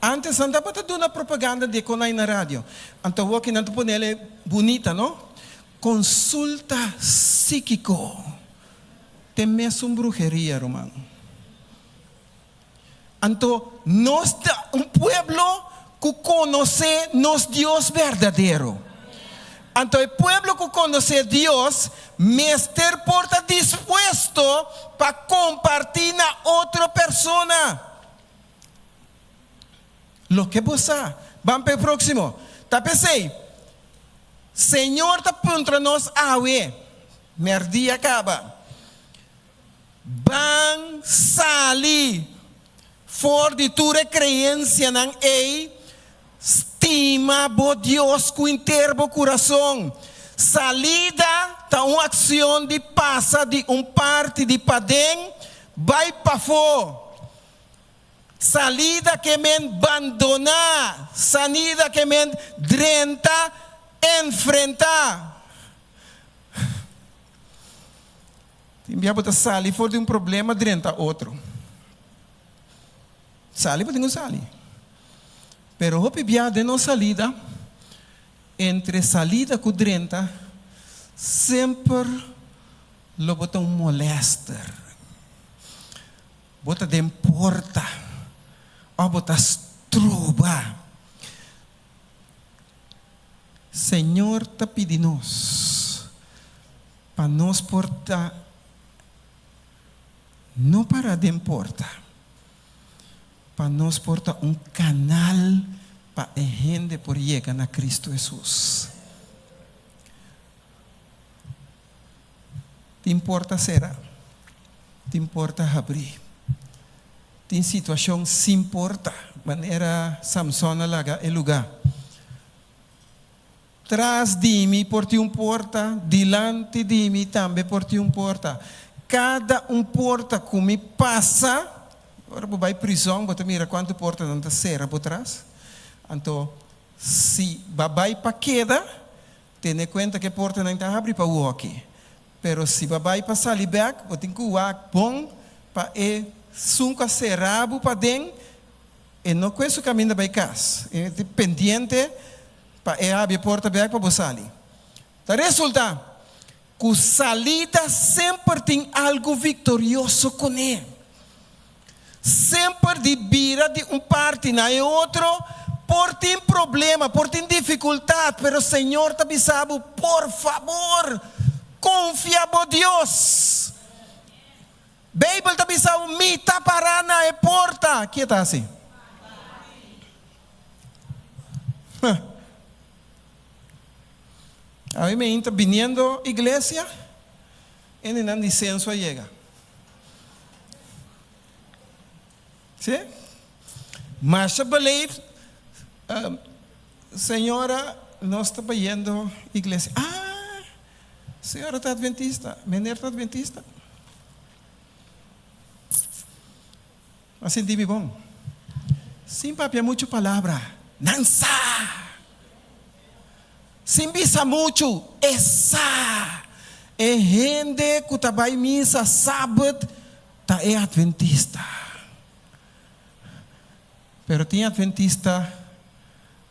antes andava para dar propaganda de conai na rádio então o que não pone ele bonita não consulta psíquico tem mesmo bruxaria romano. Então, nós, pueblo que conhece nos Deus verdadeiro. Então, o pueblo que conhece Deus, mestre porta disposto para compartilhar na outra pessoa. Lo que você, vamos para o próximo. Tapesei, Senhor está contra nós awe, merdi acaba. Ban sali, for de tua crença não ei, estima bo Deus com inteiro coração. Salida tá uma ação de passa de parte de padem, vai para fora. Salida que me abandonar, salida que me drenta, enfrentar. Enviar para sali for de problema drenta outro. Sali para sali. Pero hope via de não salida, entre salida com drenta, sempre lo bota molester. Bota de importa. Ou bota struba. Senhor está pedindo-nos para nos portar, não para de importar, para nos portar canal para a gente por chegar a Cristo Jesus. Te importa será? Te importa abrir? Tem situação se importa, maneira Samson alaga el lugar. Tras de mim por ti porta, delante de mim também por ti porta. Cada porta que me passa, agora vou para prisão, vou mira quanto porta não está serra por trás. Então, se vai para queda, tenha conta que a porta não está abre para o aqui. Pero se vai para sair back, vou ter que ir bom para sunca serrabo para dentro, e não conheço o caminho para casa. É dependente para abrir a porta back para sair. Tá resulta que salida sempre tem algo vitorioso com ele. Sempre de vira de parte na outro, por tem problema, por tem dificuldade, pero o Senhor te avisava, por favor, confia em Deus. Bíblia te avisava, me tapará na porta. Que está assim? A mí me está viniendo iglesia en el descenso llega. ¿Sí? Mas eu believe, senhora, nós estamos yendo igreja. Senhora está adventista, menina está adventista. Assim de bom. Sim, papi, é muita palavra. Nansa. Sim, bisa muito. Essa. É gente que está em missa sábado, tá é adventista. Pero tem adventista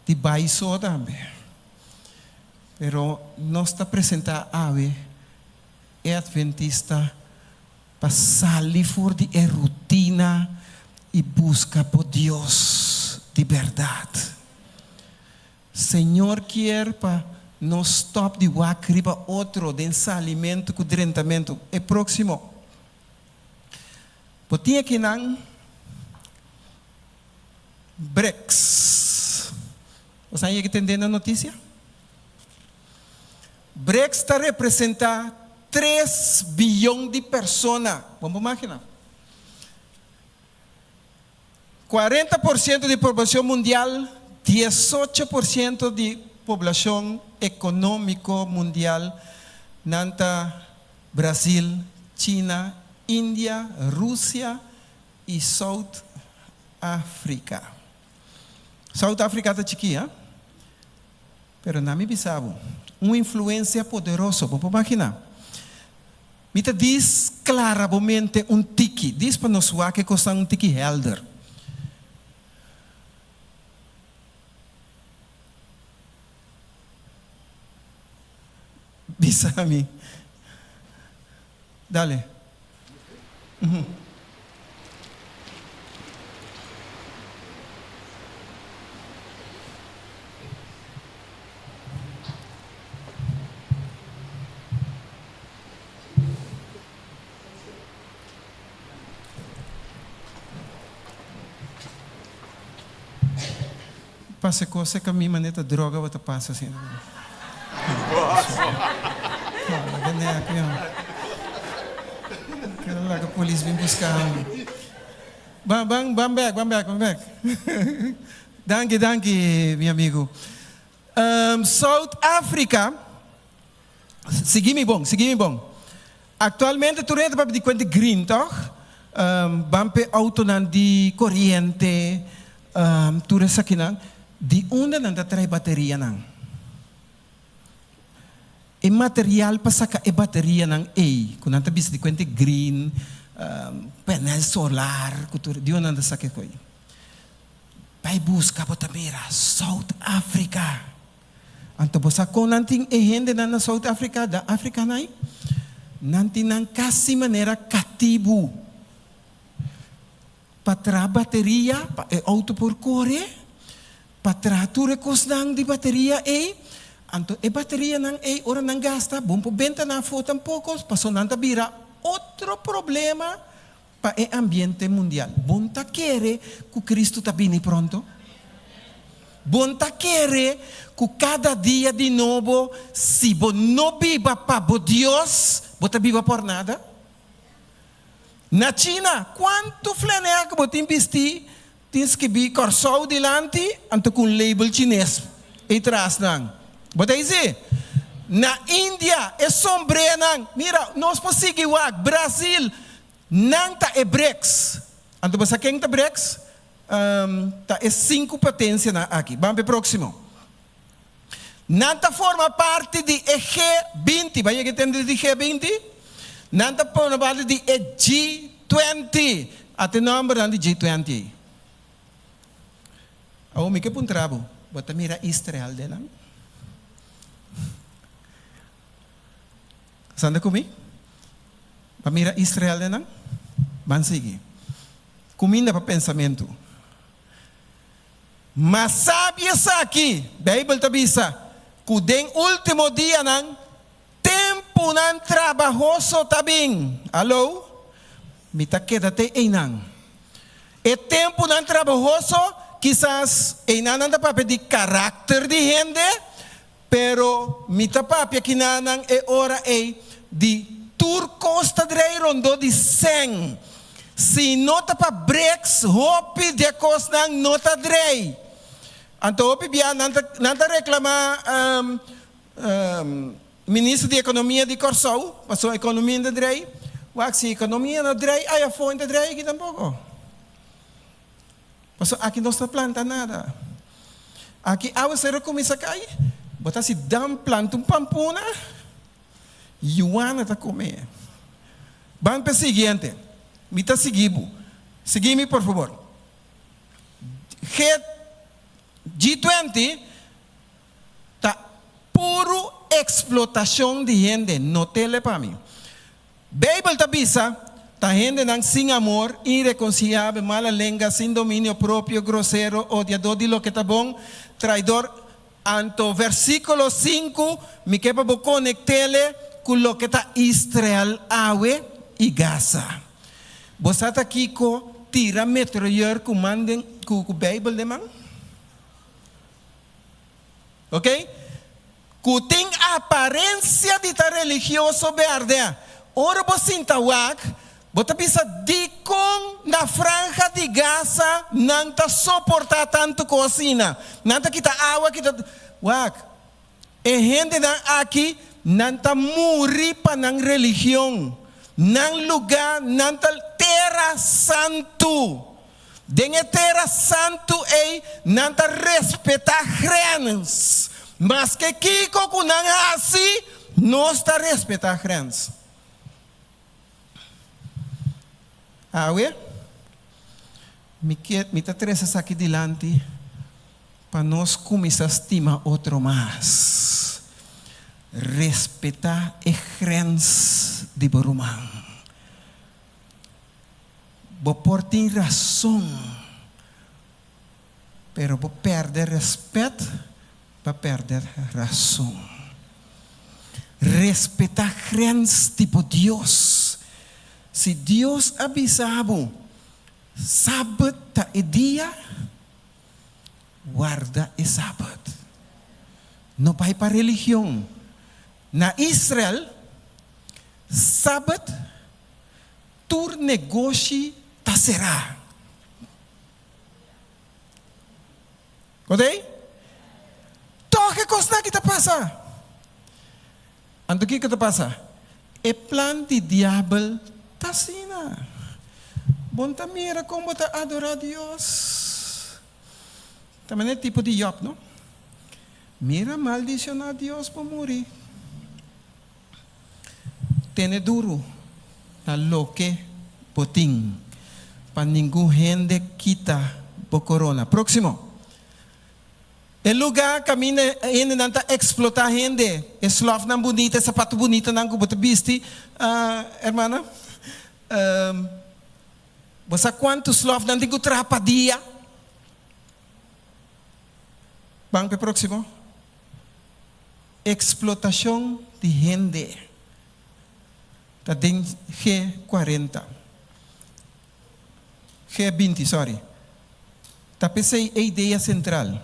de baixo também. Pero nós está apresentando ave é adventista para sair fora de rotina e busca por Deus de verdade. Senhor quer para não stop de wakriba outro de alimento com drentamento. É próximo. Potinha que não BRICS. Você está entendendo a notícia? BRICS está representando 3 bilhões de pessoas. Vamos imaginar. 40% de população mundial, 18% de população econômica mundial, nanta Brasil, China, Índia, Rússia e South África. South África está chiquinha, pero não me bisabo. Uma influência poderosa, vamos imaginar. Me diz claramente tiki, diz para nós que custa tiki helder. Bisa a mim. Dale. passa cosa que a mim maneta droga vai passa assim. Quero lá que a polícia vem buscar. Bang back. Danke, meu amigo. South Africa, segui-me bom. Actualmente tu rende para de quanto green, toch? Bampe auto nan di corriente, tu resa kinang, di onda nan da trai bateria nang. E material pasaka e bateria nang kung nanta bis di quanto green, panel solar, kutur di onda da sakit koi. Pai busca botamira South Africa. Anto bosa ko nanting ehende na South Africa da Africa nai. Nanti nang kasi manera katibu. Patra bateria, pa e auto por corre. Patra tu recos nang di bateria anto e bateria nang ora nang gasta, bom po benta na foto pocos, paso nanta bira outro problema para o ambiente mundial. Bom ta querer que Cristo tá vindo pronto. Bom ta querer que cada dia de novo, se você não viva para Deus, você viva por nada. Na China, quanto flanela que você investir, tens que vir corsol delante, anto com label chinês e traz nang. Você dizer? Na Índia, é sombreia nang. Mira, nós conseguimos Brasil. Nanta e BRICS. Anto ba sa keng ta BRICS? Ta é 5 potências na aqui. Vamos para o próximo. Nanta forma parte de G20. Vai que tem de G20? Nanta forma parte de G20. Até número de G20. Ao me que puntrabo. Bota mira Israel de lang. Sanda comigo? Pamira Israel de lang? Van seguir. Comida para pensamento. Mas sabe aqui, Bíblia tabisa, que den último dia nang tempo nan trabajoso tabing. Alô? Mita quédate nang. E tempo nan trabajoso, quizás nan da papel de carácter de gente, pero mita papel que nanang e ora de Turcosta drei rondo de 100. Si nota pa breaks, hopi de cosnang nota drei. Anto hopi bia nanta reclama ministro de economia de Corsau, passou a economia de drei. Wak si economia na drei, aí a fonte drei aqui tampouco. Passou aqui não está planta nada. Aqui a você começa a cair. Botar se dam planta pampuna. Yuana está comer. Vamos para o seguinte. Me está seguindo. Segui-me, por favor. G20 está puro explotação de gente. Não tele para mim. Bíblia está bisa. Está gente sem amor, irreconciliável, mala língua, sem domínio próprio, grosseiro, odiador de lo que está bom, traidor. Anto versículo 5, me quepa bo conectele com lo que está Israel, Awe e Gaza. Você está aqui com tira metralhador com mandem com a Bíblia de mão? Ok? Que tem aparência de estar religioso verde. Ora você intawak, você pensa de com na franja de Gaza não está suportar tanto cocina, não está kita água kita wak. E gente aqui não está morrer para não religião, não lugar, não está terra santo. Dengue terra santo não está respeitar reis, mas que kiko com não assim não está respeitar reis. Awe, me está trazendo aqui delante para nós começar a estimar outro mais. Respeitar os reis de Borumã. Vou por ter razão, pero vou perder respeito para perder razão. Respeitar reis tipo Deus. Se Deus avisava, sábado é dia, guarda el sábado. No vai para religião. Na Israel, sábado, tu negócio tá será. Ok? Toque coisa que tá passa. Ando que tá passa? É plan de diabo tá sina. Bom tá mira como tá adorar Deus. Também é tipo de Job, não? Mira maldicionar a Deus para morrer. Tene duro na loque botim para ninguém gente quita por corona. Próximo. El lugar camina ainda não está explotar gente. Eslof não bonita, sapato bonita não como viste, hermana. Você quantos slof não digo trapadia? Vamos para o próximo. Explotação de gente. Está em G40. G20, sorry. Está pensei a ideia central.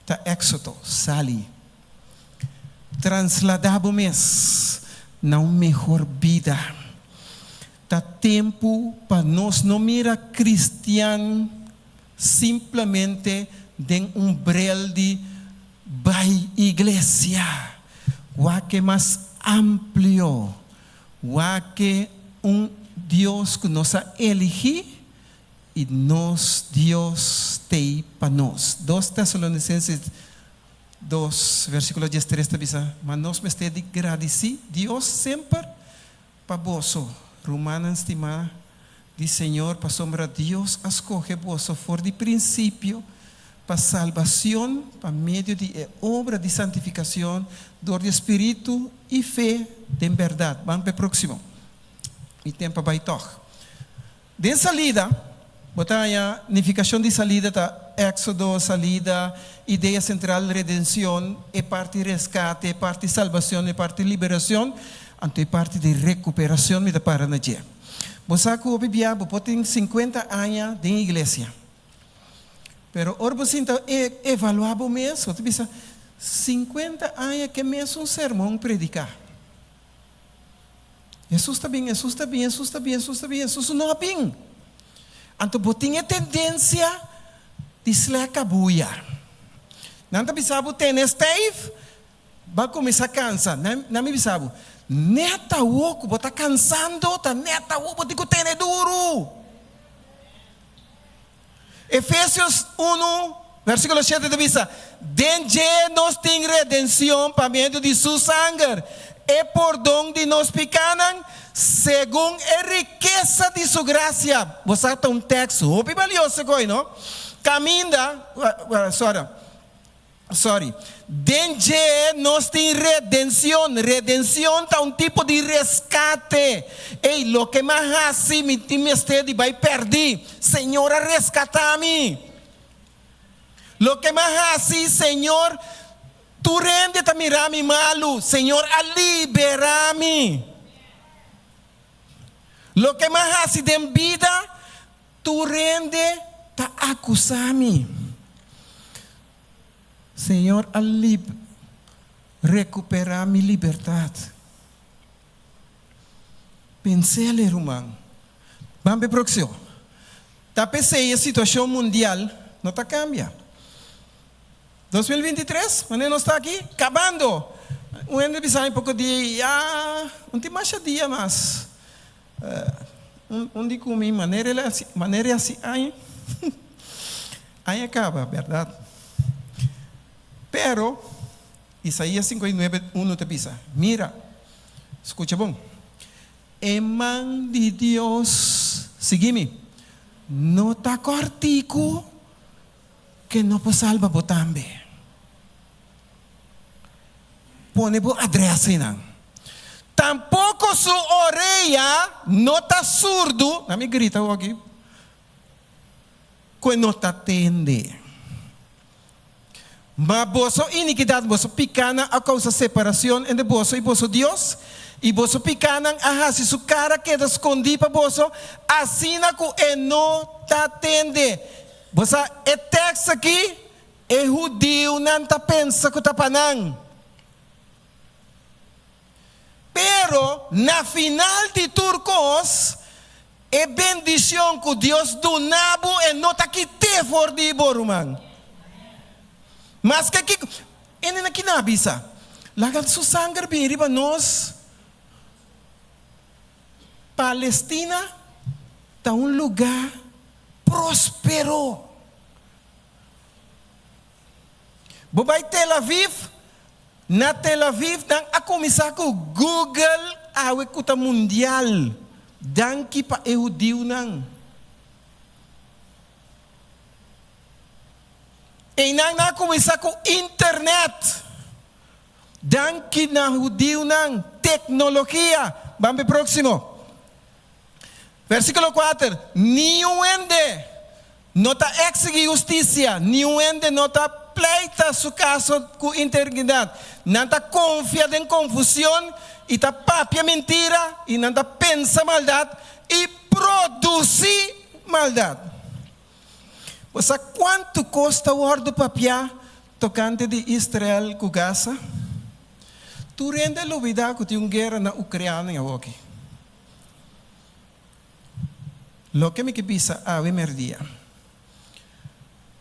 Está Éxodo, sali. Trasladamos mês na melhor vida. Está tempo para nós não mirar cristiano simplesmente de umbrel de vai igreja. O que mais amplio. O que Deus que nos elige e nós Deus tem para nós. 2 Tessalonicenses 2, versículo 13, diz: mas nós me estamos agradecidos, Deus sempre para vós. Romanos estima, diz Senhor, para sombra Deus, escolhe vós for de princípio, para salvação, para meio de obra de santificação, dor de espírito e fé de verdade. Vamos para o próximo. E tempo vai tocar. De salida, botar a unificação de salida, tá Éxodo, salida, ideia central, redenção, é parte de resgate, é parte de salvação, é parte de liberação, é parte de recuperação, me dá para na dia. Você que o bebê, você tem 50 anos de igreja. Pero ora você então evaluava mesmo, você pensa, 50 anos que mesmo um sermão predicar. Jesus está bem, Jesus está bem, Jesus está bem, Jesus está bem, Jesus não é bem. Então, você tem a tendência de se acabar. Não está pensando, tem Steve, vai começar a cansar. Não me pensava, neta o você está cansando, tá neta o você tem duro. Efésios 1, versículo 7 diz: desde nós tem redenção para meio de seu sangue, e por donde nos pecaram, segundo a riqueza de sua graça. Você tem um texto, o valioso coi, não? Caminha, sorry. Desde nós tem redenção. Redenção é um tipo de resgate. E o que mais assim me estende vai perder. Senhor, resgata-me. O que mais assim, Senhor, tu rende a mirar-me malo. Senhor, a liberar-me. O que mais assim de vida, tu rende a acusar-me. Senhor, a recuperar minha liberdade. Pensei, irmão. Vamos para o próximo. Tá pensei a situação mundial não está cambiando. 2023, quando nós está aqui, acabando. Um ano de um pouco de, não tem mais dia, mas onde comi maneira assim, aí acaba, verdade? Pero Isaías 59:1 te diz: mira, escucha bom. Eman de Deus, sigue-me. Não está cortico que não pode salvar por também. Pone por adresse não. Tampouco sua orelha não está surdo. Não me grita aqui. Que não está atende. Mas vosso iniquidade, vosso picana a causa separação entre vosso e vosso Deus, e vosso picana a se sua cara queda escondida para vosso, assim que não te atende. Você é texto aqui, é judeu, não tá pensa que tá panang. Pero, na final de turcos, é bendição que Deus do nabo e não tá que te for de borumang. Mas que ele na kinabisa. Lagat su sangar biri ba nós Palestina tá lugar próspero. Bobay Tel Aviv, na Tel Aviv nang akomisa ko Google awe kuta mundial dan ki pa eudiu nang. E nang nakomisa ko internet dan ki na eudiu nang teknologia. Vamos próximo. Versículo 4. Ni un ende nota exige justicia, ni un ende nota pleita su caso con integridad. Nanta confia en confusión y ta papia mentira y nanta pensa maldad y produce maldad. O sea, ¿cuánto cuesta guardo papia tocante de Israel con Gaza? Tu rende lo vida que tiene una guerra na Ucrania en aquí. Lo que me pisa a merdia.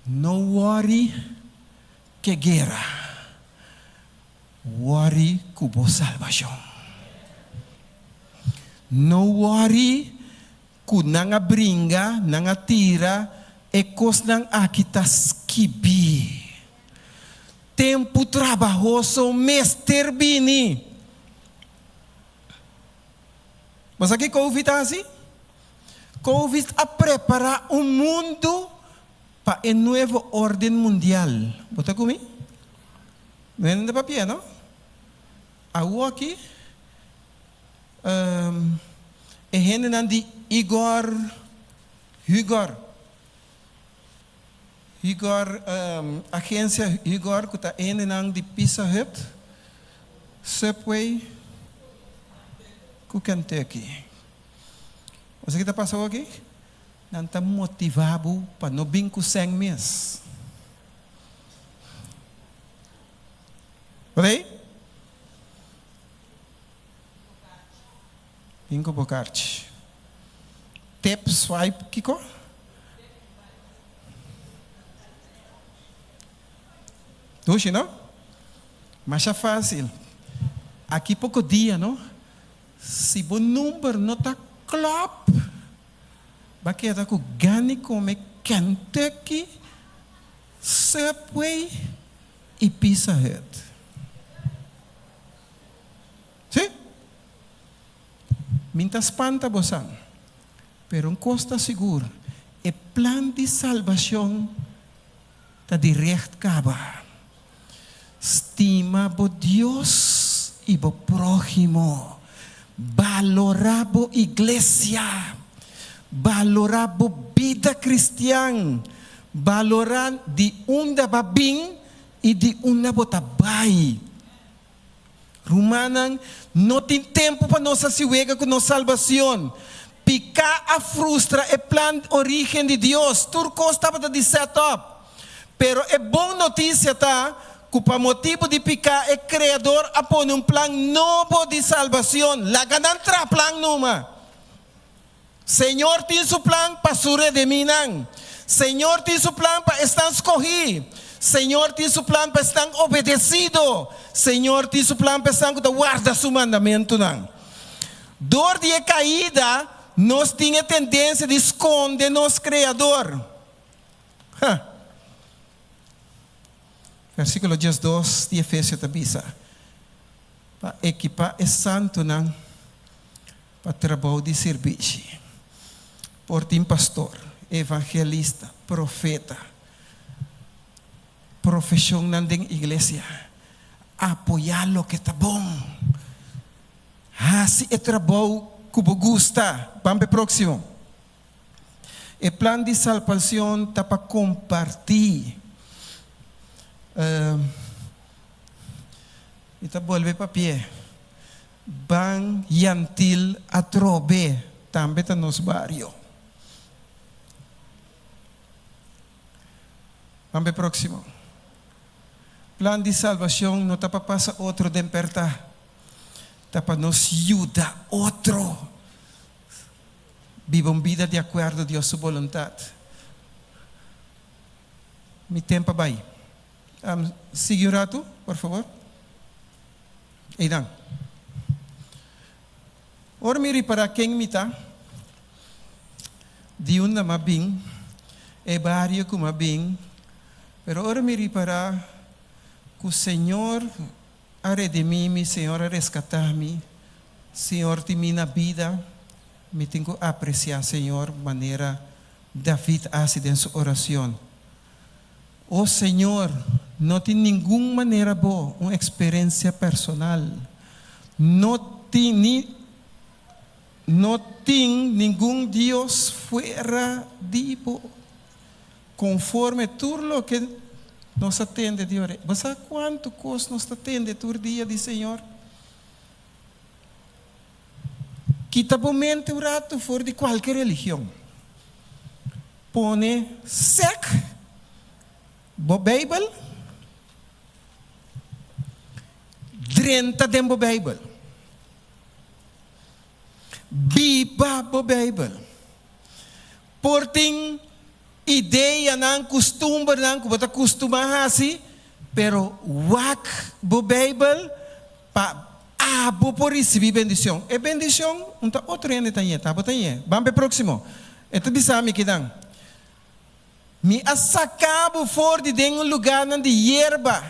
No worry que guerra. Worry cubo salvación. No worry ku nanga bringa, nanga tira, e cos nang akitas kibi. Tempo trabalhoso mester bini. Mas aqui Covid assim? Covid a preparar mundo para a nova ordem mundial. Bota comigo? Não é de papel, não? Aqui é gente de Igor, agência Igor, que está indo de Pizza Hut, Subway, com Kentucky. Você que está passando aqui? Não está motivado para não vir com 100 meses. Peraí? Vinco Bocarte. Tap swipe, Kiko? Hoje, não? Mas é fácil. Aqui pouco dia, não? Se o número não está claro, vai quedar com ganhe como Kentucky, Subway e Pizza Hut. Sim? Minta espanta bosan, pero costa seguro. O plano de salvação está direto caba. Estima bo Deus e bo prójimo. Valorar bo igreja. Valorar bo vida cristiana. Valorar de onde va bem e de onde bota vai. Romanan não tem tempo para nossa siwega com nossa salvação. Picar a frustra é plano origem de Deus. Turco estava de setup. Pero é boa notícia tá? Que para motivo de picar é criador a pôr plano novo de salvação. La ganantra plano numa. Senhor tem seu plano para se redimir. Senhor tem seu plano para estar escolhido. Senhor tem seu plano para estar obedecido. Senhor tem seu plano para estar guarda seu mandamento. Dor de caída, nós tínhamos tendência de esconder nosso Criador. Versículo 12 de Efésios tabisa. Para equipar é santo para trabalho de serviço. Por ti pastor, evangelista, profeta. Profissão na igreja, apoiar o que está bom. Assim é trabalho que você gosta. Vamos para o próximo. O plano de salvação está para compartilhar. Está volve para pé. Ban yantil a trobe também está nos barrio. Vamos próximo. Plan de salvación no está para pasar otro de despertar. Está para nos ayudar otro. Viva una vida de acuerdo a Dios su voluntad. Mi tempo va aí. Sigue un rato, por favor. E dan. Ora miri para quem me está. De uma mabim. É barrio como mabim. Pero ora miri para que o Senhor a redimir-me, Senhor a rescatar-me. Senhor de minha vida. Me tenho que apreciar, Senhor, maneira David hace em sua oração. Oh Senhor, não tem nenhuma maneira boa, uma experiência personal. Não tem nenhum Deus fora de bo. Conforme tudo o que nos atende de ore. Você sabe quanto coisa nos atende todo dia de Senhor? Quita por mente o rato fora de qualquer religião. Pone sec. Bo Bible, 30 tempo Bible. Biba bo Bible. Porting ideia não costume não que bota costuma assim, pero wak bo Bible pa bo por receber bendição. E bendição, unta outro ene tanye, tá botanye. Vamos próximo. Então bisa me quedam. Me assacabo fora de um lugar de hierba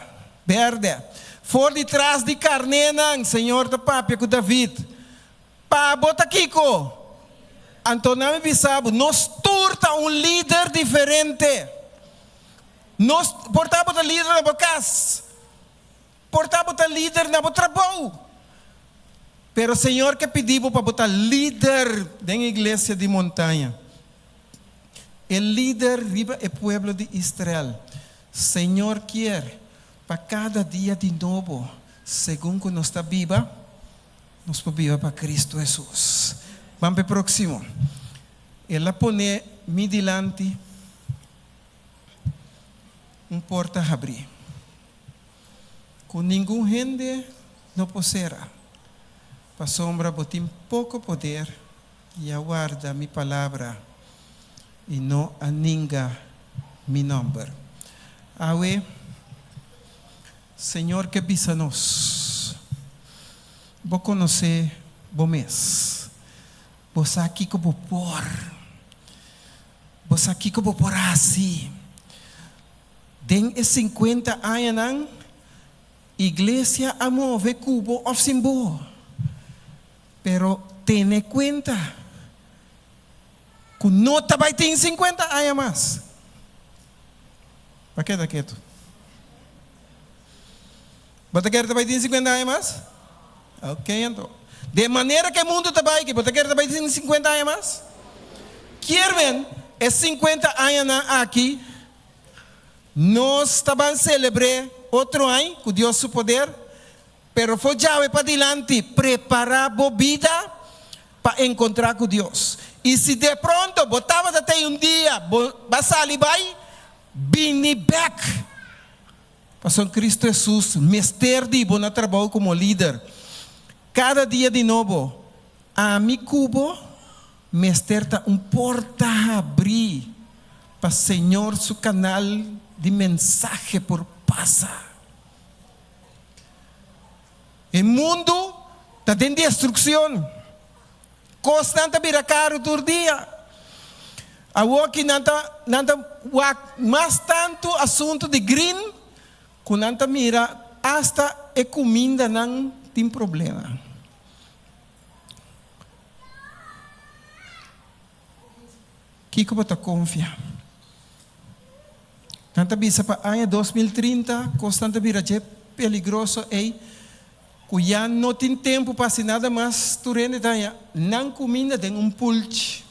verde, fora de trás de carnena, Senhor da Papia com David. Pa bota Kiko. Então me bisabo, nós turta líder diferente. Nós portamos o líder na casa, portamos o líder na trabalho. Pero Senhor que pedimos para botar líder da igreja de montanha. El líder riba el pueblo de Israel. Señor quiere para cada día de nuevo, según que nos está viva, nos viva para Cristo Jesús. Vamos para el próximo. Él la pone mi delante un porta abrir. Con ningún gente no posera. Para sombra botín poco poder y aguarda mi palabra. E não aninga mi nombre. Awe, Senhor que bisa nos, vou conhecer bom mês, você aqui como por, você aqui como por assim, den 50 anos, igreja amove cubo of simbo, pero ten cuenta. Que não também tem 50 anos mais. Para que está quieto? Você quer também ter 50 anos mais? Ok, então. De maneira que o mundo também, que você quer também ter 50 anos mais? Quer ver? É 50 anos aqui. Nós também celebramos outro ano com Deus seu poder. Pero foi já para adiante, preparar a vida para encontrar com Deus. E se de pronto botava até dia, vai sair, vini back. Pastor Cristo Jesus, mestre de bom trabalho como líder. Cada dia de novo, a mi cubo, mestre está porta a abrir para Senhor su canal de mensagem por passa. O mundo está em destruição. Constante vira caro todo dia. Aqui nanta mais tanto assunto de green, que nanta mira hasta a comida não tem problema. Que você confia? Nanta bisa para ano 2030, constante vira peligroso e que já não tem tempo para se nada mais turene daí não comida tem pulche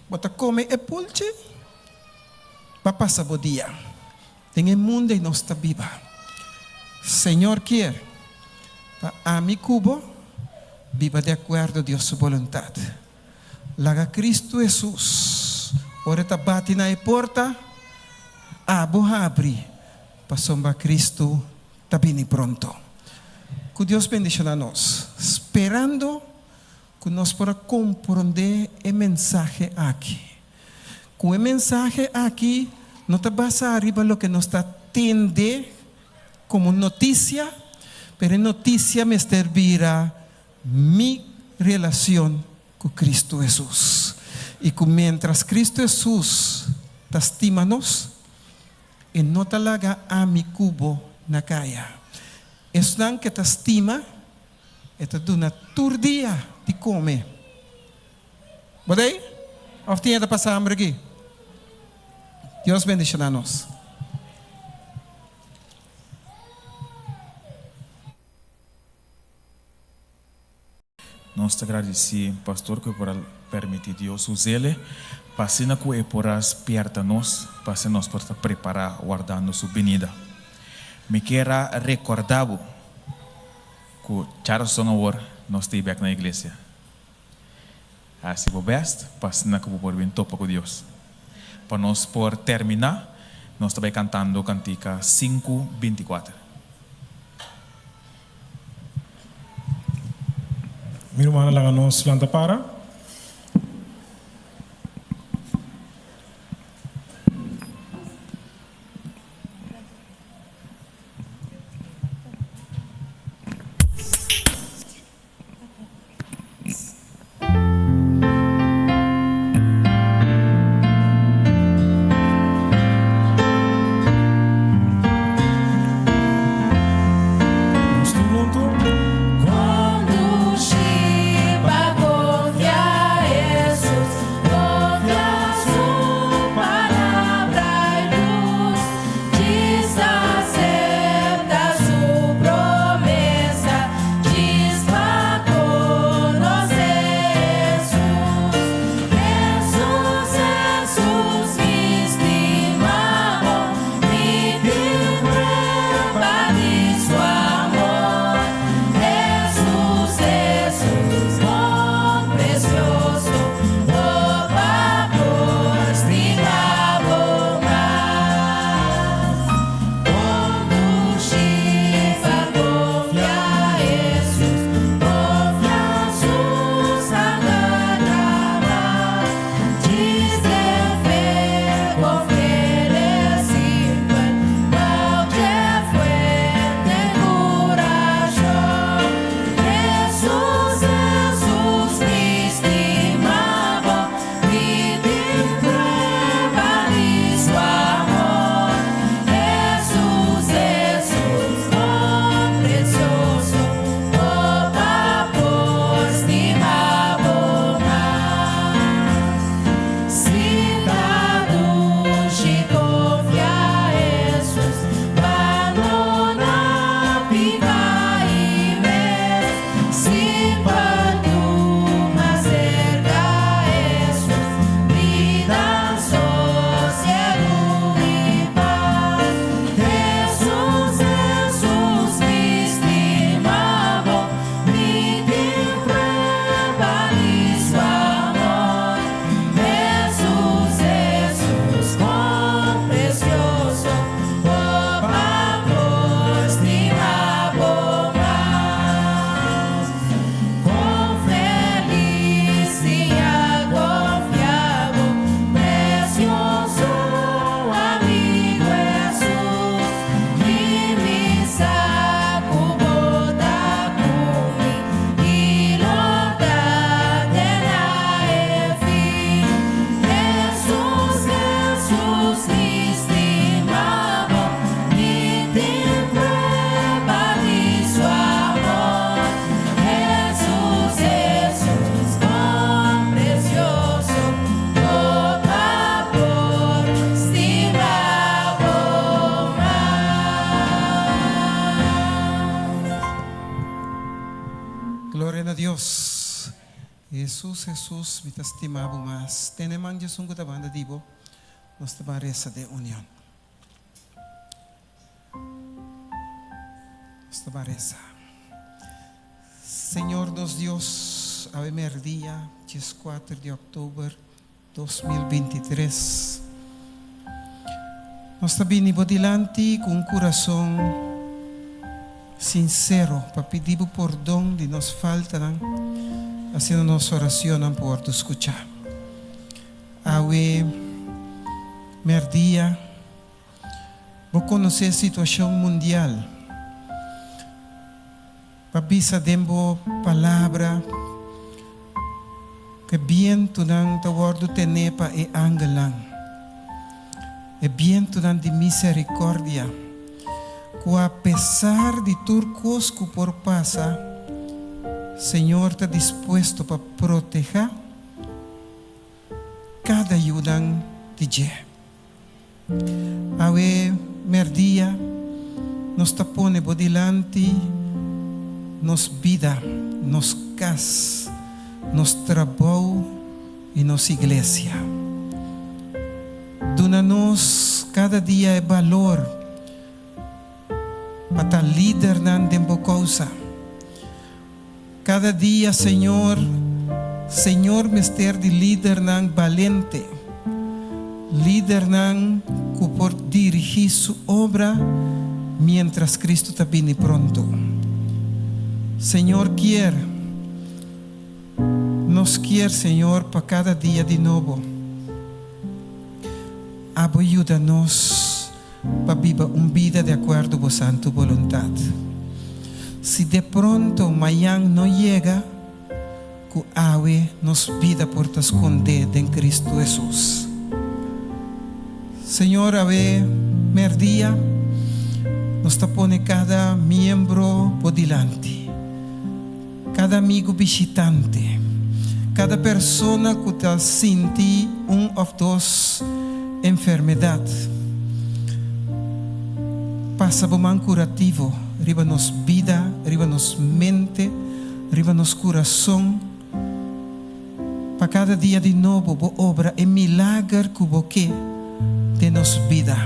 bota come pulche para passar o dia tem mundo e nós está viva Senhor quer para a mi cubo viva de acordo a Deus sua vontade laga Cristo Jesus ora está bate na porta abo abri para sombra Cristo tabini pronto. Que Deus bendiga a nós, esperando que nós para compreender o mensagem aqui. Com o mensagem aqui, não está basta arriba lo que nos está tende como notícia, pero notícia me servirá mi relação com Cristo Jesus. E que mientras Cristo Jesus te estima-nos, e não talaga a mi cubo na kaya. Es lang que te estima, e te duna tur dia de come. Bodei? Of tinha de passar hambre aqui? Deus bendiga a nós. Nós te agradecemos, pastor, que por permitir Deus usá-lo, para que poras perto-nos, para que nós possamos preparar, guardando sua venida. Me quero recordar que Charles agora nós estamos aqui na igreja. Assim, o best, para que vou vir topo com Deus. Para nós por terminar, nós estamos cantando cantica 5:24. Minha irmã, lá nos planta para. Quando Shiva confia Dios. Jesús, me estimaba más. Tenemos ya un banda divo, nos parece de unión. Nos parece. Señor nos Dios, a primer día, 4 de octubre 2023. Nós também bodilanti com coração sincero para pedir perdão de nos falta, assim nossa oração não pode escutar. Awe merdia, vou conhecer a situação mundial. Para bisa dembo palavra que bien tu nang tawardo tenepa e angelang. E bien tu nang de misericórdia. Que apesar de turcos que por pasa, Senhor está dispuesto para proteger cada ayudan de je. Awe merdia nos tapone bodilante nos vida, nos casa, nos trabalho e nos igreja. Dona-nos cada dia é valor para estar líder na causa. Cada dia, Senhor, mister de líder na valente, líder na que por dirigir sua obra, mientras Cristo está vindo pronto. Senhor, nos quer, Senhor, para cada dia de novo. Ajuda-nos para viver uma vida de acordo com a santa vontade. Se de pronto amanhã não chega, que awe nos vida por te esconder em Cristo Jesus. Senhor, awe merdia, nos tapone cada membro por delante. Cada amigo visitante, cada pessoa que está sentindo ou duas enfermidades, passa por um curativo, riba nos vida, riba nos mente, riba nos coração, para cada dia de novo, boa obra e milagre que você de nos vida.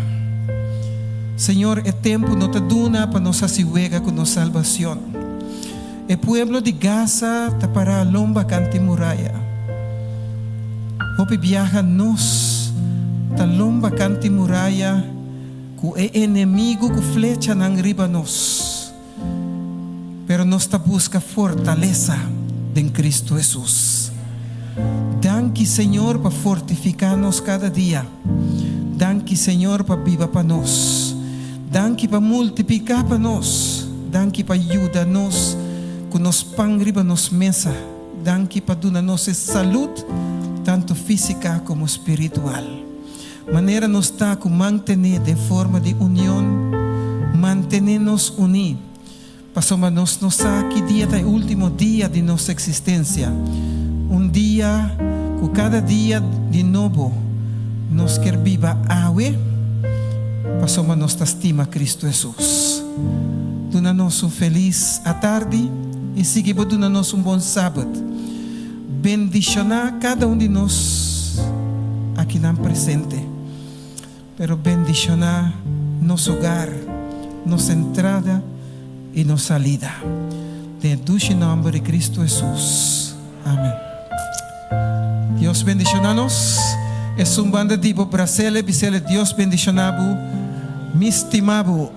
Senhor, é tempo não te duna para nos assegurar com nossa salvação. O pueblo de Gaza está para a lomba cante muralha. Hope viaja nos ta lomba cante muralha ku é inimigo que flecha nang riba nos. Pero nos ta busca fortaleza em Cristo Jesus. Danke, Senhor, para fortificar-nos cada dia. Danke, Senhor, para viva para nós. Danke para multiplicar para nós. Danke para ajudar-nos que nos pão riba nos mesa. Danke para dar-nos saúde, tanto física como espiritual. Maneira nos está com manter de forma de união, manter-nos unidos. Passamos nos aqui dia é o último dia de nossa existência. Dia que cada dia de novo nos quer viva awe. Passamos nos estima Cristo Jesus. Dona-nos feliz à tarde. E seguimos dando-nos bom sábado. Bendicionar cada de nós aqui na presente. Pero bendicionar nosso hogar, nossa entrada e nossa salida. Dentro do nome de Cristo Jesus. Amém. Deus bendicionar-nos. É banda de Brasile, Bisele, Deus bendicionar-vos. Me estimavo.